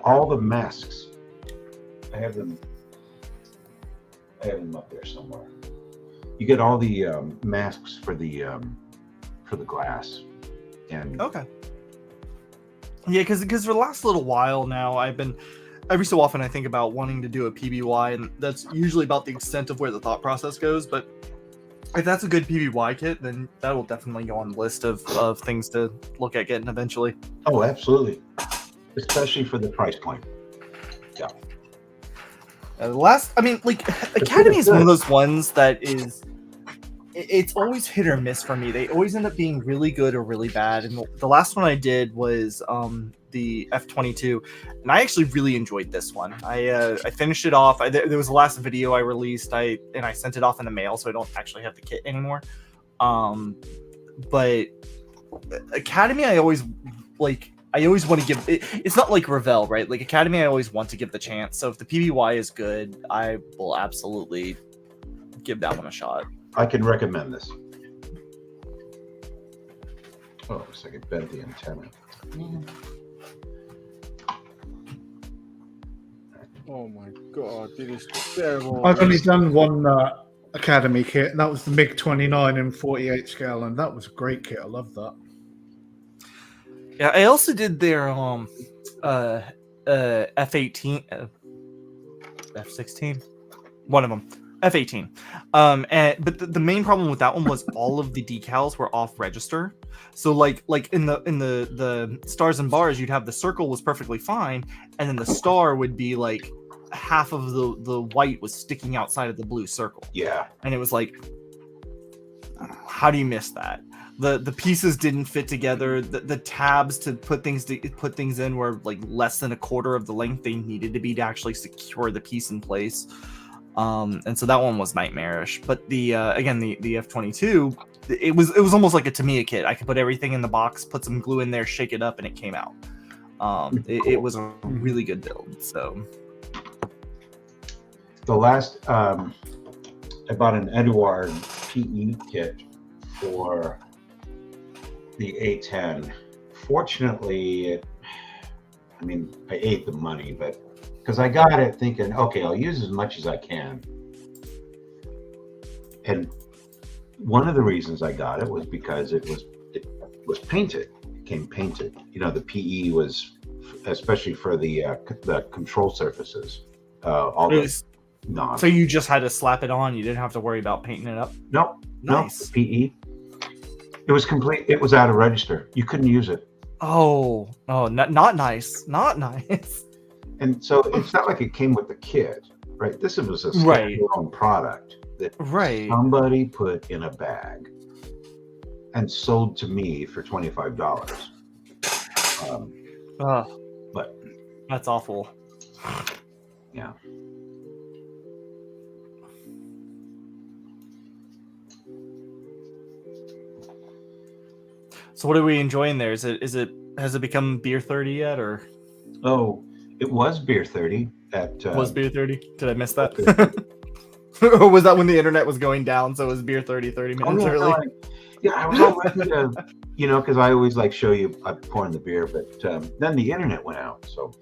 all the masks. I have them up there somewhere. You get all the masks for the glass, and Okay. Yeah, because for the last little while now, I've been every so often I think about wanting to do a PBY, and that's usually about the extent of where the thought process goes. But if that's a good PBY kit, then that will definitely go on the list of things to look at getting eventually. oh, absolutely, especially for the price point. Yeah. Academy is one of those ones that it's always hit or miss for me. They always end up being really good or really bad. And the last one I did was the F-22, and I actually really enjoyed this one. I finished it off. There was the last video I released. I sent it off in the mail, so I don't actually have the kit anymore. But Academy, I always want to give it. It's not like Revell, right? Like Academy, I always want to give the chance. So if the PBY is good, I will absolutely give that one a shot. I can recommend this. Oh, looks like it bent the antenna. Oh my god, it is terrible. I've only done one Academy kit, and that was the MiG-29 in 48 scale, and that was a great kit. I love that. Yeah, I also did their F-18, F-16, one of them. F-18. But the main problem with that one was all of the decals were off register. So like in the stars and bars, you'd have the circle was perfectly fine, and then the star would be like half of the white was sticking outside of the blue circle. Yeah. And it was like, how do you miss that? The pieces didn't fit together. The tabs to put things in were like less than a quarter of the length they needed to be to actually secure the piece in place. And so that one was nightmarish. But the F-22, it was almost like a Tamiya kit. I could put everything in the box, put some glue in there, shake it up, and it came out. It was a really good build. So The last, I bought an Eduard PE kit for the A10. Fortunately, I ate the money, but because I got it thinking, okay, I'll use as much as I can. And one of the reasons I got it was because it was painted. It came painted. The PE was, especially for the control surfaces. So you just had to slap it on. You didn't have to worry about painting it up. Nope. Nice. No, PE. It was complete. It was out of register. You couldn't use it. Oh, not nice. Not nice. And so it's not like it came with the kit, right? This was a standalone product that somebody put in a bag and sold to me for $25. But that's awful. Yeah. So what are we enjoying there? Has it become beer 30 yet, or? Oh, it was beer 30 at. Was beer 30? Did I miss that? Or was that when the internet was going down? So it was beer 30 minutes early. I was all ready to, because I always like show you I pouring the beer, but then the internet went out, so.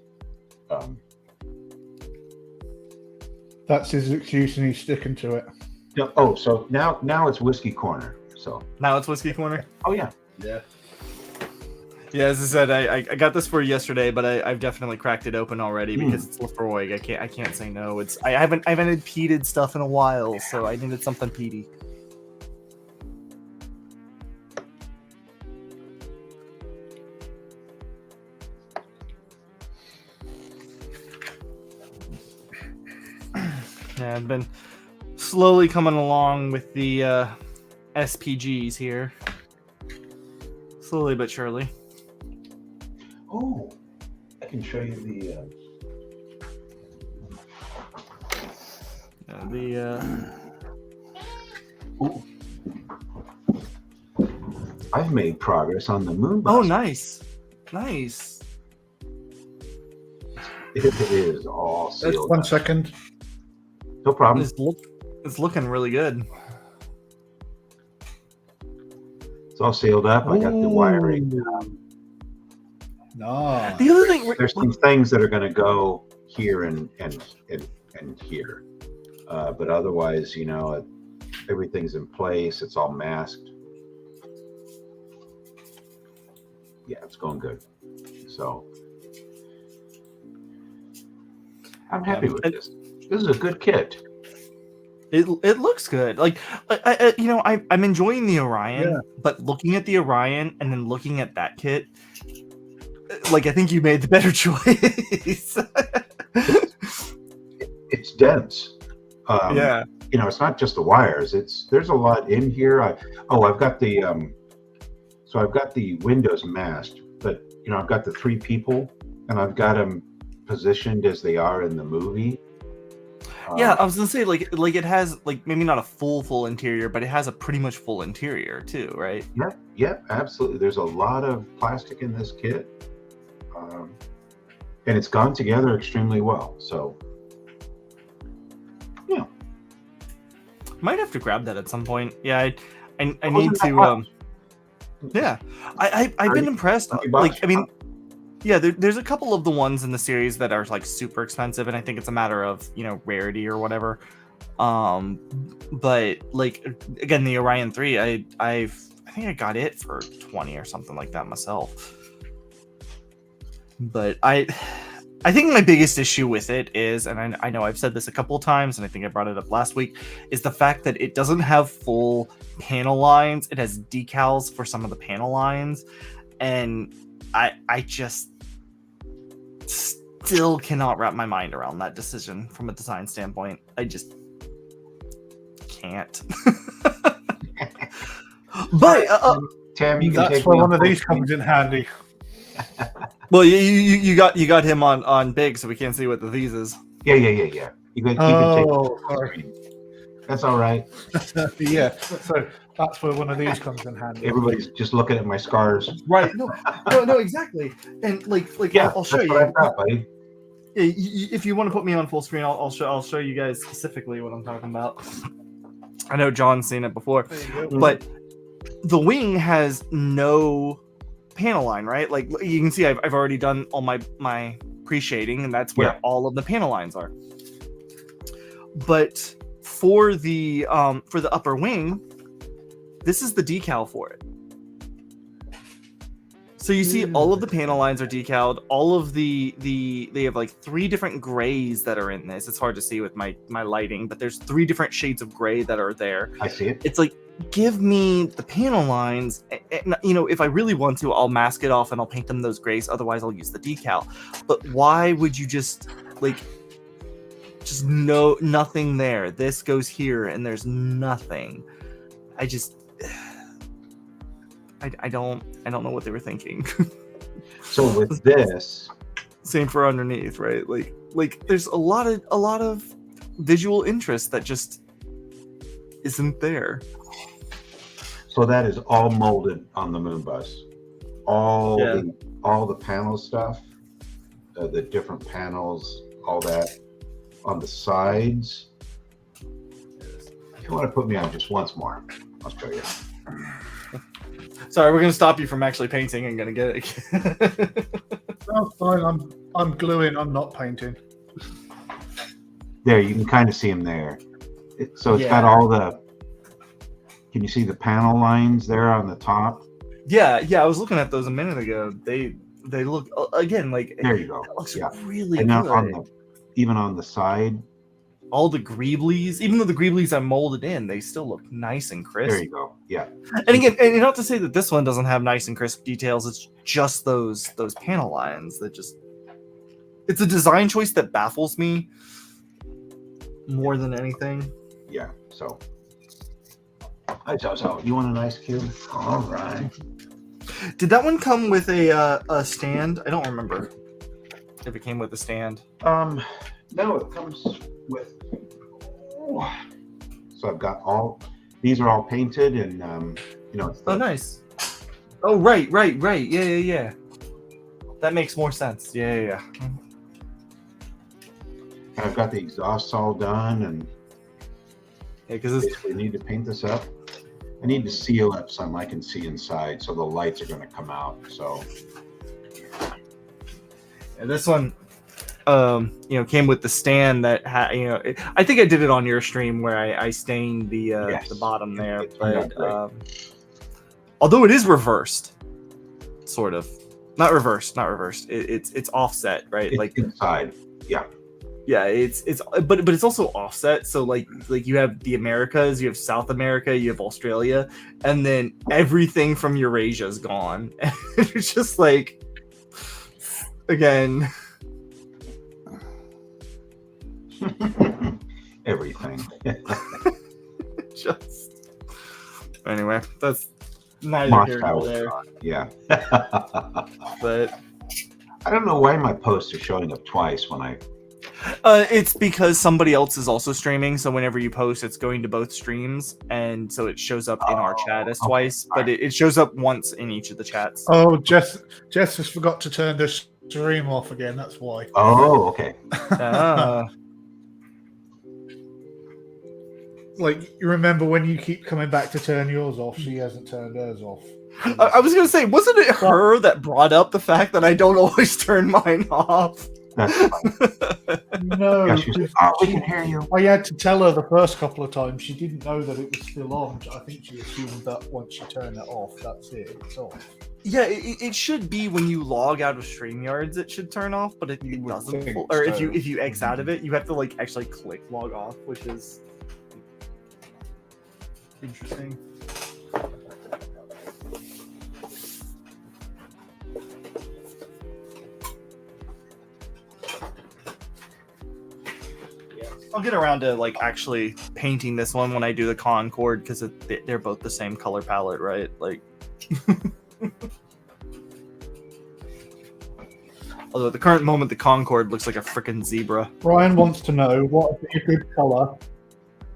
That's his excuse, and he's sticking to it. Oh, so now it's Whiskey Corner. So now it's Whiskey Corner. Oh yeah. Yeah, as I said, I got this for yesterday, but I've definitely cracked it open already because it's Lefroy. I can't say no. I haven't had peated stuff in a while, so I needed something peaty. Yeah, I've been slowly coming along with the SPGs here. Slowly but surely. Oh, I can show you Ooh. I've made progress on the moon bus. Oh, nice. Nice. It is all That's sealed. 1 up. second. No problem. It's looking really good. It's all sealed up. I got the wiring. Nice. The other thing, There's some things that are going to go here and here, but otherwise, you know, everything's in place. It's all masked. Yeah, it's going good. So I'm happy with this. This is a good kit. it looks good. Like I'm enjoying the Orion, but looking at the Orion and then looking at that kit, like I think you made the better choice. It's dense. Yeah. You know, it's not just the wires. There's a lot in here. I've got the so I've got the windows masked, but you know, I've got the 3 people and I've got them positioned as they are in the movie. Yeah, I was gonna say like it has like maybe not a full interior, but it has a pretty much full interior too, right? Yep, absolutely. There's a lot of plastic in this kit, and it's gone together extremely well. So, yeah, Might have to grab that at some point. Yeah, I need wasn't that to. much. Yeah, I've been impressed. $30 Like, I mean, yeah, there's a couple of the ones in the series that are like super expensive, and I think it's a matter of, you know, rarity or whatever. But like again, the Orion 3, I think I got it for 20 or something like that myself. But I think my biggest issue with it is, and I know I've said this a couple of times, and I think I brought it up last week, is the fact that it doesn't have full panel lines. It has decals for some of the panel lines, and I just still cannot wrap my mind around that decision from a design standpoint. I just can't. But Tam, you can That's take where me one on of these full comes in handy. well, you got him on big, so we can't see what the these is. Yeah. You can Oh, take sorry. That's all right. Yeah, so that's where one of these comes in handy. Everybody's just looking at my scars. Right? No, exactly. And like Yeah, I'll show that's you. what I've got, buddy. If you want to put me on full screen, I'll show you guys specifically what I'm talking about. I know John's seen it before, but the wing has no panel line, right? Like you can see, I've already done all my pre-shading, and that's where all of the panel lines are. But for the upper wing, this is the decal for it. So you see all of the panel lines are decaled. All of they have like 3 different grays that are in this. It's hard to see with my lighting, but there's 3 different shades of gray that are there. I see it. It's like, give me the panel lines. And, you know, if I really want to, I'll mask it off and I'll paint them those grays. Otherwise, I'll use the decal. But why would you just nothing there? This goes here and there's nothing. I don't know what they were thinking. So with this, same for underneath, right? Like there's a lot of visual interest that just isn't there. so that is all molded on the moon bus. All the panel stuff, the different panels, all that on the sides. If you want to put me on just once more, I'll show you. Sorry, we're gonna stop you from actually painting and gonna get it. Oh, fine. I'm gluing. I'm not painting. There, you can kind of see them there. It's got all the. Can you see the panel lines there on the top? Yeah. I was looking at those a minute ago. They look again like There you go. It looks Yeah. really And good. now even on the side. All the greeblies, even though the greeblies are molded in, they still look nice and crisp. There you go. Yeah. And again, and not to say that this one doesn't have nice and crisp details. It's just those panel lines that just. It's a design choice that baffles me. more than anything. Yeah. So. Hi, so you want an ice cube? All right. Did that one come with a stand? I don't remember if it came with a stand. No, it comes with. So I've got all. These are all painted, and It's Oh, nice. Oh, right. Yeah. That makes more sense. Yeah. And I've got the exhausts all done, and Yeah, because basically need to paint this up. I need to seal up some I can see inside, so the lights are going to come out. So this one, came with the stand that I think I did it on your stream where I stained the bottom there, but although it is reversed, sort of, not reversed. It's offset, right? it's like inside. Yeah, but it's also offset. So like you have the Americas, you have South America, you have Australia, and then everything from Eurasia is gone. It's just like, again, Everything. just anyway. That's neither here nor there. Yeah. But I don't know why my posts are showing up twice when I. It's because somebody else is also streaming, so whenever you post, it's going to both streams, and so it shows up in our chat as twice, but it shows up once in each of the chats. Oh, Jess just forgot to turn the stream off again. That's why. Oh, okay. Like, you remember when you keep coming back to turn yours off, she hasn't turned hers off. I was going to say, wasn't it her that brought up the fact that I don't always turn mine off? That's fine. No, Yeah, she's like, oh, we can hear you. I had to tell her the first couple of times. She didn't know that it was still on. I think she assumed that once you turn it off, that's it. It's off. Yeah, it should be when you log out of StreamYards, it should turn off, but it doesn't. think Or so. if you X out of it, you have to like actually click log off, which is interesting. I'll get around to like actually painting this one when I do the Concord, because they're both the same color palette, right? Like, although at the current moment, the Concord looks like a freaking zebra. Brian wants to know what would be a good colour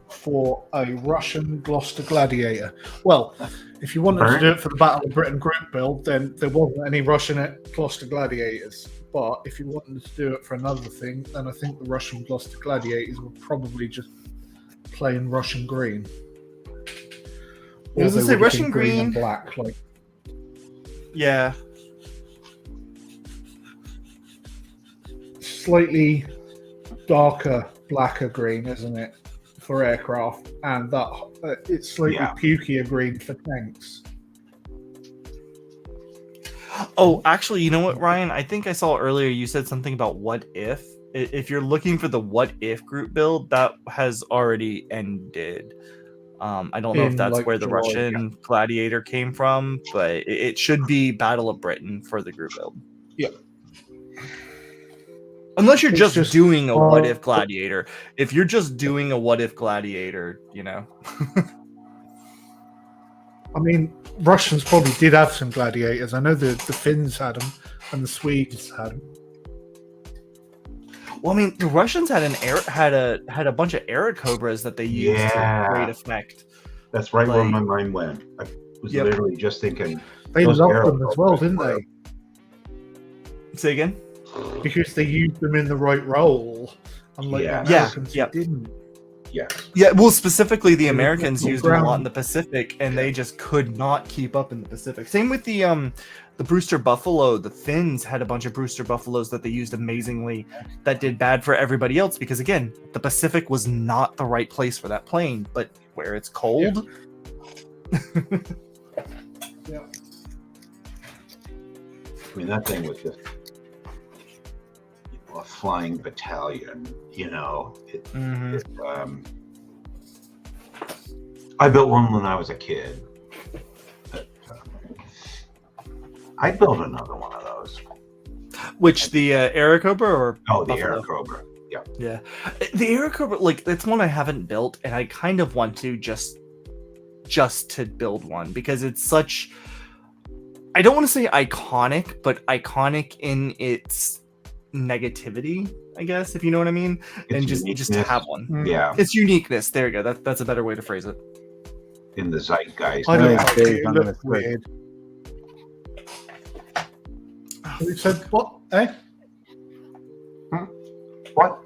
for a Russian Gloucester Gladiator. Well, if you wanted to do it for the Battle of Britain group build, then there wasn't any Russian Gloucester Gladiators. But if you wanted to do it for another thing, then I think the Russian Gloucester Gladiators were probably just plain Russian green. I was gonna say Russian green and black, like. Yeah. Slightly darker, blacker green, isn't it, for aircraft, and that it's slightly pukier green for tanks. Oh, actually, you know what, Ryan? I think I saw earlier you said something about what if. If you're looking for the what if group build, that has already ended. I don't know if that's like where the Russian Gladiator came from, but it should be Battle of Britain for the group build. Yeah. Unless you're It's just doing a what if Gladiator. If you're just doing a what if Gladiator, you know. I mean, Russians probably did have some gladiators. I know the Finns had them, and the Swedes had them. Well, I mean, the Russians had had a bunch of Airacobras that they used to great effect. That's right where Like- my mind went. I was literally just thinking. They those loved them arrow as well, covers didn't were- they? Say again? Because they used them in the right role, unlike Yeah. the Americans who Yeah. didn't. Yeah. Yeah, well, specifically the They were Americans on used them a lot ground. in the Pacific, and they just could not keep up in the Pacific. Same with the Brewster Buffalo. The Finns had a bunch of Brewster Buffaloes that they used amazingly that did bad for everybody else because, again, the Pacific was not the right place for that plane, but where it's cold. Yeah. I mean, that thing was just a flying battalion, you know. I built one when I was a kid. But, I'd build another one of those. Which, the Airacobra or Oh, the Buffalo? Airacobra. Yeah, the Air Cobra, like that's one I haven't built, and I kind of want to just to build one because it's such. I don't want to say iconic, but iconic in its negativity, I guess, if you know what I mean, and just to uniqueness. have one. Yeah, Its uniqueness. There you go. That's a better way to phrase it. in the zeitgeist. I don't Yeah, like Dave, it. It I'm gonna looks quit. weird. You said what? Eh? What?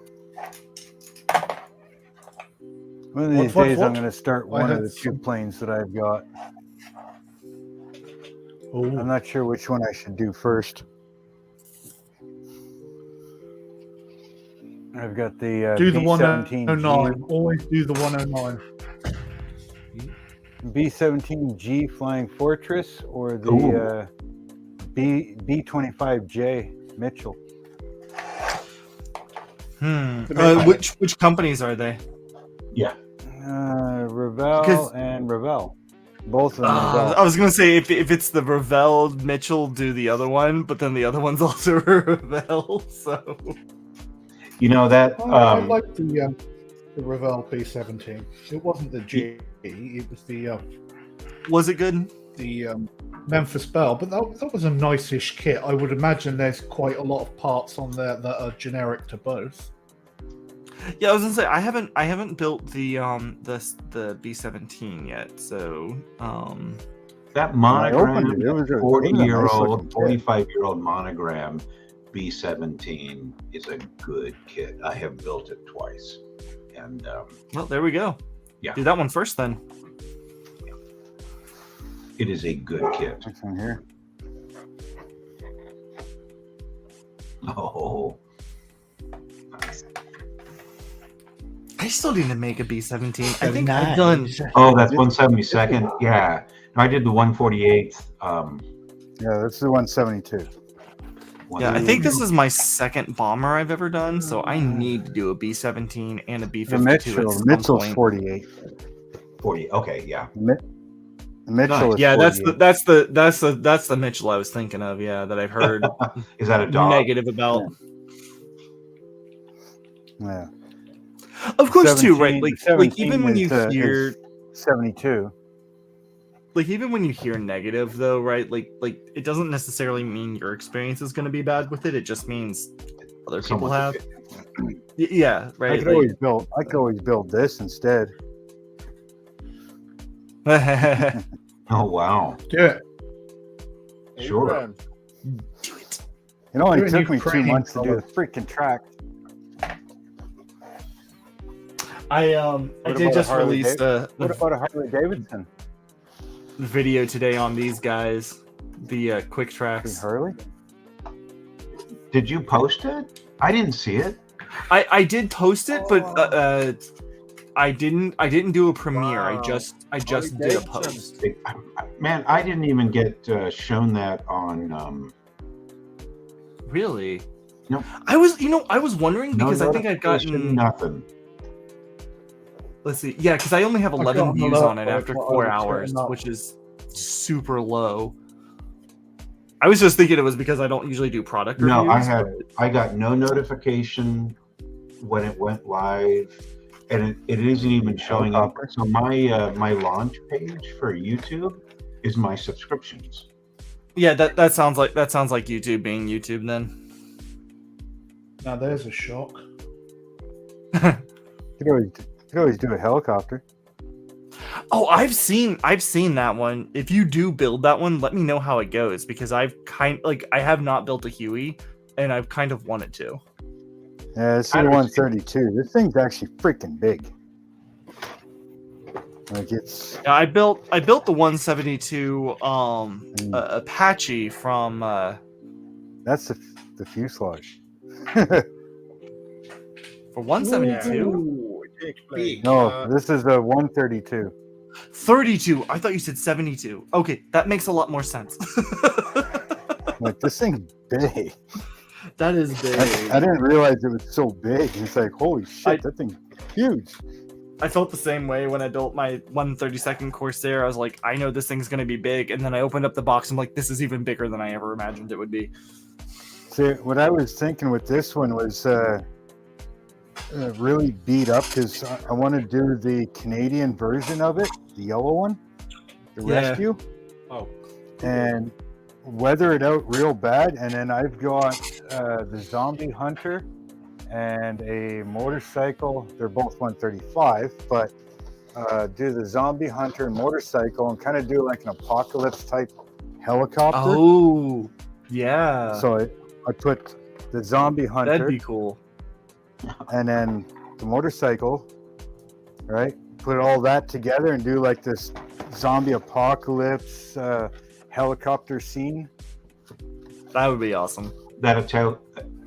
One of these What, days, what? I'm going to start one had of the two some- planes that I've got. Oh, I'm not sure which one I should do first. I've got the do the B-17G, 109. Always do the 109. B-17G Flying Fortress, or the Ooh. B-25J Mitchell. Which companies are they? Yeah. Ravel Because- and Ravel. Both of them Ravel. I was gonna say if it's the Ravel Mitchell, do the other one, but then the other one's also Ravel. So You know that I like the Revell P17. It wasn't the G. It was the was it good? Memphis Belle, but that was a nice-ish kit. I would imagine there's quite a lot of parts on there that are generic to both. Yeah, I was gonna say I haven't built the B17 yet, so that I opened monogram, it. It was a nice 40-year-old, looking kit. 45-year-old monogram B17 is a good kit. I have built it twice, and well, there we go. Yeah. Do that one first then. it is a good kit. What's in here? Oh, I still need to make a B17. I So think I've nice. done. oh, that's 172nd. Yeah, no, I did the 148th. Yeah, that's the 172. Yeah, I think this is my second bomber I've ever done, so I need to do a B17 and a B52 The at Mitchell. some Mitchell's point. 48. 40. Okay, yeah. The Mitchell is Yeah, 48. that's the Mitchell I was thinking of. Yeah, that I've heard Is that a dog? negative about. Yeah. Of course, too, right? 17 Like even when you is, hear 72. like even when you hear negative though, right? Like it doesn't necessarily mean your experience is going to be bad with it. It just means other people Someone- have. Yeah, I right. could always build this instead. Oh, wow. Do it. Sure. Abraham, It only You're in took me 2 Ukraine, months to do brother. the freaking track. I What did about just a Harley release What the about a Harley Davidson? video today on these guys, the quick The tracks. Harley? Did you post it? I didn't see it. I did post it, but I didn't do a premiere. Wow. I just Harley did a Davidson. post. Man, I didn't even get shown that on. Really? No. I was wondering No because I think I've notification, gotten. nothing. Let's see. Yeah, because I only have 11 gotten views a lot, on it but I after thought I 4 would turn hours, up. which is super low. I was just thinking it was because I don't usually do product reviews. No, I got no notification when it went live, and it isn't even showing up. So my launch page for YouTube is my subscriptions. Yeah, that sounds like YouTube being YouTube then. Now there's a shock. You could always do a helicopter. Oh, I've seen that one. If you do build that one, let me know how it goes because I have not built a Huey, and I've kind of wanted to. Yeah, this is I the don't- 132. This thing's actually freaking big. Like it's Yeah, I built the 172 Apache from that's the fuselage. for 172. Ooh, big. No, this is a 132. 32. I thought you said 72. Okay, that makes a lot more sense. Like this thing's big. That is big. I didn't realize it was so big. It's like holy shit, that thing's huge. I felt the same way when I built my 132nd Corsair. I was like, I know this thing's gonna be big, and then I opened up the box. I'm like, this is even bigger than I ever imagined it would be. See, what I was thinking with this one was really beat up because I want to do the Canadian version of it, the yellow one, the Yeah. rescue, Oh, and weather it out real bad. And then I've got the zombie hunter and a motorcycle. They're both 135, but do the zombie hunter and motorcycle and kind of do like an apocalypse type helicopter. Oh, yeah. So I put the zombie hunter. That'd be cool. And then the motorcycle, right? Put all that together and do like this zombie apocalypse helicopter scene. That would be awesome. That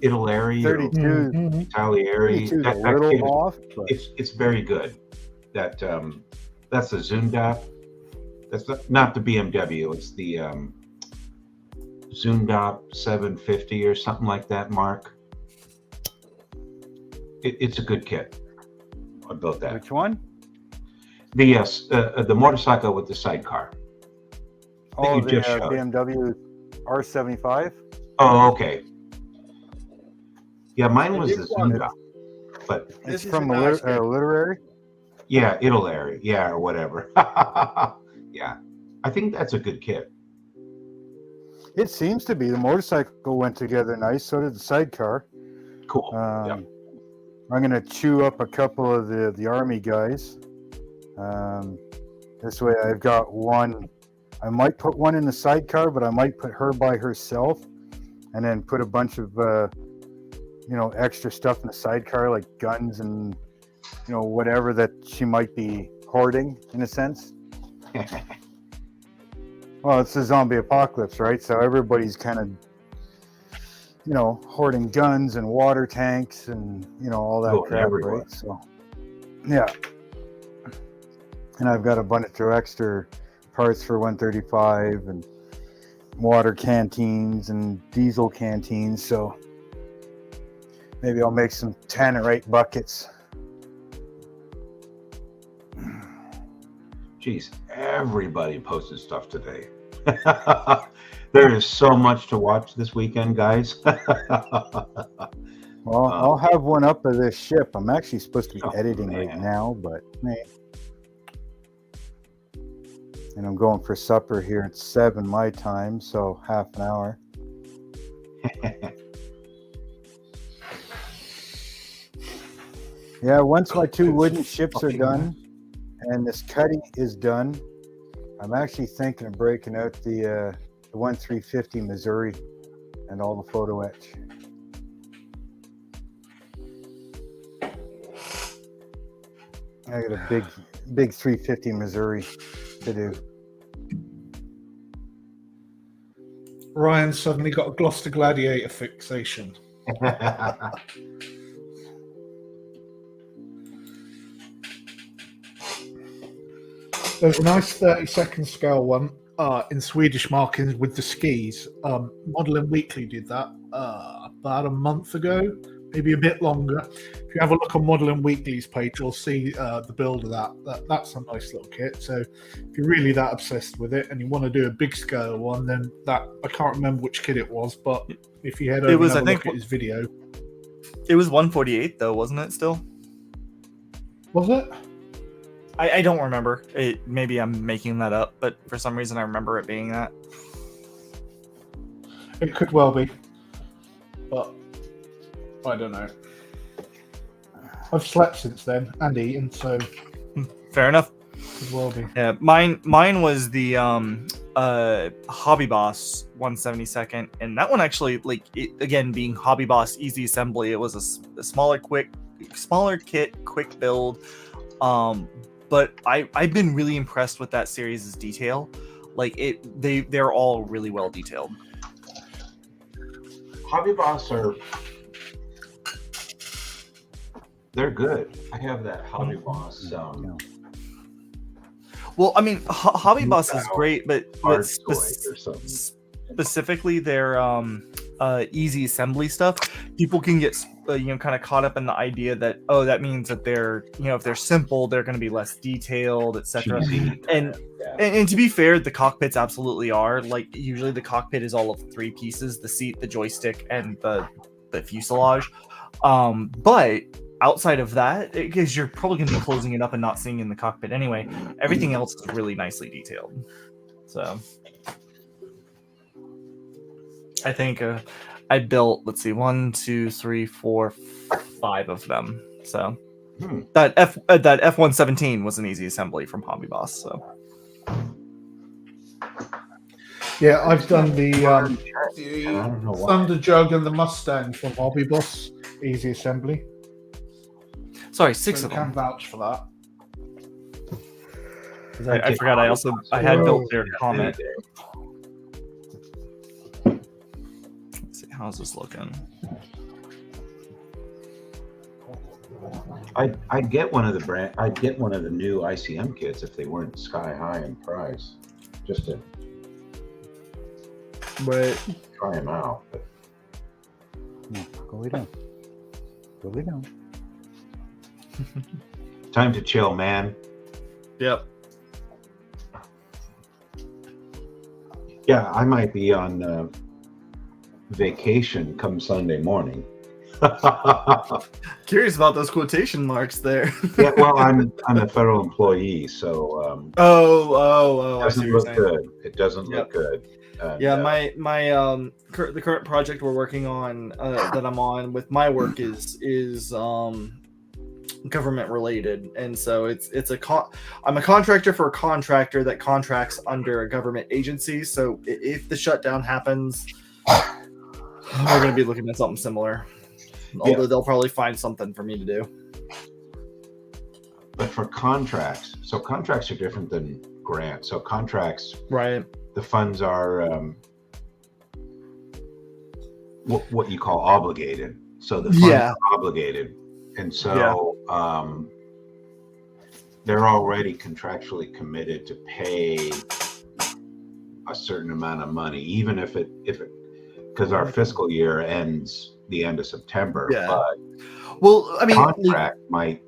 Italeri, 32, Italieri, 32 is a that little kid, off, but it's very good. That's the zoomed up. That's not the BMW. It's the zoomed up 750 or something like that. Mark, it's a good kit. I built that. which one? The motorcycle with the sidecar. Oh, you the just showed. BMW R75. Oh, okay. Yeah, mine was this the one- zoomed up, but This It's is from a nice kit. Literary. yeah, Italeri, yeah, or whatever. Yeah, I think that's a good kit. It seems to be. The motorcycle went together nice. So did the sidecar. Cool. Yeah. I'm gonna chew up a couple of the army guys. This way, I've got one. I might put one in the sidecar, but I might put her by herself, and then put a bunch of extra stuff in the sidecar, like guns and whatever that she might be hoarding, in a sense. Well, it's a zombie apocalypse, right? So everybody's kind of, hoarding guns and water tanks and, all that Going crap, everywhere. right? So, yeah. And I've got a bunch of extra parts for 135 and water canteens and diesel canteens. So maybe I'll make some tannerite buckets. Jeez, everybody posted stuff today. There is so much to watch this weekend, guys. Well, I'll have one up of this ship. I'm actually supposed to be Oh, editing right man. now, but and I'm going for supper here at 7 my time, so half an hour. Yeah, once my 2 wooden ships are done and this cutting is done, I'm actually thinking of breaking out the 1350 Missouri and all the photo etch. I got a big 350 Missouri to do. Ryan suddenly got a Gloucester Gladiator fixation. There's a nice 30-second scale one in Swedish markings with the skis. Modeling Weekly did that about a month ago, maybe a bit longer. If you have a look on Modeling Weekly's page, you'll see the build of that. That's a nice little kit. So if you're really that obsessed with it and you want to do a big scale one, then that, I can't remember which kit it was, but if you head over and have a look at his video. It was 148 though, wasn't it? Still, Was it? I don't remember. Maybe I'm making that up, but for some reason I remember it being that. It could well be, but I don't know. I've slept since then and eaten, so Fair enough. could well be. Yeah, mine was the Hobby Boss 172nd, and that one actually, again, being Hobby Boss easy assembly, it was a smaller kit, quick build. But I've been really impressed with that series' detail. They're all really well detailed. Hobby Boss they're good. I have that Hobby Boss. Well, I mean, Hobby Boss is great, but Art toy or something. specifically their easy assembly stuff, people can get kind of caught up in the idea that that means that they're if they're simple, they're going to be less detailed, etc. And to be fair, the cockpits absolutely are. Like, usually the cockpit is all of 3 pieces: the seat, the joystick, and the fuselage. But outside of that, because you're probably going to be closing it up and not seeing in the cockpit anyway, everything else is really nicely detailed. So I think I built, let's see, 1, 2, 3, 4, 5 of them. So that F-117 was an easy assembly from Hobby Boss. So Yeah, I've done the don't know why. Thunder Jug and the Mustang from Hobby Boss. Easy assembly. sorry, 6 So of I can them. vouch for that. 'Cause I forgot I had built their Comet. Let's see, how's this looking? I'd get one of the new ICM kits if they weren't sky high in price, just to But try them out. But Go lay down. Go lay down. time to chill, man. yep. Yeah, I might be on vacation come Sunday morning. Curious about those quotation marks there. Yeah, well, I'm a federal employee, so Oh, it I see doesn't what you're look saying. good. It doesn't Yep. look good. And, Yeah, the current project we're working on that I'm on with my work is government related, and so I'm a contractor for a contractor that contracts under a government agency. So if the shutdown happens, we're going to be looking at something similar. Although they'll probably find something for me to do. but for contracts, so contracts are different than grants. So contracts, Right. the funds are what you call obligated. So the funds Yeah. are obligated, and so they're already contractually committed to pay a certain amount of money, even if it because our fiscal year ends the end of September. Yeah. But Well, I mean, contract might.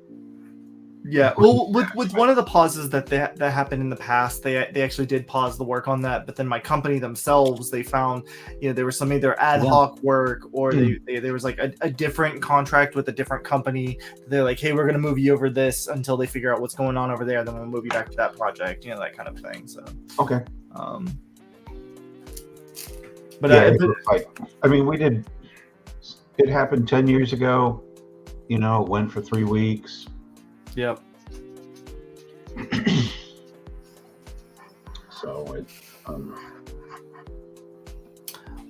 yeah. Well, with one of the pauses that happened in the past, they actually did pause the work on that. But then my company themselves, they found, there was some either ad hoc work or there was like a different contract with a different company. They're like, hey, we're going to move you over this until they figure out what's going on over there. Then we'll move you back to that project, that kind of thing. So, Okay. But Yeah, it was like, I mean, we did. It happened 10 years ago. It went for 3 weeks. yep. So it.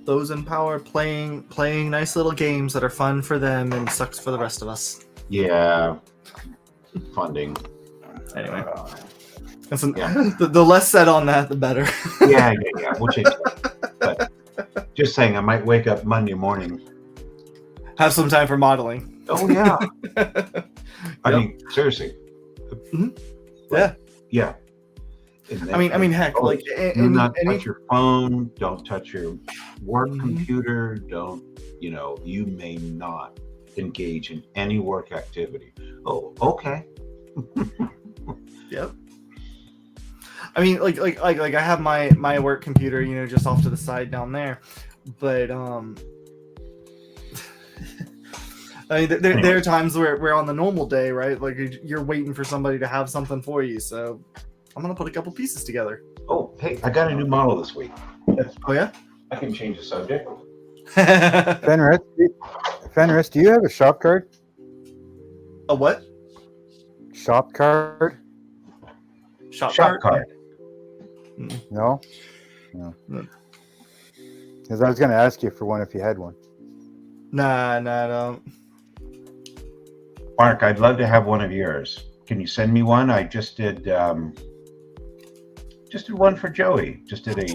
Those in power playing nice little games that are fun for them and sucks for the rest of us. Yeah. Funding. Anyway, Yeah. the less said on that, the better. Yeah. We'll change that. But just saying, I might wake up Monday morning. Have some time for modeling. Oh yeah. I Yep. mean, seriously. Mhm. But, yeah. And I mean, heck, like do not touch your phone. Don't touch your work Mhm. computer. Don't. You may not engage in any work activity. Oh, okay. Yep. I mean, like I have my work computer, just off to the side down there, but I mean, there are times where on the normal day, right? Like you're waiting for somebody to have something for you, so I'm gonna put a couple pieces together. Oh, hey, I got a new model this week. Oh yeah. I can change the subject. Fenris, do you have a shop card? A what? Shop card? Shop Shop card? card. No? No. Because I was going to ask you for one if you had one. Nah, I don't. Mark, I'd love to have one of yours. Can you send me one? I just did one for Joey. Just did a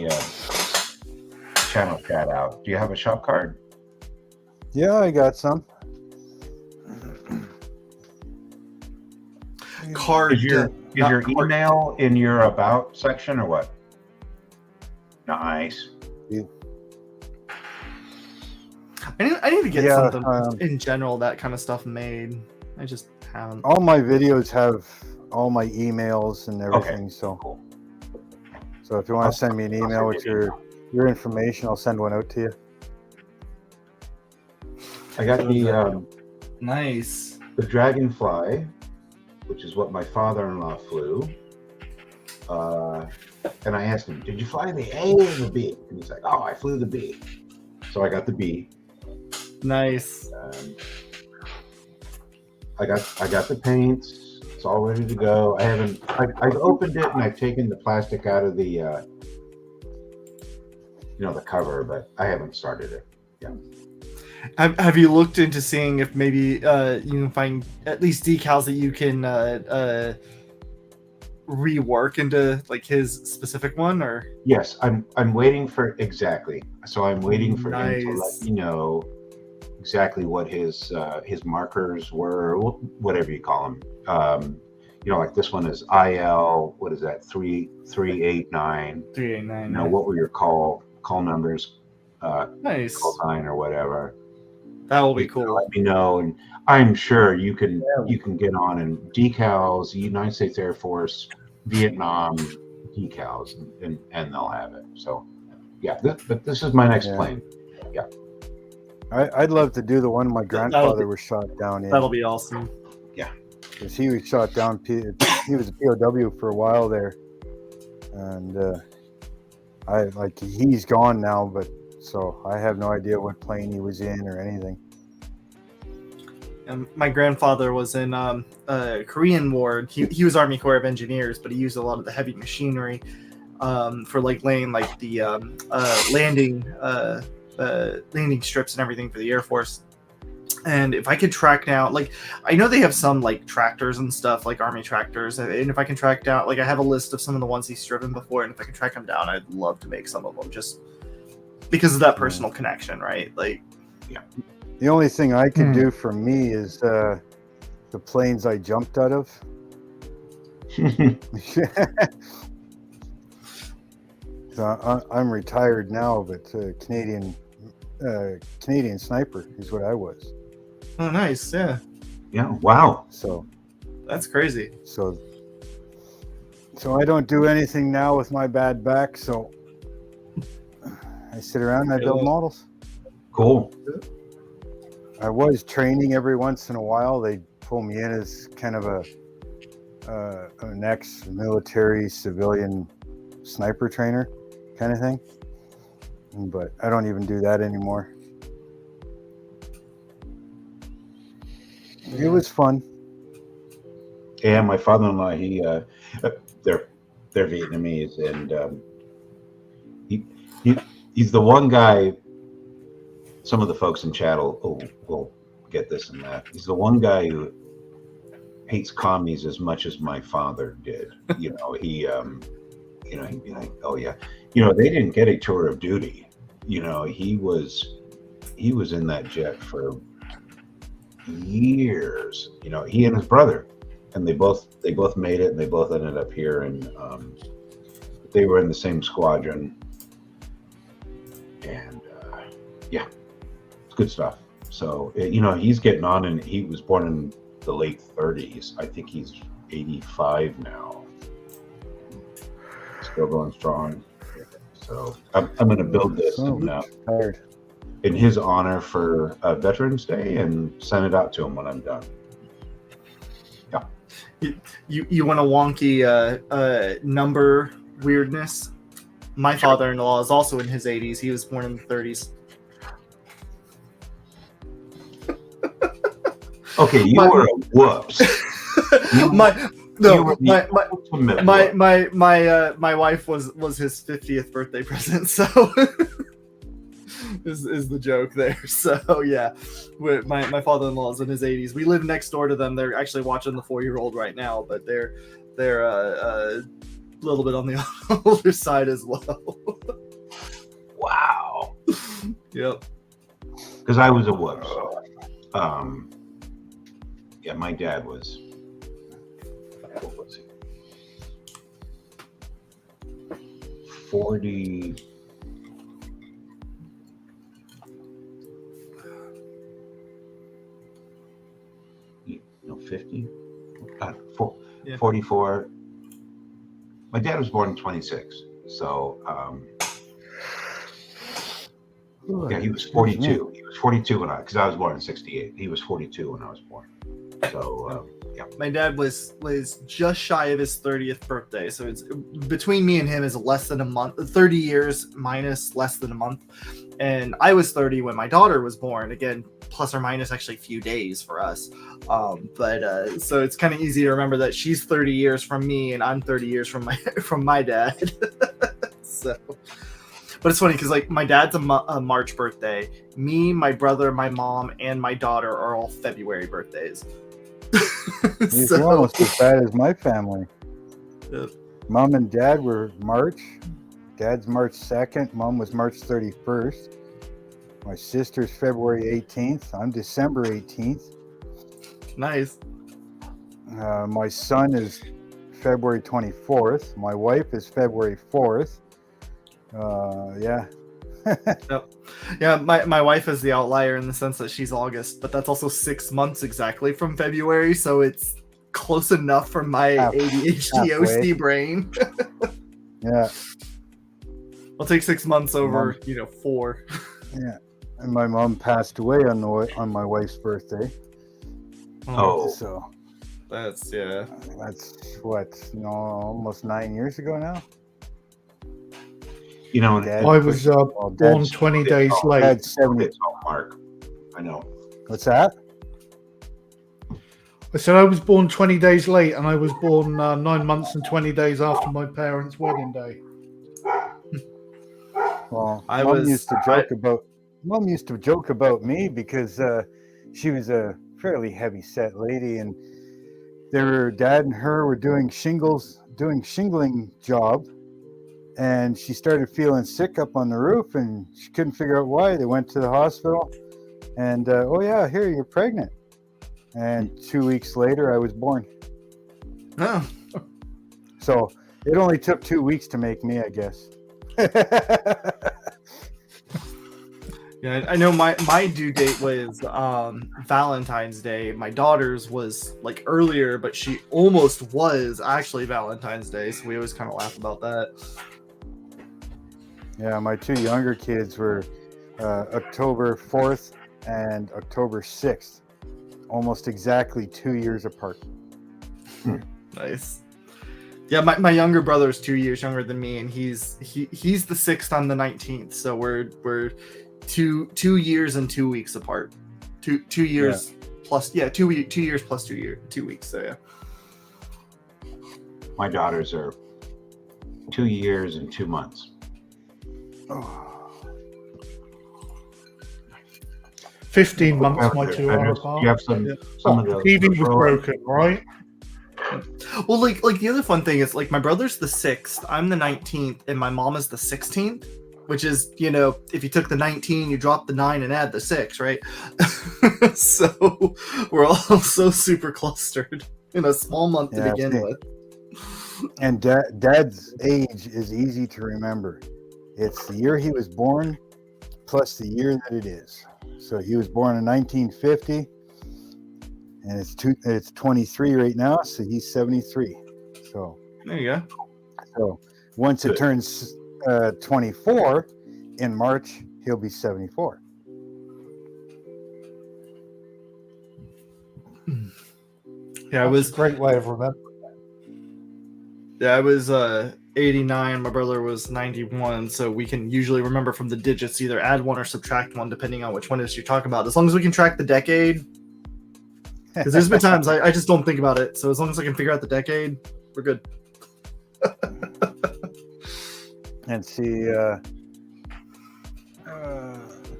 channel shout out. Do you have a shop card? Yeah, I got some. Card. Is your not card. email in your about section or what? Nice. I need to get Yeah, something in general, that kind of stuff made. I just haven't. All my videos have all my emails and everything. So if you want to send me an email with your information, I'll send one out to you. I got the Nice. the Dragonfly, which is what my father-in-law flew. And I asked him, "Did you fly the A or the B?" And he's like, "Oh, I flew the B." So I got the B. Nice. I got the paints. It's all ready to go. I've opened it and I've taken the plastic out of the the cover, but I haven't started it. Yeah. Have you looked into seeing if maybe you can find at least decals that you can rework into like his specific one? Or Yes, I'm waiting for exactly. So I'm waiting for him to let Nice. me know exactly what his markers were, whatever you call them. Like this one is IL. What is that? 389. 389. What were your call numbers? Nice. Call sign or whatever. That will be You can cool. Let me know, and I'm sure you can get on and decals, United States Air Force, Vietnam decals, and they'll have it. So yeah, but this is my next plane. Yeah. I'd love to do the one my grandfather was shot down in. That'll be awesome. Yeah. Because he was shot down. He was a POW for a while there, and he's gone now, but so I have no idea what plane he was in or anything. And my grandfather was in Korean War. He was Army Corps of Engineers, but he used a lot of the heavy machinery for like laying like the landing strips and everything for the Air Force. And if I could track down, like, I know they have some like tractors and stuff, like Army tractors, and if I can track down, like, I have a list of some of the ones he's driven before, and if I can track them down, I'd love to make some of them, just because of that personal connection, right? Like, yeah. The only thing I can do for me is the planes I jumped out of. So I'm retired now, but Canadian sniper is what I was. Oh, nice. Yeah. Yeah. Wow. So that's crazy. So I don't do anything now with my bad back. So I sit around and I build models. Cool. I was training every once in a while. They pull me in as kind of an ex-military civilian sniper trainer kind of thing. But I don't even do that anymore. It was fun. Yeah, my father-in-law, they're Vietnamese, and he's the one guy. Some of the folks in chat will get this and that. He's the one guy who hates commies as much as my father did. He'd be like, "Oh yeah, they didn't get a tour of duty." He was in that jet for years. He and his brother, and they both made it, and they both ended up here, and they were in the same squadron, and yeah, it's good stuff. So he's getting on, and he was born in the late 30s. I think he's 85 now, still going strong. So I'm going to build this in his honor for Veterans Day and send it out to him when I'm done. Yeah. You want a wonky number weirdness? My father-in-law is also in his 80s. He was born in the 30s. Okay, you were a whoops. My wife was his 50th birthday present, so is the joke there. So yeah, my father-in-law is in his 80s. We live next door to them. They're actually watching the 4-year-old right now, but they're a little bit on the older side as well. Wow. Yep. Because I was a whoops. Yeah, my dad was. What was he? 40. No, 50. 44. My dad was born in 26. So Yeah, he was 42. He was 42 because I was born in '68. He was 42 when I was born. So yeah. My dad was just shy of his 30th birthday, so it's between me and him is less than a month. 30 years minus less than a month, and I was 30 when my daughter was born. Again, plus or minus actually a few days for us. But so it's kind of easy to remember that she's 30 years from me, and I'm 30 years from my dad. So. But it's funny because like my dad's a March birthday. Me, my brother, my mom, and my daughter are all February birthdays. You're almost as bad as my family. Yeah. Mom and Dad were March. Dad's March 2nd. Mom was March 31st. My sister's February 18th. I'm December 18th. Nice. My son is February 24th. My wife is February 4th. Yeah. Yep. Yeah, my wife is the outlier in the sense that she's August, but that's also 6 months exactly from February, so it's close enough for my ADHD OC brain. Yeah. I'll take 6 months over, 4. Yeah. And my mom passed away on my wife's birthday. Oh. So That's what, almost 9 years ago now. Dad, I was born 20 days late. Dad's 70. Mark. I know. What's that? I said I was born 20 days late, and I was born 9 months and 20 days after my parents' wedding day. Well, Mom used to joke about me because she was a fairly heavy set lady, and their dad and her were doing shingling job, and she started feeling sick up on the roof, and she couldn't figure out why. They went to the hospital, and oh yeah, here, you're pregnant. And 2 weeks later, I was born. Oh. So it only took 2 weeks to make me, I guess. Yeah, I know my due date was Valentine's Day. My daughter's was like earlier, but she almost was actually Valentine's Day, so we always kind of laugh about that. Yeah, my two younger kids were October 4th and October 6th, almost exactly 2 years apart. Nice. Yeah, my younger brother is 2 years younger than me, and he's the 6th on the 19th, so we're two years and 2 weeks apart. Two years plus 2 years plus 2 weeks. So yeah. My daughters are 2 years and 2 months. 15 months, my two are apart. You have some of The those. TV was broken, right? Well, like the other fun thing is like my brother's the 6th, I'm the 19th, and my mom is the 16th, which is, if you took the 19, you drop the 9 and add the 6, right? So we're all so super clustered in a small month to begin with. And Dad's age is easy to remember. It's the year he was born plus the year that it is. So he was born in 1950, and it's 23 right now, so he's 73. So there you go. So once it turns 24 in March, he'll be 74. Yeah, That's a great way of remembering. Yeah, I was 89. My brother was 91. So we can usually remember from the digits, either add one or subtract one, depending on which one it is you're talking about. As long as we can track the decade. Because there's been times I just don't think about it. So as long as I can figure out the decade, we're good. And see,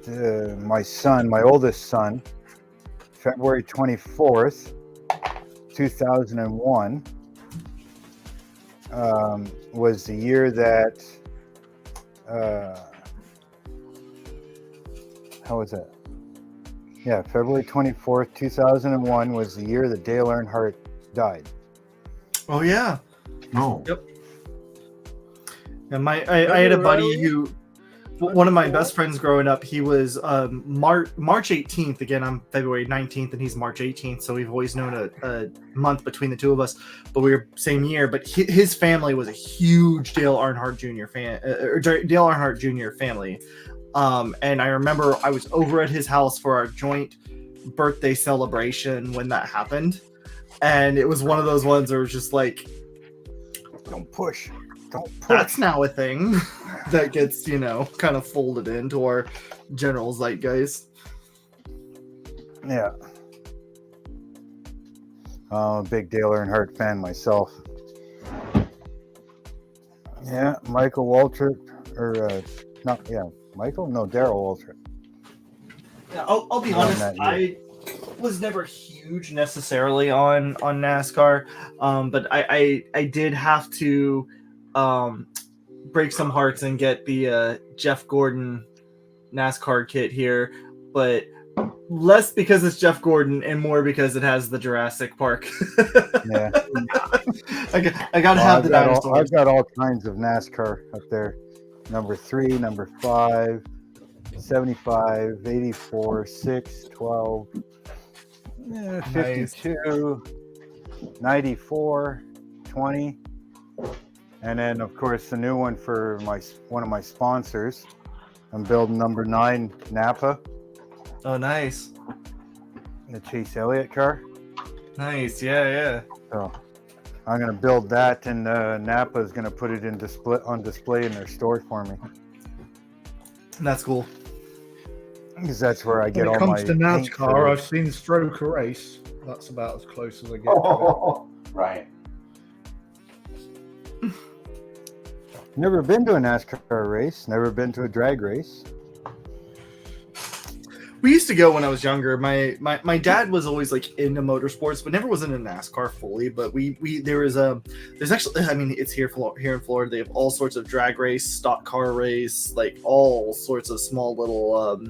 my oldest son, February 24th, 2001, was the year that, how was that? Yeah, February 24th, 2001 was the year that Dale Earnhardt died. Oh, yeah. No. Yep. And I had a buddy who, one of my best friends growing up, he was March 18th. Again, I'm February 19th, and he's March 18th. So we've always known a month between the two of us, but we were same year. But his family was a huge Dale Earnhardt Jr. fan, or Dale Earnhardt Jr. family. And I remember I was over at his house for our joint birthday celebration when that happened. And it was one of those ones where it was just like, Don't push. Don't push. that's now a thing that gets, kind of folded into our general zeitgeist. Yeah. I'm a big Dale Earnhardt fan myself. Yeah, Michael Waltrip, Michael? No, Daryl Waltrip. Yeah, I'll be Around honest, that year. I was never huge necessarily on NASCAR, but I did have to break some hearts and get the Jeff Gordon NASCAR kit here, but less because it's Jeff Gordon and more because it has the Jurassic Park. Yeah. I gotta have the dinosaurs. I've got all kinds of NASCAR up there. Number 3, number 5, 75, 84, 6, 12, 52, 94, 20. And then, of course, the new one for one of my sponsors. I'm building number 9 Napa, Oh, nice. the Chase Elliott car. Nice. Yeah. So I'm going to build that, and Napa is going to put it on display in their store for me. That's cool. Because that's where I When get all it my comes to paint NASCAR, for- I've seen Stroke a race. That's about as close as I get. Oh, right. Never been to a NASCAR race. Never been to a drag race. We used to go when I was younger. My dad was always like into motorsports, but never was into NASCAR fully. But there's actually, I mean, it's here in Florida. They have all sorts of drag race, stock car race, like all sorts of small little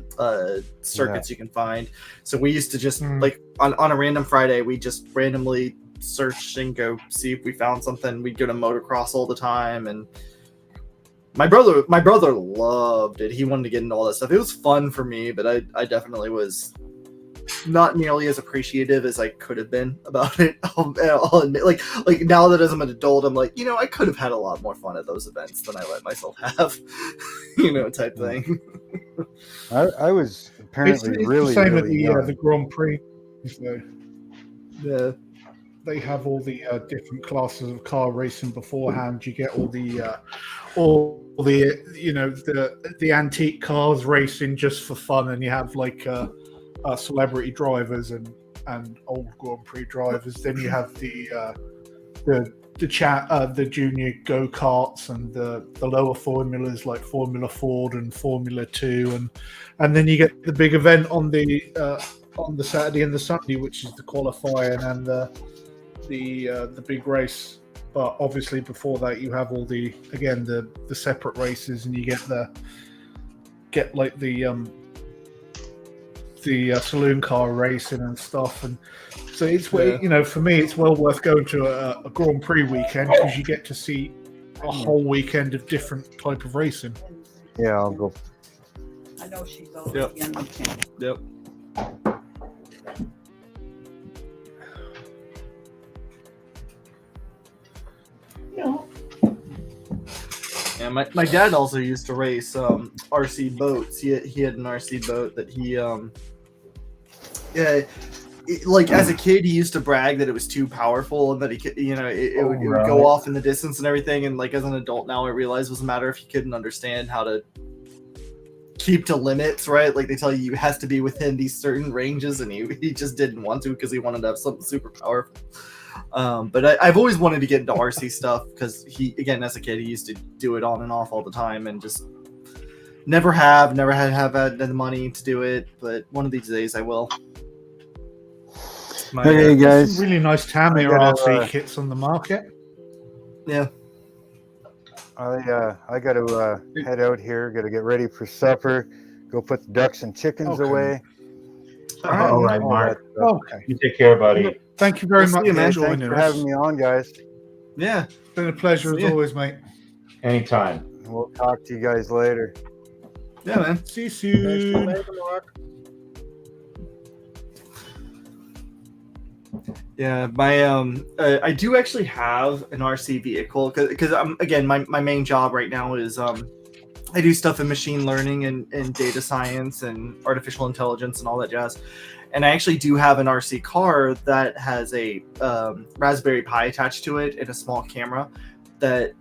circuits you can find. So we used to just like on a random Friday, we just randomly search and go see if we found something. We'd go to motocross all the time, and my brother loved it. He wanted to get into all that stuff. It was fun for me, but I definitely was not nearly as appreciative as I could have been about it. I'll admit, like now that as I'm an adult, I'm like, I could have had a lot more fun at those events than I let myself have, type thing. I was apparently It's really, the same really at young. the Grand Prix. So Yeah. they have all the different classes of car racing beforehand. You get all the the antique cars racing just for fun, and you have like celebrity drivers and old Grand Prix drivers. Then you have the junior go karts and the lower formulas like Formula Ford and Formula 2, and then you get the big event on the Saturday and the Sunday, which is the qualifying and the big race. But obviously before that you have all the separate races, and you get the saloon car racing and stuff. And so it's for me it's well worth going to a Grand Prix weekend, because you get to see a whole weekend of different type of racing. Yeah, I'll go. I know she goes Yep. again. Yep. Yeah, my dad also used to race RC boats. He had an RC boat that he like as a kid he used to brag that it was too powerful and that he could, it would go off in the distance and everything. And like as an adult now, I realize it was a matter if he couldn't understand how to keep to limits, right? Like they tell you has to be within these certain ranges, and he just didn't want to because he wanted to have something super powerful. But I've always wanted to get into RC stuff because as a kid, he used to do it on and off all the time, and just never had the money to do it. But one of these days I will. Hey guys, Some really nice Tamiya RC kits on the market. Yeah. I got to head out here. Got to get ready for supper. Go put the ducks and chickens Okay. away. All right, Mark. Okay. You take care, buddy. Thank you very We'll much see you, for man. Thanks joining for us. having me on, guys. Yeah. It's been a pleasure See as ya. always, mate. Anytime. We'll talk to you guys later. Yeah, man. See you Thanks for soon. later, Mark. Yeah, my I do actually have an RC vehicle because again my main job right now is I do stuff in machine learning and data science and artificial intelligence and all that jazz. And I actually do have an RC car that has a Raspberry Pi attached to it and a small camera that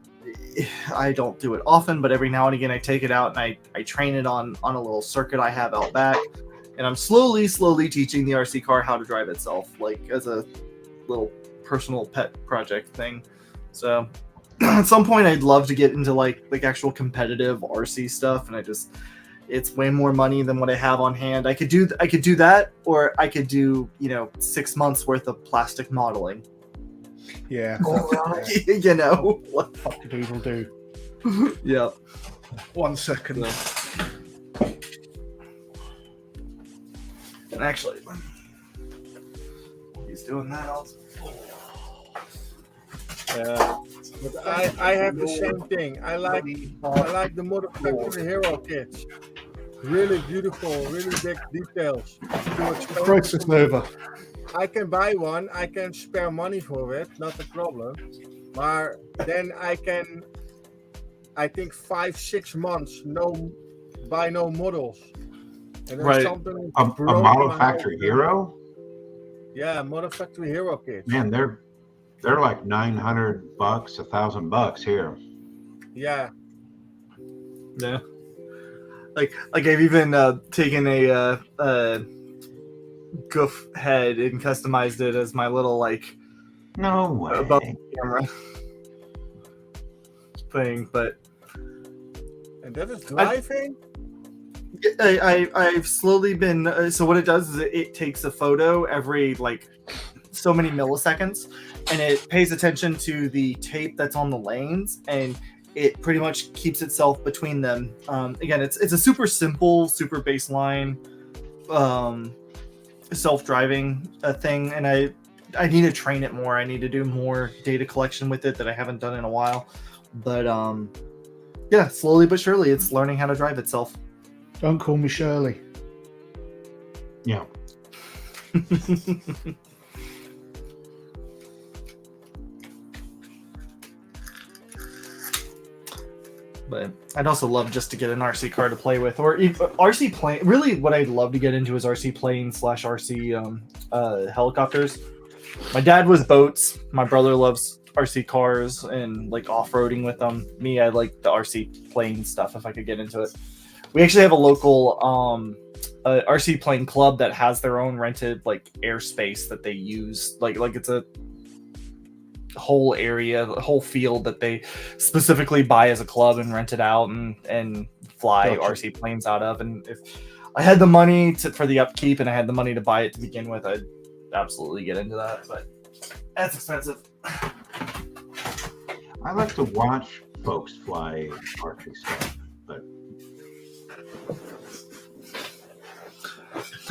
I don't do it often, but every now and again I take it out and I train it on a little circuit I have out back. And I'm slowly teaching the RC car how to drive itself, like as a little personal pet project thing. So at some point I'd love to get into like actual competitive RC stuff, and it's way more money than what I have on hand. I could do that, or I could do 6 months worth of plastic modeling. Yeah. You know What do people do? Yeah. 1 second. And actually, he's doing that also. But I have the same thing. I like the Model Factory Hero kits. Really beautiful, really big details. Process over. I can buy one. I can spare money for it. Not a problem. But then I can, I think 5-6 months buy no models. And then Right. something A broke Model my Factory whole- Hero? Yeah, Model Factory Hero kits. Man, they're like $900, $1,000 here. Yeah. Yeah. Like I've even taken a goof head and customized it as my little No way. above the camera thing, but And that is driving? I've slowly been so what it does is it takes a photo every so many milliseconds, and it pays attention to the tape that's on the lanes, and it pretty much keeps itself between them. Again, it's a super simple, super baseline self-driving thing, and I need to train it more. I need to do more data collection with it that I haven't done in a while, but yeah, slowly but surely it's learning how to drive itself. Don't call me Shirley. Yeah. But I'd also love just to get an RC car to play with, or RC plane. Really, what I'd love to get into is RC planes / RC helicopters. My dad was boats. My brother loves RC cars and off-roading with them. Me, I like the RC plane stuff if I could get into it. We actually have a local RC plane club that has their own rented airspace that they use. Like it's a whole area, the whole field that they specifically buy as a club and rent it out and fly Gotcha. RC planes out of. And if I had the money for the upkeep and I had the money to buy it to begin with, I'd absolutely get into that. But that's expensive. I like to watch folks fly archery stuff, but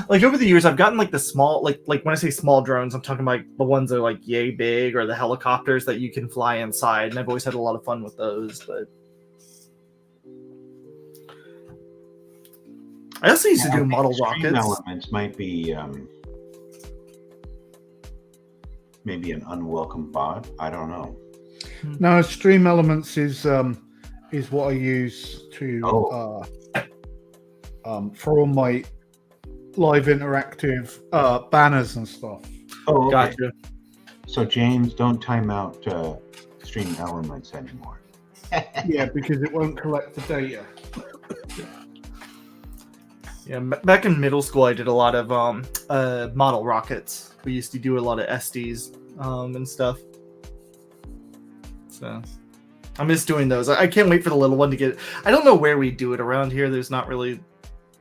Over the years, I've gotten the small, like when I say small drones, I'm talking about the ones that are yay big, or the helicopters that you can fly inside. And I've always had a lot of fun with those. But I also used to do model Stream rockets. Elements might be maybe an unwelcome bot. I don't know. No, Stream Elements is what I use to for all my live interactive banners and stuff. Oh, okay. Gotcha. So James, don't time out Stream Elements anymore. Yeah, because it won't collect the data. Yeah, back in middle school, I did a lot of model rockets. We used to do a lot of SDs and stuff. So I miss doing those. I can't wait for the little one to get. I don't know where we do it around here. There's not really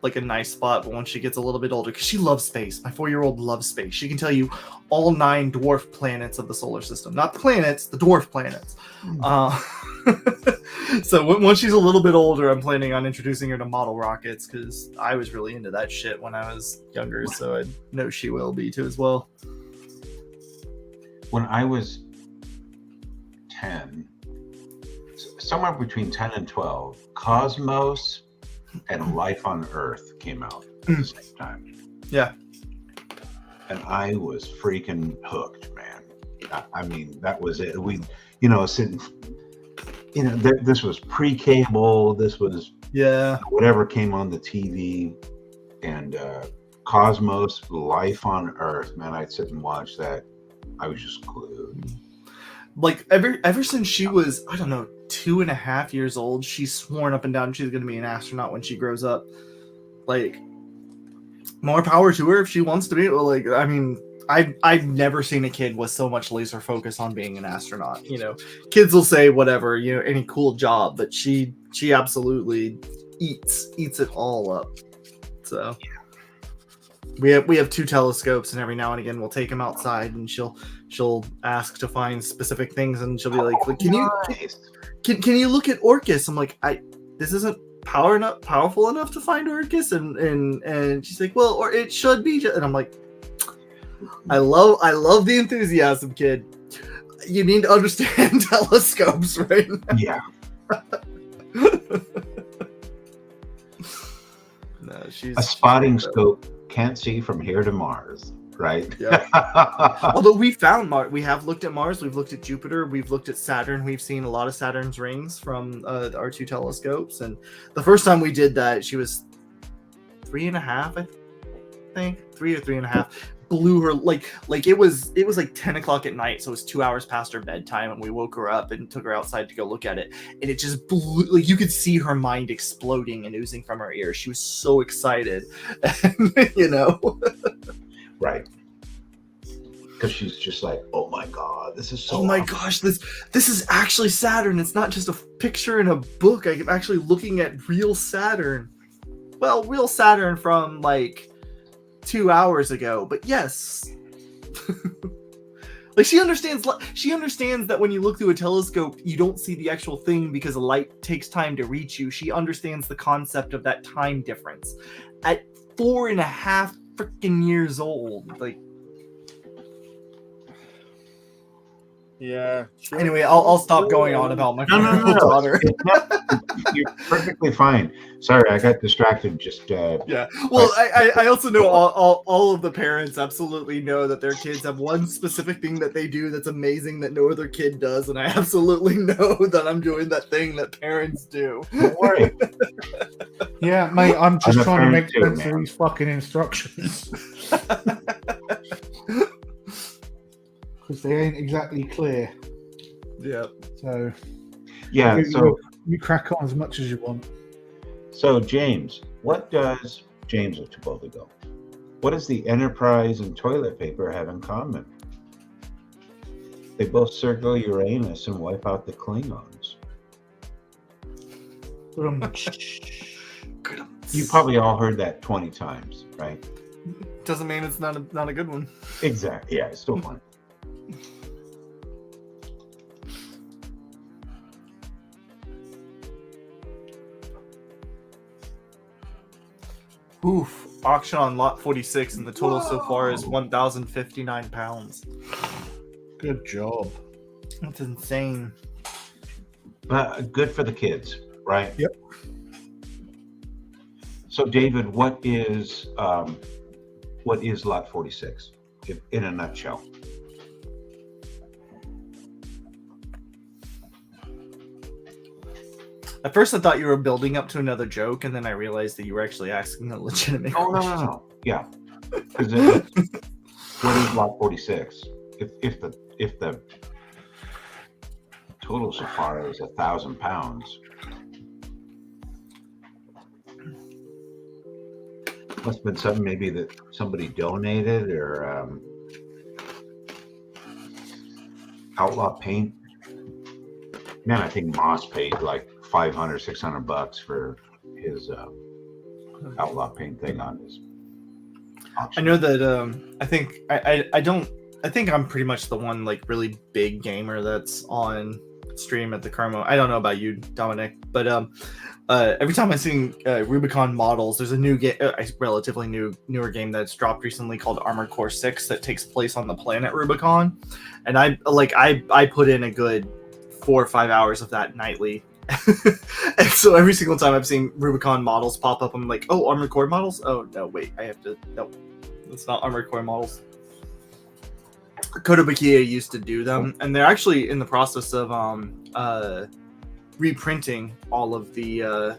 a nice spot, but once she gets a little bit older, because she loves space. My 4-year-old loves space. She can tell you all 9 dwarf planets of the solar system. Not the planets, the dwarf planets. So once she's a little bit older, I'm planning on introducing her to model rockets, because I was really into that shit when I was younger, so I know she will be too as well. When I was 10, somewhere between 10 and 12, Cosmos and Life on Earth came out at the same time. Yeah. And I was freaking hooked, man. I mean, that was it. We, sitting you know, this was pre-cable. This was whatever came on the TV, and Cosmos, Life on Earth. Man, I'd sit and watch that. I was just glued. Like ever since she was, I don't know, 2.5 years old, she's sworn up and down she's going to be an astronaut when she grows up. Like, more power to her if she wants to be. Like, I mean, I've never seen a kid with so much laser focus on being an astronaut. You know, kids will say whatever, you know, any cool job, but she absolutely eats it all up. So we have 2 telescopes, and every now and again we'll take them outside, and she'll ask to find specific things, and she'll be like can you look at Orcus? I'm like, this isn't powerful enough to find Orcus, and she's like, well, or it should be, and I'm like, I love the enthusiasm, kid. You need to understand telescopes right now. Yeah. No, she's a spotting scope can't see from here to Mars, right? Yeah. Although we found Mars, we have looked at Mars, we've looked at Jupiter, we've looked at Saturn, we've seen a lot of Saturn's rings from our 2 telescopes, and the first time we did that, she was 3.5, I think, 3 or 3.5. Blew her like it was like 10 o'clock at night, so it was 2 hours past her bedtime, and we woke her up and took her outside to go look at it, and it just blew, like, you could see her mind exploding and oozing from her ears. She was so excited. You know. Right. Because she's just like, oh my god, this is so oh my gosh, this is actually Saturn. It's not just a picture in a book. I'm actually looking at real Saturn. Well, real Saturn from like 2 hours ago, but yes. Like, she understands that when you look through a telescope, you don't see the actual thing because the light takes time to reach you. She understands the concept of that time difference at 4.5 freaking years old. Like, yeah. Sure. Anyway, I'll stop going on about my daughter. You're perfectly fine. Sorry, I got distracted. Just yeah. Well, I also know all of the parents absolutely know that their kids have one specific thing that they do that's amazing that no other kid does, and I absolutely know that I'm doing that thing that parents do. Don't worry. Yeah, mate, I'm just trying to make sense man. of these fucking instructions. Because they ain't exactly clear. Yeah. So Yeah, you crack on as much as you want. So James, what does James of Chiboldigo? What does the Enterprise and toilet paper have in common? They both circle Uranus and wipe out the Klingons. You probably all heard that 20 times, right? Doesn't mean it's not a good one. Exactly. Yeah, it's still fun. Oof. Auction on lot 46, and the total so far is 1,059 pounds. Good job. That's insane. Good for the kids, right? Yep. So David, what is lot 46 in a nutshell? At first, I thought you were building up to another joke, and then I realized that you were actually asking a legitimate question. No. Yeah. What is lot 46? If the total so far is 1,000 pounds, must have been something maybe that somebody donated, or Outlaw Paint. Man, I think Moss paid like $500, $600 for his Outlaw Paint thing on his auction. I know that I think I'm pretty much the one like really big gamer that's on stream at the Carmo. I don't know about you, Dominic, but every time I see Rubicon models, there's a new game, relatively newer game that's dropped recently called Armored Core 6 that takes place on the planet Rubicon, and I put in a good 4 or 5 hours of that nightly. And so every single time I've seen Rubicon models pop up, I'm like, oh, Armored Core models? Oh, no, wait, no, it's not Armored Core models. Kotobukiya used to do them, and they're actually in the process of reprinting all of the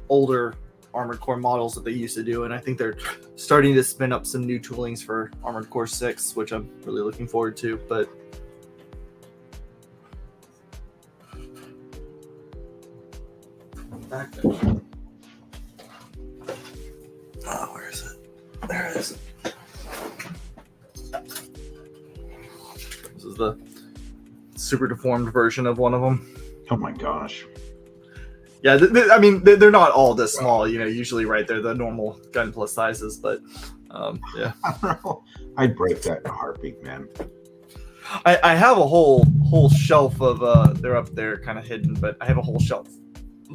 older Armored Core models that they used to do, and I think they're starting to spin up some new toolings for Armored Core 6, which I'm really looking forward to. But back there. Oh, where is it? There it is. This is the super deformed version of one of them. Oh my gosh. Yeah, I mean, they're not all this small. You know, usually, right, they're the normal gun plus sizes, but yeah. I'd break that in a heartbeat, man. I have a whole shelf of they're up there kind of hidden, but I have a whole shelf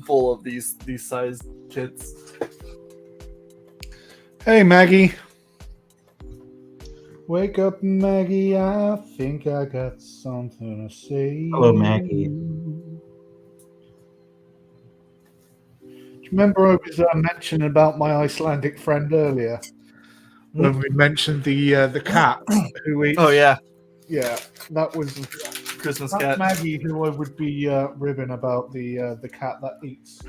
full of these size kits. Hey, Maggie. Wake up, Maggie. I think I got something to say. Hello, Maggie. Do you remember I was mentioning about my Icelandic friend earlier when we mentioned the cat who eats? Oh yeah, that was Christmas that's cat. Maggie, who I would be ribbing about the cat that eats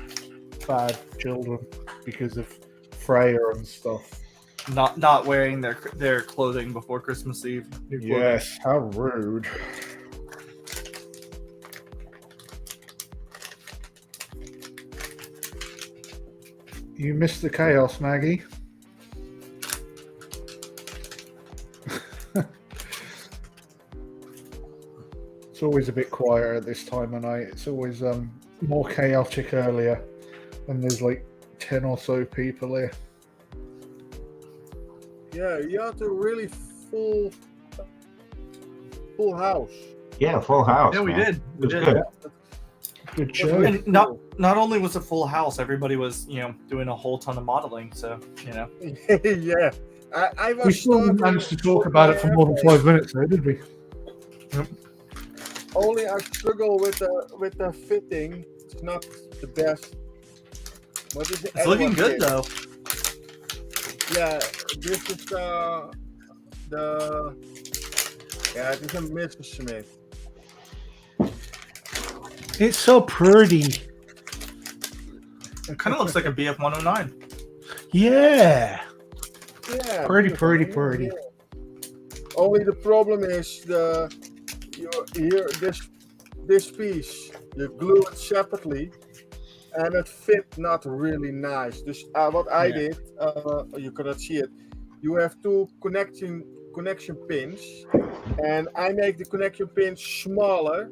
bad children because of Freya and stuff. Not wearing their clothing before Christmas Eve. New clothing. Yes, how rude. You missed the chaos, Maggie. It's always a bit quieter at this time of night. It's always more chaotic earlier when there's like 10 or so people here. Yeah, you had a really full house. Yeah, full house. Yeah, we man. did. It We was did. good. Good show. And not only was it full house, everybody was doing a whole ton of modeling. So Yeah, I was. We still didn't manage to talk about it for more than 5 minutes, though, did we? Only I struggle with the fitting. It's not the best. What is it? it's looking good though. Yeah, this is it is a Messerschmitt. It's so pretty. It kind of looks like a BF 109. Yeah. Yeah, Pretty. yeah. Only the problem is this piece you glue it separately, and it fit not really nice. Dus what I did, you cannot see it. You have two connection pins, and I make the connection pins smaller.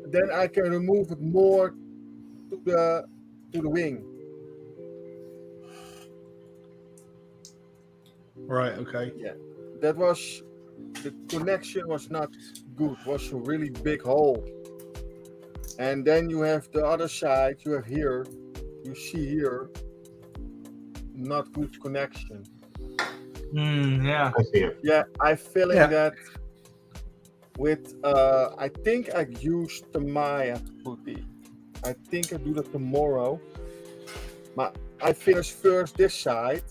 Then I can remove it more to the wing. Right, okay. Yeah, that was the connection was not good. Was a really big hole. And then you have the other side. You have here. You see here. Not good connection. Yeah. I see it. Yeah, I feeling Yeah. that with I think I used the Maya putty. I think I do that tomorrow. But I finish first this side.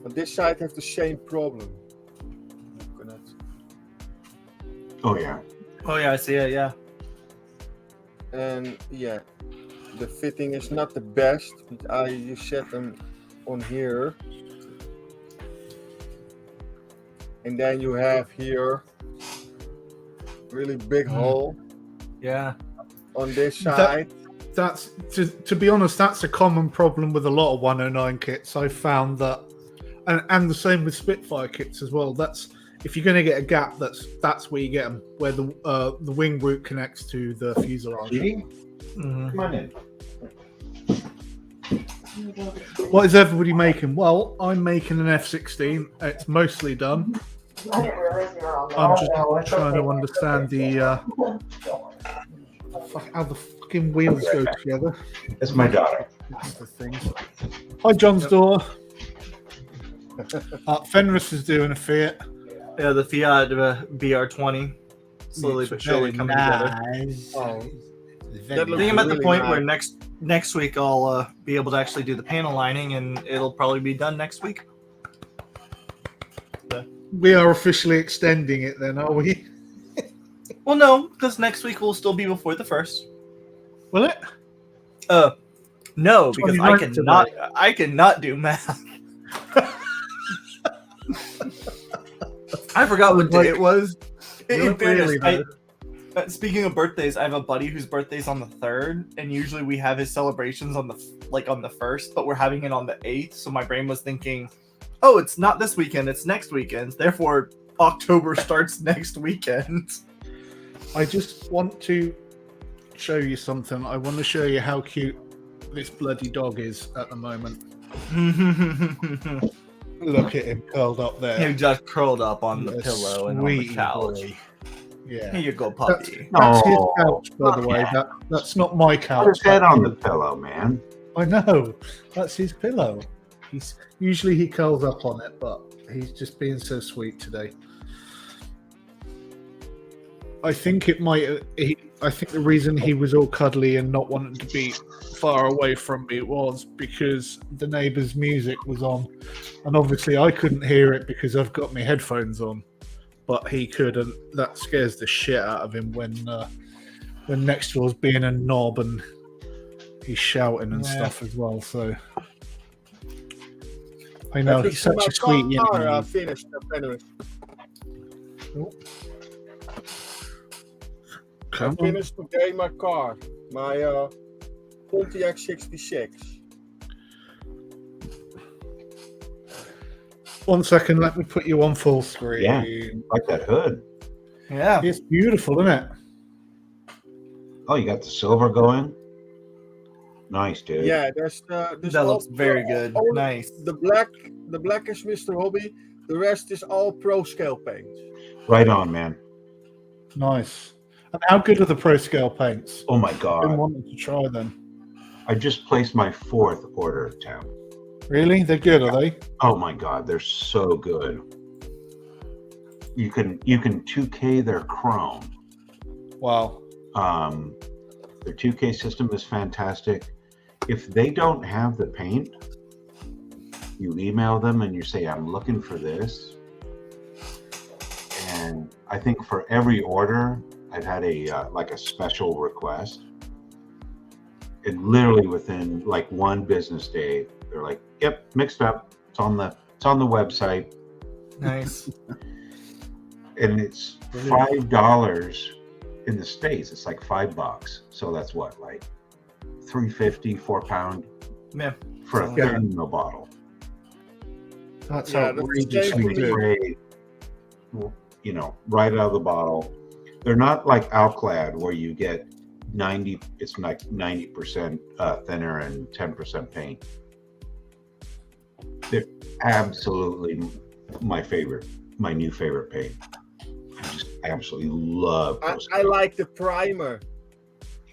But this side has the same problem. Oh yeah. Oh yeah, I see it. Yeah. And yeah, the fitting is not the best. You set them on here. And then you have here really big hole Yeah. on this side. That's to be honest, that's a common problem with a lot of 109 kits. I found that, and the same with Spitfire kits as well. That's if you're going to get a gap, that's where you get them, where the wing root connects to the fuselage. Cheating? Mhm. Come on in. What is everybody making? Well, I'm making an F-16. It's mostly done. I didn't realize you were on there. I'm just trying to understand how the fucking wheels go together. That's my daughter. The things. Hi, John's door. Fenris is doing a Fiat. Yeah, the Fiat BR20 slowly but surely coming together. Oh, I think I'm at the point where next week I'll be able to actually do the panel lining, and it'll probably be done next week. We are officially extending it then, are we? Well, no, because next week will still be before the 1st. Will it? No, because 29th I cannot do math. I forgot what day it was. In fairness, Really, though. speaking of birthdays, I have a buddy whose birthday's on the 3rd, and usually we have his celebrations on the 1st, but we're having it on the 8th. So my brain was thinking, oh, it's not this weekend, it's next weekend. Therefore, October starts next weekend. I just want to show you something. I want to show you how cute this bloody dog is at the moment. Look at him curled up there. He just curled up on the A pillow and on the sweet couch. boy. Yeah. Here you go, puppy. That's his Oh, couch, by the way. okay. That's not my Put couch. his head on the pillow, man. I know. That's his pillow. He's usually he curls up on it, but he's just being so sweet today. I think it might. I think the reason he was all cuddly and not wanting to be far away from me was because the neighbour's music was on, and obviously I couldn't hear it because I've got my headphones on, but he could, and that scares the shit out of him when next door's being a knob and he's shouting and stuff as well. So I know he's such a sweet. Finished anyway. I finished today my car, my Pontiac 66. 1 second, let me put you on full screen. Yeah. Like that hood. Yeah. It's beautiful, isn't it? Oh, you got the silver going? Nice, dude. Yeah, there's That looks very good. Nice. The black is Mr. Hobby. The rest is all pro scale paint. Right on, man. Nice. And how good are the pro scale paints? Oh my I've been god. wanting to try them. I just placed my 4th order of town. Really? They're good, are they? Oh my god, they're so good. You can 2K their chrome. Wow. Their 2K system is fantastic. If they don't have the paint, you email them and you say, I'm looking for this. And I think for every order, I've had a special request. And literally within like 1 business day, they're like, yep, mixed up. It's on the website. Nice. And it's $5 in the States. It's like $5. So that's what, like $3.50, £4 Yeah. for a 30 ml bottle. That's Yeah, outrageous. that's And they spray, you know, right out of the bottle. They're not like Alclad where you get 90. It's like 90% thinner and 10% paint. They're absolutely my new favorite paint. I just absolutely love those. I like the primer.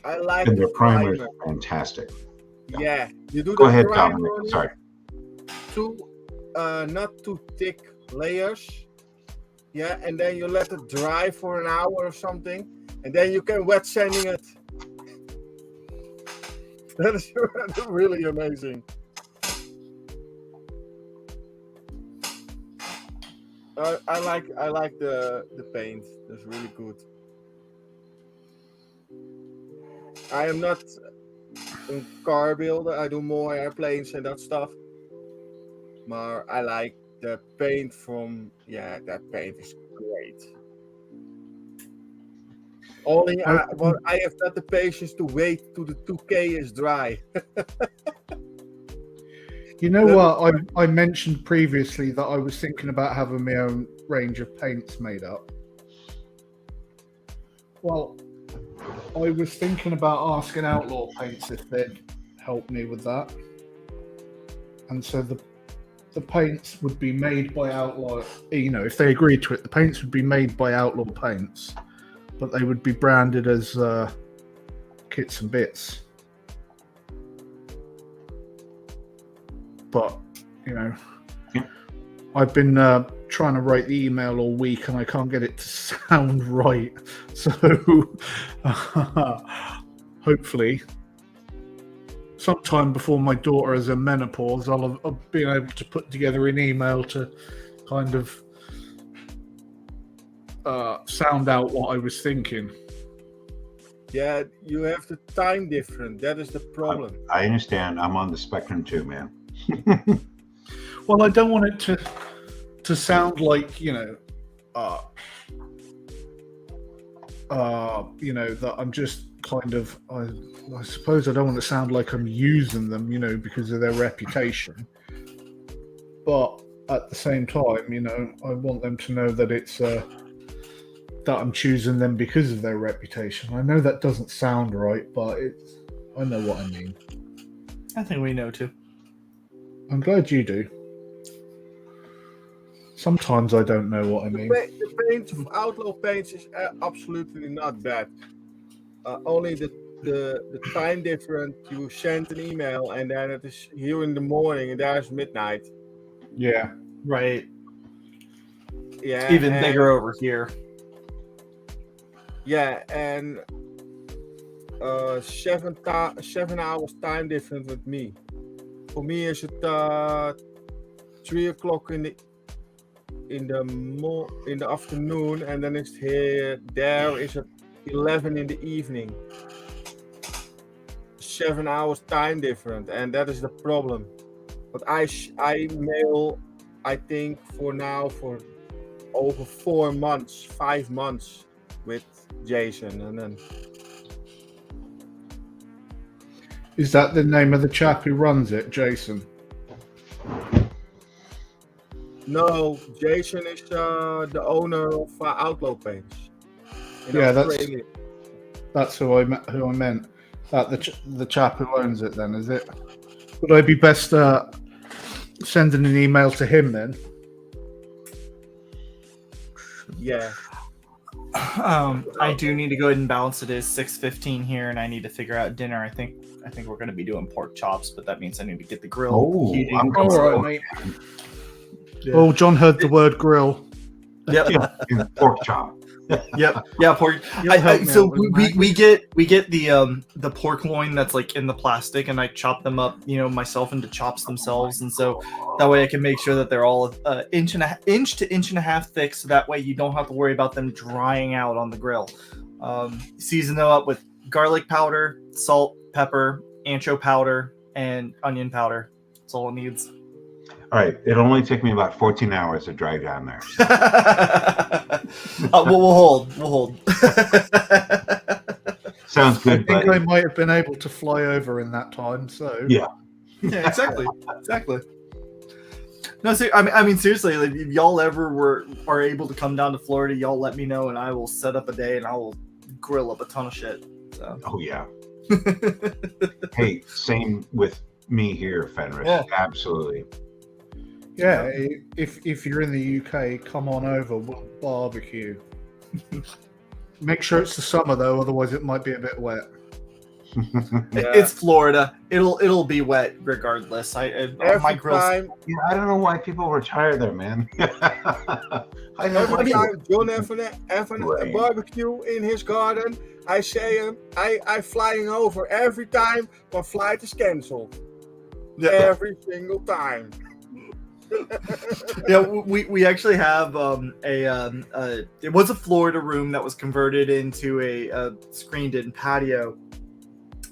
I like And the their primers are fantastic. Yeah, you do Go the ahead, primer Dominic. on it, Sorry. two not too thick layers. Yeah, and then you let it dry for an hour or something, and then you can wet sanding it. That is really amazing. I like the paint. That's really good. I am not a car builder. I do more airplanes and that stuff. But I like the paint from that paint is great. Only but I have not the patience to wait till the 2K is dry. You know what? I mentioned previously that I was thinking about having my own range of paints made up. Well, I was thinking about asking Outlaw Paints if they'd help me with that. And so the paints would be made by Outlaw, you know, if they agreed to it, the paints would be made by Outlaw Paints, but they would be branded as Kits and Bits. But, you know, I've been trying to write the email all week and I can't get it to sound right. So hopefully sometime before my daughter is in menopause, I'll have been able to put together an email to kind of sound out what I was thinking. Yeah, you have the time difference. That is the problem. I understand. I'm on the spectrum too, man. Well, I don't want it to sound like, that I'm just kind of, I suppose I don't want to sound like I'm using them, because of their reputation. But at the same time, I want them to know that it's that I'm choosing them because of their reputation. I know that doesn't sound right, but I know what I mean. I think we know too. I'm glad you do. Sometimes I don't know what I mean. The paint of Outlaw Paints is absolutely not bad. Only the time difference. You send an email and then it is here in the morning and there's midnight. Yeah. Right. Yeah. Even bigger over here. Yeah, and 7 hours time difference with me. For me is it 3 o'clock in the afternoon, and then it's there is at 11 in the evening. 7 hours time difference, and that is the problem. But I mail, I think for over 4 months, 5 months with Jason, and then. Is that the name of the chap who runs it, Jason? No, Jason is the owner of Outlaw Paints. Yeah, that's who I meant. The chap who owns it, then, is it? Would I be best sending an email to him then? Yeah. I do need to go ahead and balance. It is 6:15 here, and I need to figure out dinner. I think we're going to be doing pork chops, but that means I need to get the grill heating. I'm all right, mate. Yeah. Oh, John heard the word grill. Yep. Pork chop. Yep. Yeah, pork. So we get the pork loin that's like in the plastic, and I chop them up, myself into chops themselves, and so that way I can make sure that they're all inch to inch and a half thick, so that way you don't have to worry about them drying out on the grill. Season them up with garlic powder, salt, pepper, ancho powder, and onion powder. That's all it needs. All right, it'll only take me about 14 hours to drive down there. We'll hold. Sounds good. I think I might have been able to fly over in that time. So yeah, exactly. No, I mean seriously, like, if y'all ever are able to come down to Florida, y'all let me know, and I will set up a day, and I will grill up a ton of shit. So. Oh yeah. Hey, same with me here, Fenris. Yeah. Absolutely. Yeah, if you're in the UK, come on over. We'll barbecue. Make sure it's the summer though, otherwise it might be a bit wet. It's Florida. It'll be wet regardless. My grill's. I don't know why people retire there, man. Every time John have a barbecue in his garden, I say I flying over every time my flight is cancelled. Yeah. Every single time. Yeah, we actually have it was a Florida room that was converted into a screened-in patio.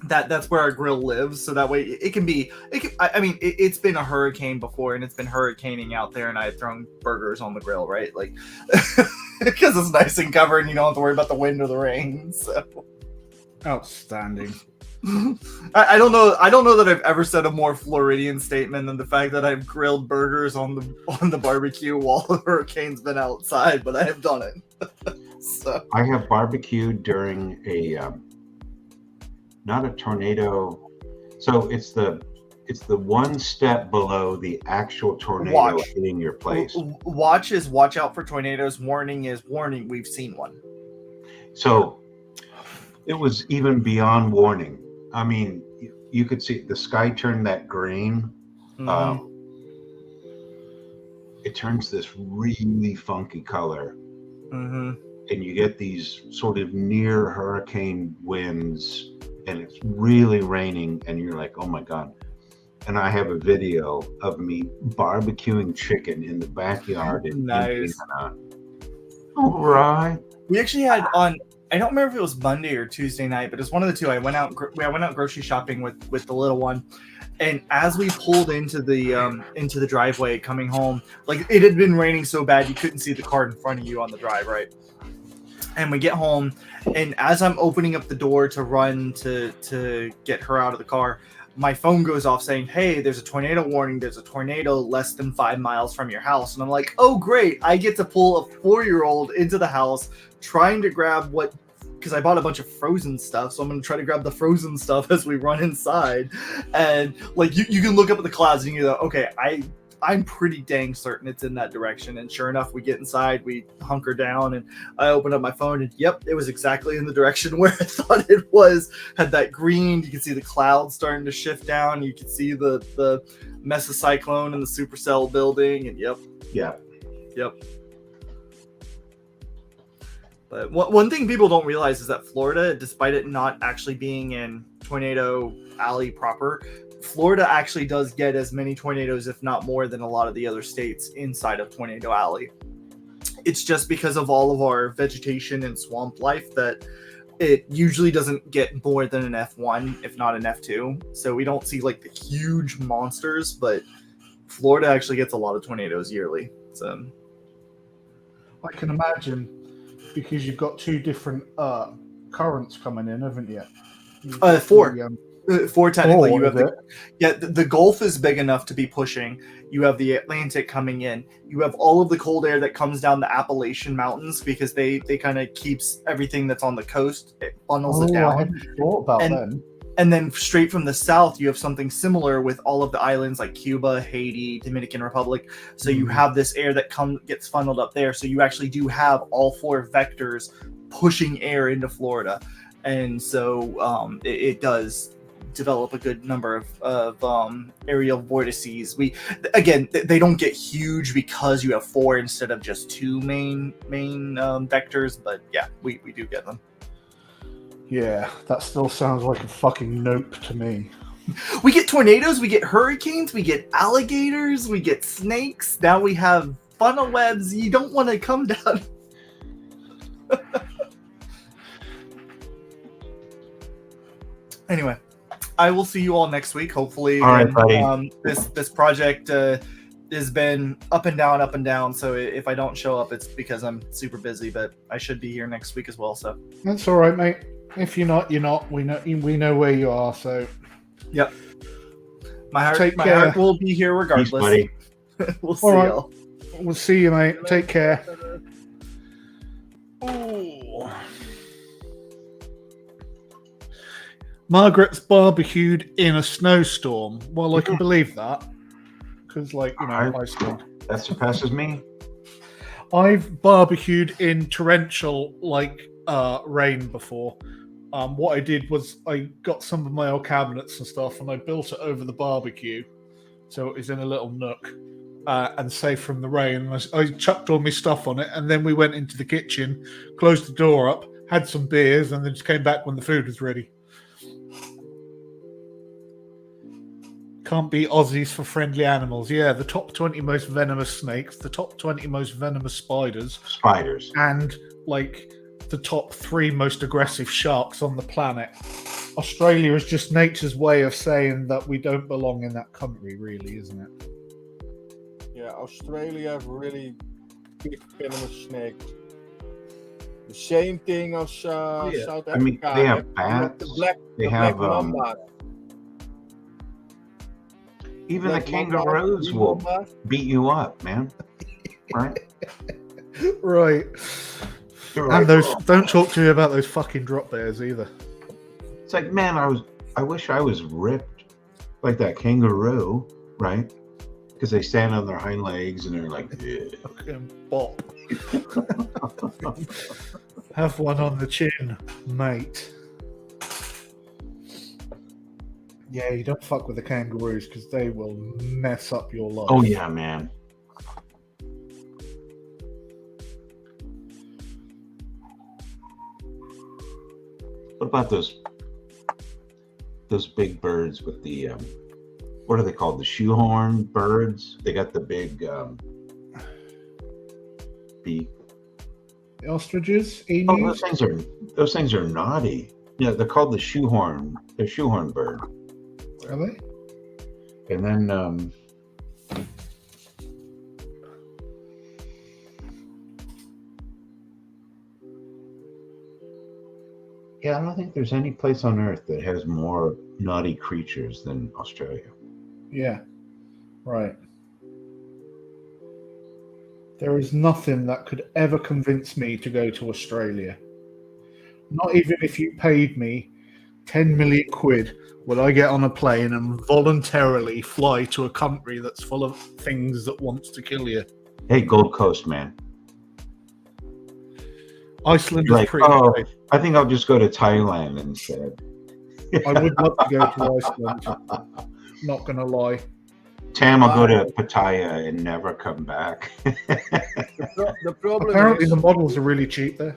That's where our grill lives, so that way it's been a hurricane before, and it's been hurricaning out there, and I had thrown burgers on the grill, right? Like, because it's nice and covered, and you don't have to worry about the wind or the rain. So outstanding. I don't know that I've ever said a more Floridian statement than the fact that I've grilled burgers on the barbecue while the hurricane's been outside, but I have done it. So I have barbecued during a not a tornado. So it's the one step below the actual tornado hitting your place. Watch out for tornadoes. Warning is warning. We've seen one. So it was even beyond warning. I mean, you could see the sky turn that green. Mm-hmm. It turns this really funky color. Mm-hmm. And you get these sort of near hurricane winds, and it's really raining, and you're like, oh my God. And I have a video of me barbecuing chicken in the backyard in nice. All right. We actually had on. I don't remember if it was Monday or Tuesday night, but it was one of the two. I went out grocery shopping with the little one, and as we pulled into the driveway coming home, like it had been raining so bad you couldn't see the car in front of you on the drive, right? And we get home, and as I'm opening up the door to run to get her out of the car, my phone goes off saying, "Hey, there's a tornado warning. There's a tornado less than 5 miles from your house." And I'm like, "Oh, great. I get to pull a 4-year-old into the house trying to grab because I bought a bunch of frozen stuff. So I'm going to try to grab the frozen stuff as we run inside." And like, you can look up at the clouds and you go, okay, I'm pretty dang certain it's in that direction. And sure enough, we get inside, we hunker down, and I open up my phone, and yep, it was exactly in the direction where I thought it was. Had that green, you can see the clouds starting to shift down. You can see the mesocyclone and the supercell building, and yep. But one thing people don't realize is that Florida, despite it not actually being in Tornado Alley proper, Florida actually does get as many tornadoes, if not more, than a lot of the other states inside of Tornado Alley. It's just because of all of our vegetation and swamp life that it usually doesn't get more than an F1, if not an F2. So we don't see like the huge monsters, but Florida actually gets a lot of tornadoes yearly. So I can imagine, because you've got two different currents coming in, haven't you? 4. 4 technically. You have the Gulf is big enough to be pushing. You have the Atlantic coming in. You have all of the cold air that comes down the Appalachian Mountains because they kind of keeps everything that's on the coast. It funnels it down. I hadn't thought about that. And then straight from the south, you have something similar with all of the islands like Cuba, Haiti, Dominican Republic. So you have this air that gets funneled up there. So you actually do have all 4 vectors pushing air into Florida. And so it does develop a good number of aerial vortices. They don't get huge because you have 4 instead of just 2 main vectors, but yeah, we do get them. Yeah, that still sounds like a fucking nope to me. We get tornadoes, we get hurricanes, we get alligators, we get snakes. Now we have funnel webs. You don't want to come down. Anyway, I will see you all next week. Hopefully, all right, buddy. This project has been up and down. So if I don't show up, it's because I'm super busy. But I should be here next week as well. So that's all right, mate. If you're not, you're not. We know where you are. So yep. My heart will be here regardless. Peace, We'll see y'all. We'll see you, mate. Take care. Ooh. Margaret's barbecued in a snowstorm. Well, I can believe that. Because, I still... That surpasses me. I've barbecued in torrential, rain before. What I did was I got some of my old cabinets and stuff, and I built it over the barbecue. So it was in a little nook and safe from the rain. And I chucked all my stuff on it, and then we went into the kitchen, closed the door up, had some beers, and then just came back when the food was ready. Can't be Aussies for friendly animals. Yeah, the top 20 most venomous snakes, the top 20 most venomous spiders, and the top 3 most aggressive sharks on the planet. Australia is just nature's way of saying that we don't belong in that country, really, isn't it? Yeah, Australia have really big venomous snakes. The same thing as South Africa. I mean, they have bats. They have mamba. Even the kangaroos will beat you up, man. Right? Right. And those don't talk to me about those fucking drop bears either. It's like, man, I wish I was ripped like that kangaroo, right? Because they stand on their hind legs and they're like, yeah. Fucking bop. Have one on the chin, mate. Yeah, you don't fuck with the kangaroos because they will mess up your life. Oh yeah, man. What about those big birds with the what are they called? The shoehorn birds? They got the big beak. The ostriches, Oh, emus. those things are naughty. Yeah, they're called the shoehorn. The shoehorn bird. Are they? And then yeah, I don't think there's any place on earth that has more naughty creatures than Australia. Yeah. Right. There is nothing that could ever convince me to go to Australia. Not even if you paid me 10 million quid, would I get on a plane and voluntarily fly to a country that's full of things that wants to kill you. Hey, Gold Coast, man. Iceland is Like, pretty oh, great. I think I'll just go to Thailand instead. I would love to go to Iceland. Not gonna lie. Tam, I'll go to Pattaya and never come back. The problem Apparently, is, the models are really cheap there.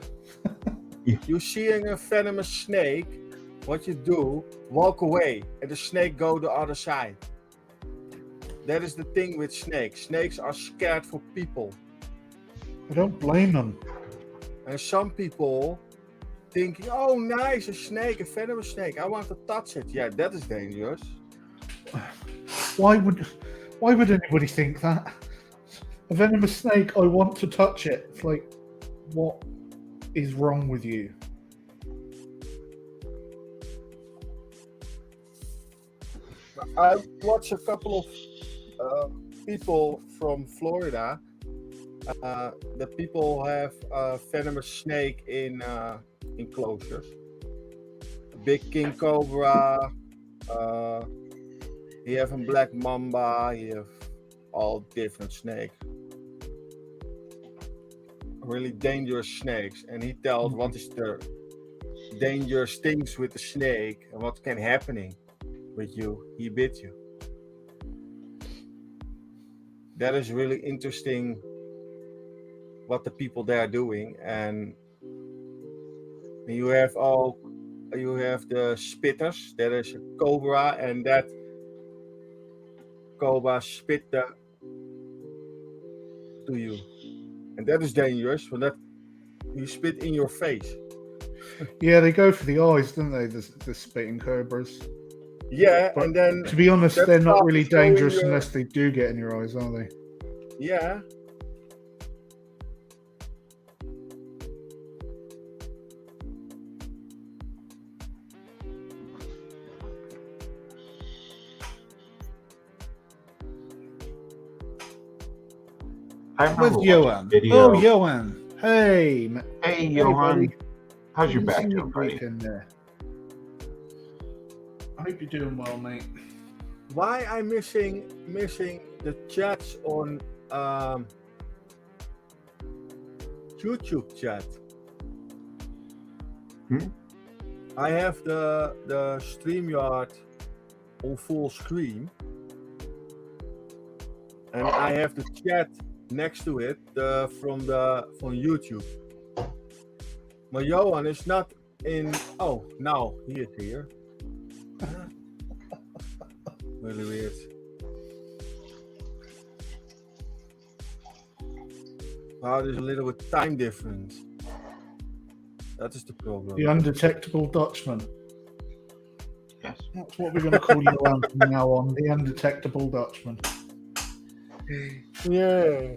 you seeing a venomous snake, what you do, walk away, and the snake go the other side. That is the thing with snakes. Snakes are scared for people. I don't blame them. And some people think, oh, nice, a snake, a venomous snake. I want to touch it. Yeah, that is dangerous. Why would anybody think that? A venomous snake, I want to touch it. It's like, what is wrong with you? I watched a couple of people from Florida. The people have a venomous snake in enclosures. A big king cobra. You have a black mamba. You have all different snakes. Really dangerous snakes. And he tells what is the dangerous things with the snake and what can happening with you. He bit you. That is really interesting what the people there are doing. And you have the spitters. That is a cobra, and that cobra spit to you, and that is dangerous. When that you spit in your face. Yeah, they go for the eyes, don't they? The spitting cobras. Yeah, But and then to be honest, that they're not stuff really is going dangerous your- unless they do get in your eyes, are they? yeah. I remember With watching a Johan. video. Oh, Johan. Hey, Hey, Johan. buddy. How's your Good to back see you doing, buddy? weekend there. I hope you're doing well, mate. Why I'm missing the chats on YouTube chat? I have the StreamYard on full screen, and I have the chat next to it from YouTube. But Johan is not in. Oh, now he is here. Really weird. Wow, there's a little bit time difference. That is the problem. The undetectable Dutchman. Yes. That's what we're going to call Johan from now on. The undetectable Dutchman. Yeah.